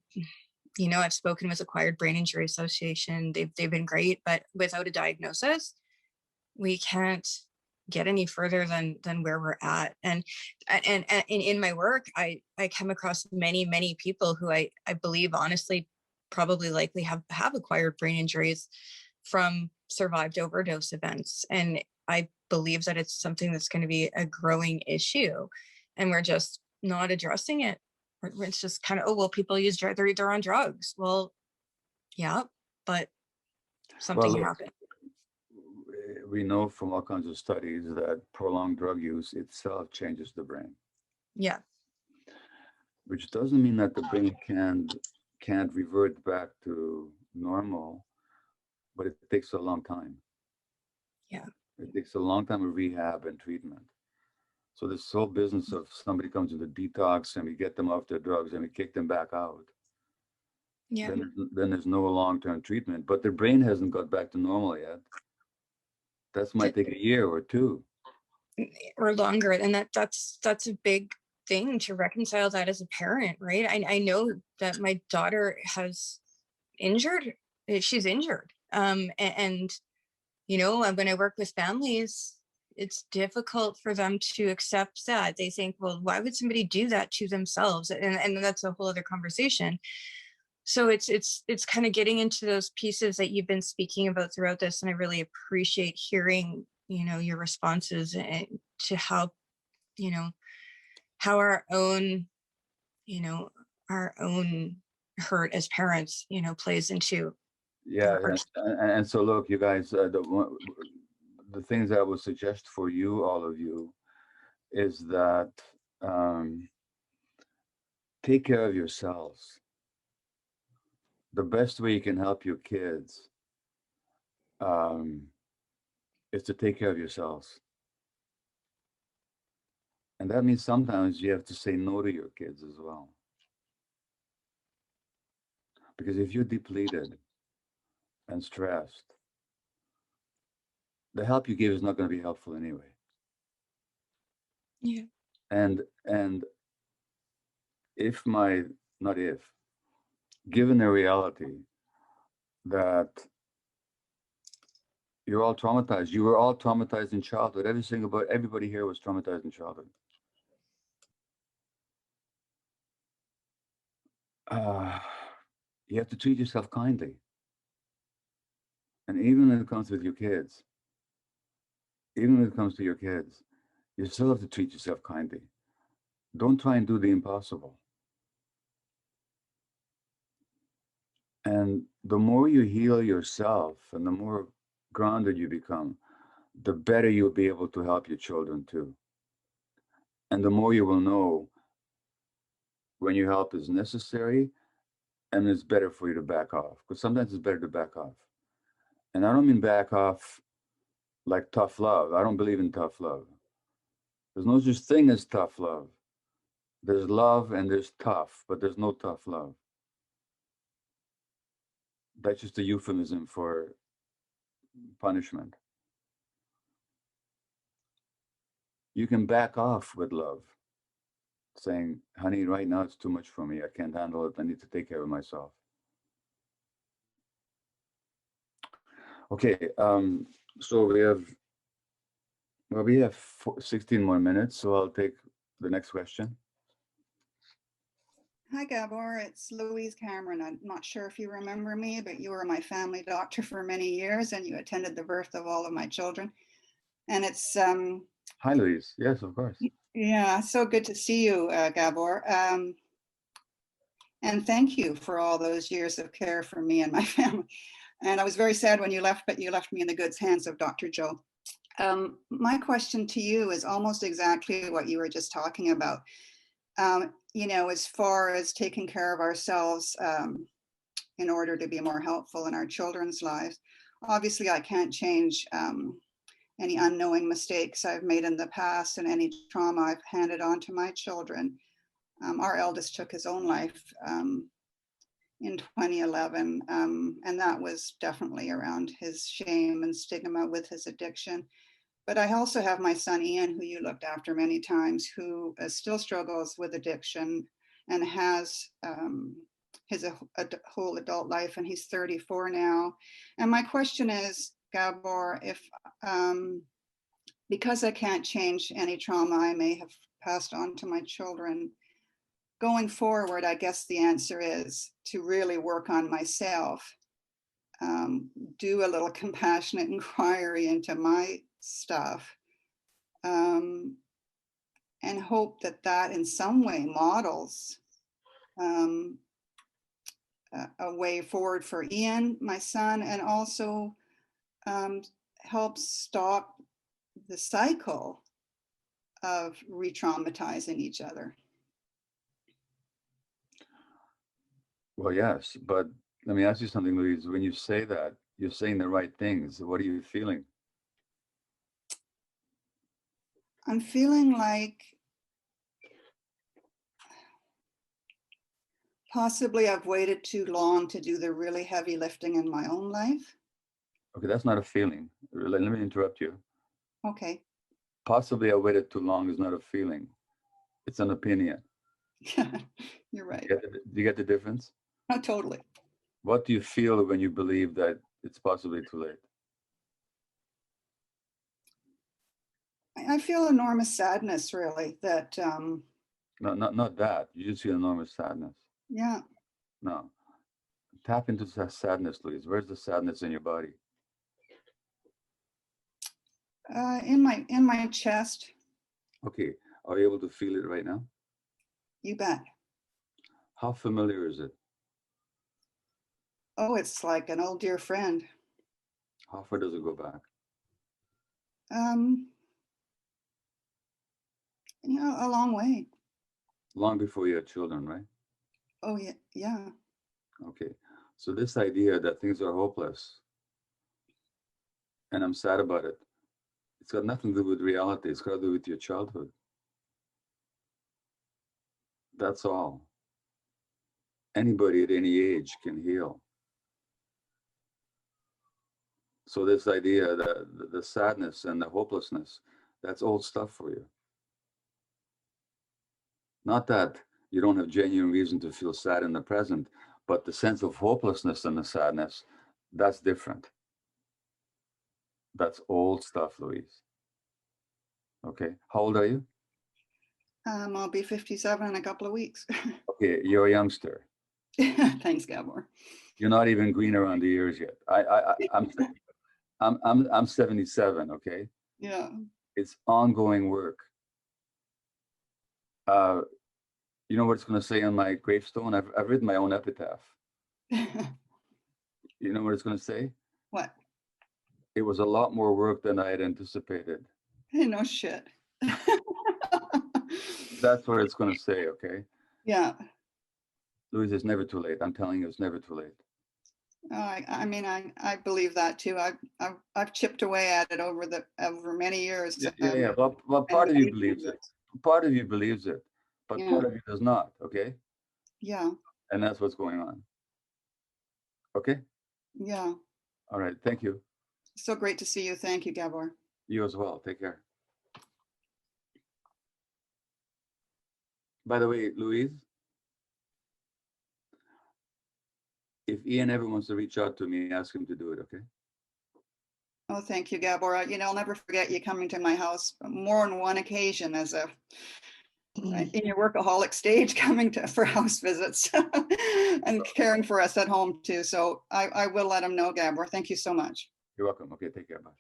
I've spoken with Acquired Brain Injury Association. They've been great, but without a diagnosis, we can't get any further than where we're at. And in my work, I come across many people who I believe honestly probably likely have acquired brain injuries from survived overdose events. And I believe that it's something that's going to be a growing issue, and we're just not addressing it. It's just kind of, oh, well, people use drugs, they're on drugs. Well, yeah, but something happened. We know from all kinds of studies that prolonged drug use itself changes the brain. Yeah. Which doesn't mean that the brain can't revert back to normal, but it takes a long time. Yeah. It takes a long time of rehab and treatment. So this whole business of somebody comes into detox and we get them off their drugs and we kick them back out. Yeah. Then there's no long-term treatment, but their brain hasn't got back to normal yet. That might take a year or two. Or longer. And that's a big thing to reconcile that as a parent, right? I know that my daughter has she's injured. And when I work with families, it's difficult for them to accept that. They think, well, why would somebody do that to themselves? And that's a whole other conversation. So it's kind of getting into those pieces that you've been speaking about throughout this. And I really appreciate hearing, your responses to how our own hurt as parents, plays into. Yeah. And so look, you guys, the things I would suggest for you, all of you, is that take care of yourselves. The best way you can help your kids is to take care of yourselves. And that means sometimes you have to say no to your kids as well. Because if you're depleted and stressed, the help you give is not going to be helpful anyway. Yeah. And given the reality that you're all traumatized, you were all traumatized in childhood. Everybody here was traumatized in childhood. You have to treat yourself kindly. And even when it comes with your kids, you still have to treat yourself kindly. Don't try and do the impossible. And the more you heal yourself and the more grounded you become, the better you'll be able to help your children too. And the more you will know when your help is necessary and it's better for you to back off. Because sometimes it's better to back off. And I don't mean back off like tough love. I don't believe in tough love. There's no such thing as tough love. There's love and there's tough, but there's no tough love. That's just a euphemism for punishment. You can back off with love, saying, honey, right now it's too much for me. I can't handle it. I need to take care of myself. Okay, so we have 16 more minutes, so I'll take the next question. Hi, Gabor. It's Louise Cameron. I'm not sure if you remember me, but you were my family doctor for many years and you attended the birth of all of my children. And it's... Hi, Louise. Yes, of course. Yeah, so good to see you, Gabor. And thank you for all those years of care for me and my family. And I was very sad when you left, but you left me in the good hands of Dr. Joe. My question to you is almost exactly what you were just talking about. As far as taking care of ourselves in order to be more helpful in our children's lives. Obviously, I can't change any unknowing mistakes I've made in the past and any trauma I've handed on to my children. Our eldest took his own life in 2011. And that was definitely around his shame and stigma with his addiction. But I also have my son, Ian, who you looked after many times, who still struggles with addiction and has his whole adult life, and he's 34 now. And my question is, Gabor, if because I can't change any trauma I may have passed on to my children, going forward, I guess the answer is to really work on myself, do a little compassionate inquiry into my stuff, and hope that that in some way models a way forward for Ian, my son, and also helps stop the cycle of re-traumatizing each other. Well, yes, but let me ask you something, Louise. When you say that, you're saying the right things. What are you feeling? I'm feeling like possibly I've waited too long to do the really heavy lifting in my own life. Okay, that's not a feeling. Let me interrupt you. Okay. Possibly I waited too long is not a feeling. It's an opinion. You're right. Do you get the difference? Oh, totally. What do you feel when you believe that it's possibly too late? I feel enormous sadness, really, that No, not that. You just feel enormous sadness. yeah. No. Tap into that sadness, Louise. Where's the sadness in your body? In my chest. Okay. Are you able to feel it right now? You bet. How familiar is it? Oh, it's like an old dear friend. How far does it go back? You know, a long way. Long before you had children, right? Oh, yeah. Yeah. Okay. So this idea that things are hopeless and I'm sad about it, it's got nothing to do with reality. It's got to do with your childhood. That's all. Anybody at any age can heal. So this idea that the sadness and the hopelessness, that's old stuff for you. Not that you don't have genuine reason to feel sad in the present, but the sense of hopelessness and the sadness, that's different. That's old stuff, Louise. Okay. How old are you? I'll be 57 in a couple of weeks. Okay, you're a youngster. Thanks, Gabor. You're not even green around the ears yet. I'm 77. Okay. Yeah. It's ongoing work. You know what it's going to say on my gravestone? I've written my own epitaph. You know what it's going to say? What? It was a lot more work than I had anticipated. Hey, no shit. That's what it's going to say, okay? Yeah. Louise, it's never too late. I'm telling you, it's never too late. I mean, I believe that too. I've chipped away at it over many years. Yeah. Well, part of you believes it. Part of you believes it, but Yeah. part of you does not, okay? Yeah. And that's what's going on. Okay? Yeah. All right. Thank you. So great to see you. Thank you, Gabor. You as well. Take care. By the way, Louise, if Ian ever wants to reach out to me, ask him to do it, okay? Oh, thank you, Gabor. You know, I'll never forget you coming to my house more than one occasion as a in your workaholic stage, coming for house visits and caring for us at home too. So I will let him know, Gabor. Thank you so much. You're welcome. Okay, take care. Bye.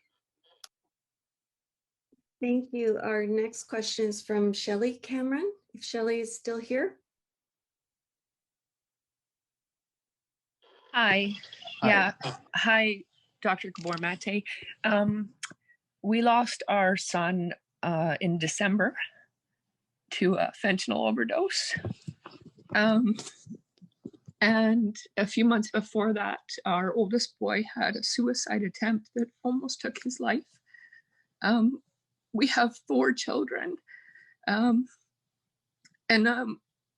Thank you. Our next question is from Shelley Cameron. If Shelley is still here. Hi. Yeah. Hi, Dr. Gabor Mate. We lost our son in December to a fentanyl overdose. And a few months before that, our oldest boy had a suicide attempt that almost took his life. We have 4 children. And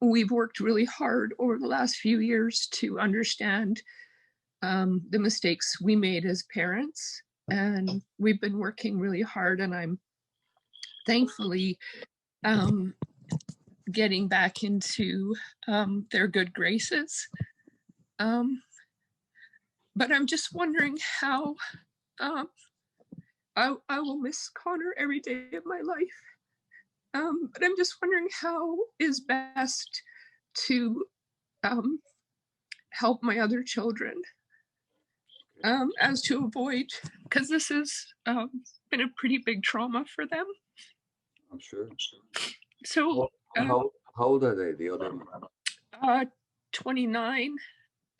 we've worked really hard over the last few years to understand the mistakes we made as parents. And we've been working really hard, and I'm thankfully getting back into their good graces. But I'm just wondering how I will miss Connor every day of my life. But I'm just wondering how is best to help my other children as to avoid, because this has been a pretty big trauma for them. I'm sure. So how old are they, the other one? 29,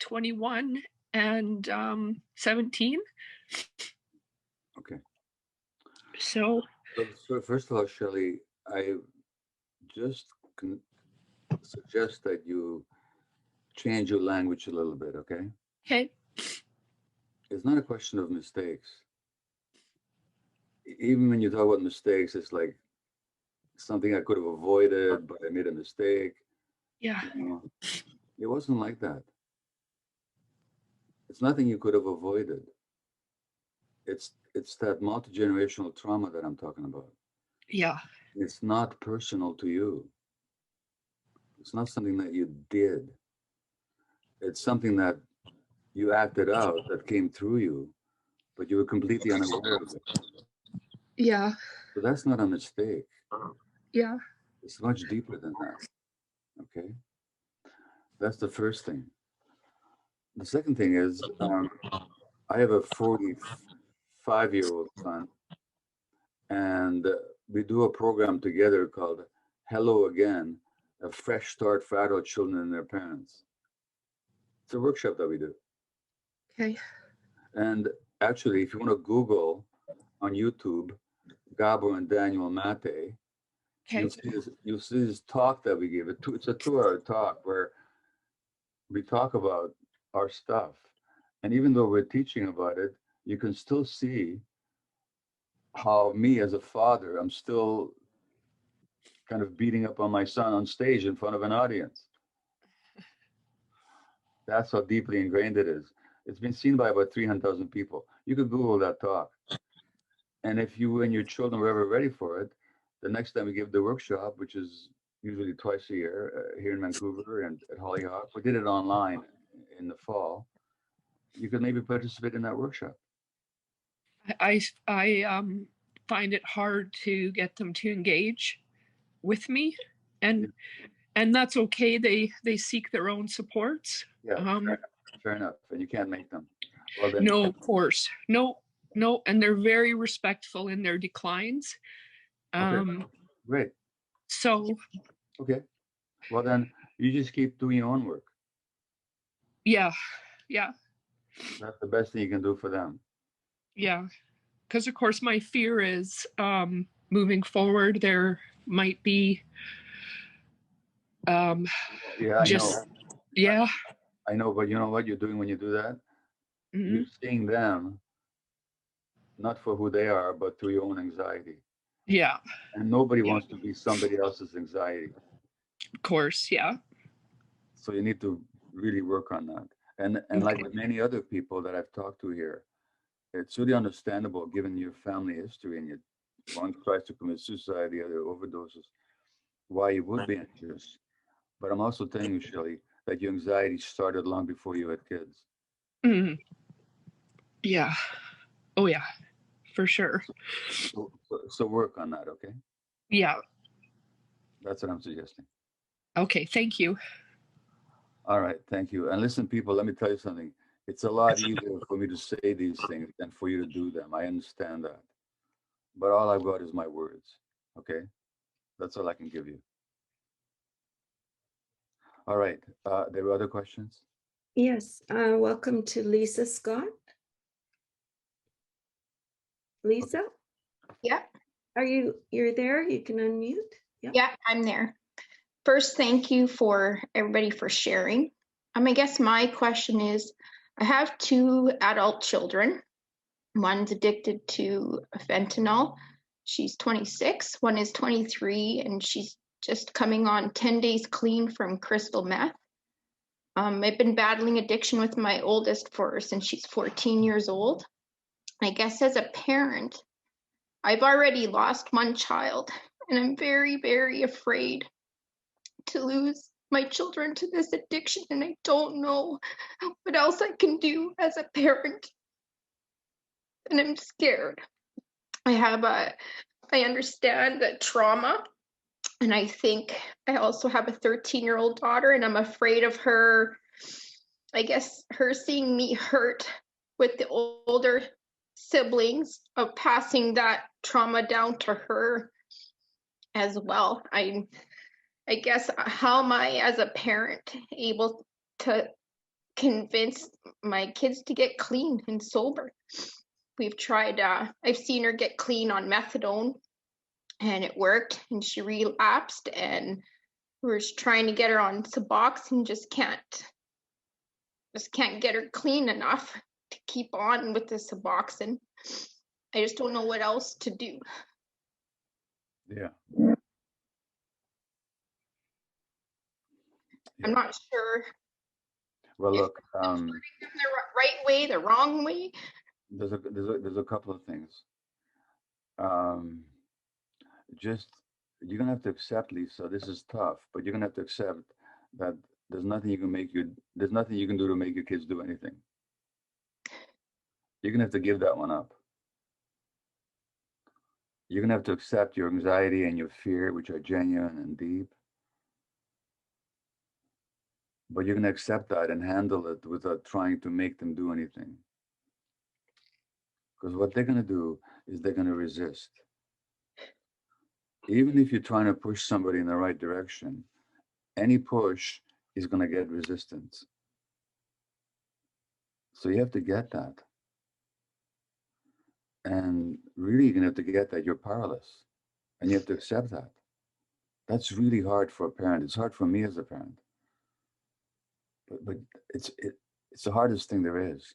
21, and 17. Okay. So first of all, Shelley, I just suggest that you change your language a little bit, okay? Okay. It's not a question of mistakes. Even when you talk about mistakes, it's like something I could have avoided, but I made a mistake. Yeah. You know, it wasn't like that. It's nothing you could have avoided. It's that multi-generational trauma that I'm talking about. Yeah. It's not personal to you. It's not something that you did. It's something that you acted out, that came through you, but you were completely unaware of it. Yeah. So that's not a mistake. Yeah. It's much deeper than that. Okay. That's the first thing. The second thing is, I have a 45-year-old son, and we do a program together called Hello Again, a fresh start for adult children and their parents. It's a workshop that we do. Okay. And actually, if you want to Google on YouTube, Gabor and Daniel Mate, okay. you'll see this talk that we give. It's a 2-hour talk where we talk about our stuff. And even though we're teaching about it, you can still see how me as a father, I'm still kind of beating up on my son on stage in front of an audience. That's how deeply ingrained it is. It's been seen by about 300,000 people. You could Google that talk. And if you and your children were ever ready for it, the next time we give the workshop, which is usually twice a year here in Vancouver and at Hollyhock, we did it online in the fall. You could maybe participate in that workshop. I find it hard to get them to engage with me, and that's okay. They seek their own supports. Yeah, fair enough. And you can't make them. Well, then, no, of course, no, and they're very respectful in their declines. Okay, great. So. Okay, well then you just keep doing your own work. Yeah, yeah. That's the best thing you can do for them. Yeah, because of course my fear is moving forward there might be yeah, just, I know. Yeah. I know, but you know what you're doing when you do that? Mm-hmm. You're seeing them not for who they are, but through your own anxiety. Yeah. And nobody wants to be somebody else's anxiety. Of course, yeah. So you need to really work on that. And like with many other people that I've talked to here, it's really understandable given your family history and one tries to commit suicide, the other overdoses, why you would be anxious. But I'm also telling you, Shelley, that your anxiety started long before you had kids. Mm-hmm. Yeah. Oh yeah, for sure. So work on that, okay? Yeah. That's what I'm suggesting. Okay, thank you. All right, thank you. And listen, people, let me tell you something. It's a lot easier for me to say these things than for you to do them. I understand that. But all I've got is my words, okay? That's all I can give you. All right, there were other questions? Yes, welcome to Lisa Scott. Lisa? Yeah. You're there? You can unmute. Yeah, I'm there. First, thank you for everybody for sharing. I guess my question is, I have 2 adult children. One's addicted to fentanyl. She's 26. One is 23, and she's just coming on 10 days clean from crystal meth. I've been battling addiction with my oldest since she's 14 years old. I guess as a parent, I've already lost one child, and I'm very, very afraid to lose my children to this addiction, and I don't know what else I can do as a parent. And I'm scared. I understand the trauma, and I think I also have a 13-year-old daughter, and I'm afraid of her, I guess, her seeing me hurt with the older siblings, of passing that trauma down to her as well. I guess, how am I as a parent able to convince my kids to get clean and sober? We've tried, I've seen her get clean on methadone and it worked, and she relapsed, and we're just trying to get her on Suboxone, just can't get her clean enough to keep on with the Suboxone. I just don't know what else to do. Yeah. I'm not sure Well, if look, I'm the right way, the wrong way. there's a couple of things. Just you're gonna have to accept, Lisa. This is tough, but you're gonna have to accept that there's nothing you can do to make your kids do anything. You're gonna have to give that one up. You're gonna have to accept your anxiety and your fear, which are genuine and deep. But you're gonna accept that and handle it without trying to make them do anything. Because what they're gonna do is they're gonna resist. Even if you're trying to push somebody in the right direction, any push is gonna get resistance. So you have to get that. And really, you're gonna have to get that you're powerless. And you have to accept that. That's really hard for a parent. It's hard for me as a parent. But it's the hardest thing there is.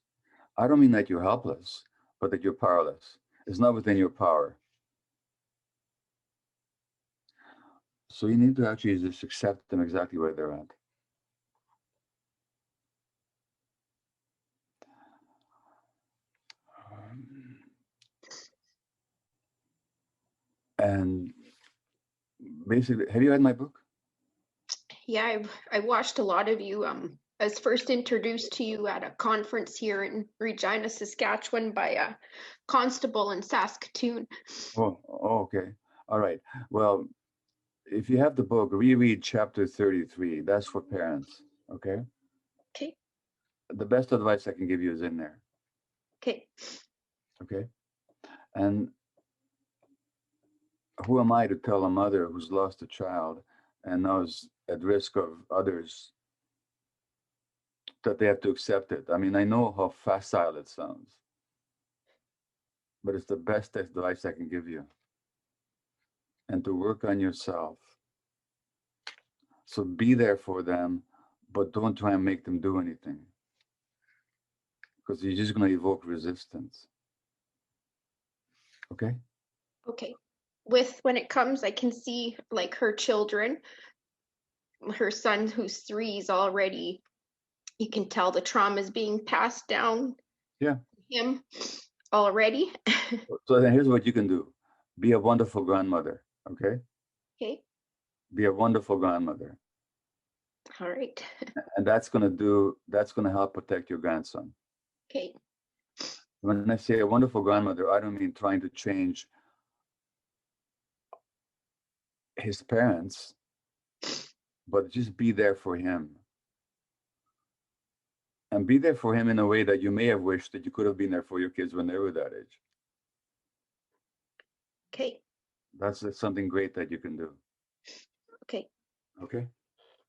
I don't mean that you're helpless, but that you're powerless. It's not within your power. So you need to actually just accept them exactly where they're at. And basically, have you read my book? Yeah, I watched a lot of you. I was first introduced to you at a conference here in Regina, Saskatchewan by a constable in Saskatoon. Oh, okay. All right. Well, if you have the book, reread chapter 33. That's for parents. Okay. Okay. The best advice I can give you is in there. Okay. Okay. And who am I to tell a mother who's lost a child and now is at risk of others that they have to accept it? I mean, I know how facile it sounds, but it's the best advice I can give you. And to work on yourself. So be there for them, but don't try and make them do anything, because you're just going to evoke resistance. Okay? Okay. When it comes, I can see like her children, her son who's 3 is already, you can tell the trauma is being passed down. Yeah. Him already. So then here's what you can do. Be a wonderful grandmother. Okay? Okay. Be a wonderful grandmother. All right. And that's going to help protect your grandson. Okay. When I say a wonderful grandmother, I don't mean trying to change his parents, but just be there for him. And be there for him in a way that you may have wished that you could have been there for your kids when they were that age. Okay. That's something great that you can do. Okay. Okay?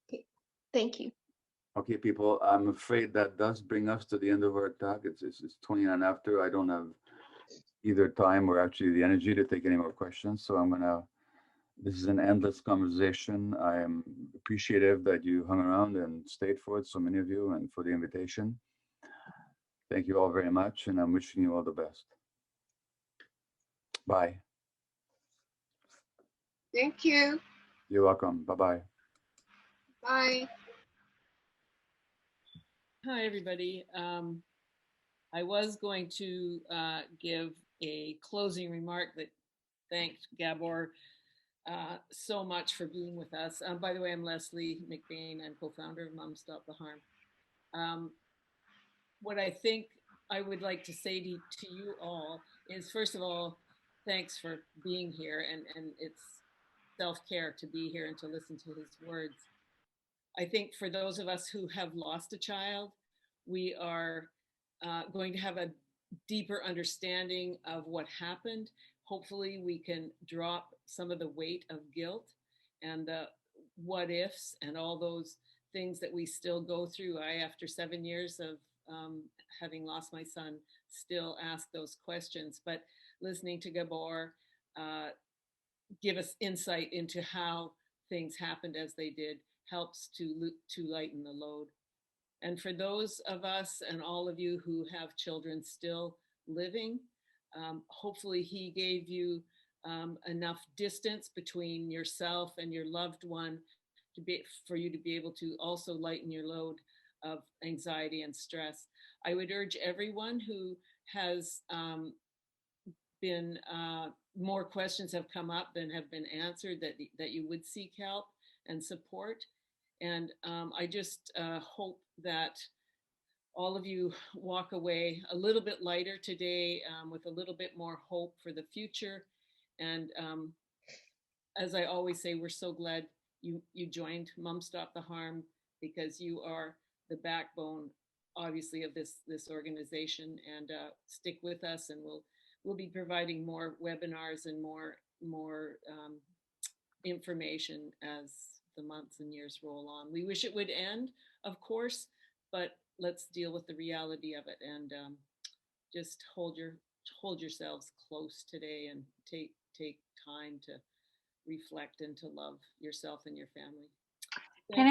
Okay. Thank you. Okay, people, I'm afraid that does bring us to the end of our talk. It's 29 after. I don't have either time or actually the energy to take any more questions. So this is an endless conversation. I am appreciative that you hung around and stayed for it, so many of you, and for the invitation. Thank you all very much, and I'm wishing you all the best. Bye. Thank you. You're welcome. Bye-bye. Bye. Hi, everybody. I was going to give a closing remark that thanked Gabor so much for being with us. By the way, I'm Leslie McBain. I'm co-founder of Mom Stop the Harm. What I think I would like to say to you all is, first of all, thanks for being here, and it's self-care to be here and to listen to his words. I think for those of us who have lost a child, we are going to have a deeper understanding of what happened. Hopefully we can drop some of the weight of guilt and the what ifs and all those things that we still go through. After 7 years of having lost my son, still ask those questions. But listening to Gabor give us insight into how things happened as they did helps to lighten the load. And for those of us and all of you who have children still living, hopefully he gave you enough distance between yourself and your loved one for you to be able to also lighten your load of anxiety and stress. I would urge everyone who has been more questions have come up than have been answered that you would seek help and support. And I just hope that all of you walk away a little bit lighter today with a little bit more hope for the future. And as I always say, we're so glad you joined Mom Stop the Harm, because you are the backbone, obviously, of this organization. And stick with us, and we'll be providing more webinars and more information as the months and years roll on. We wish it would end, of course, but let's deal with the reality of it, and just hold yourselves close today, and take time to reflect and to love yourself and your family. Can I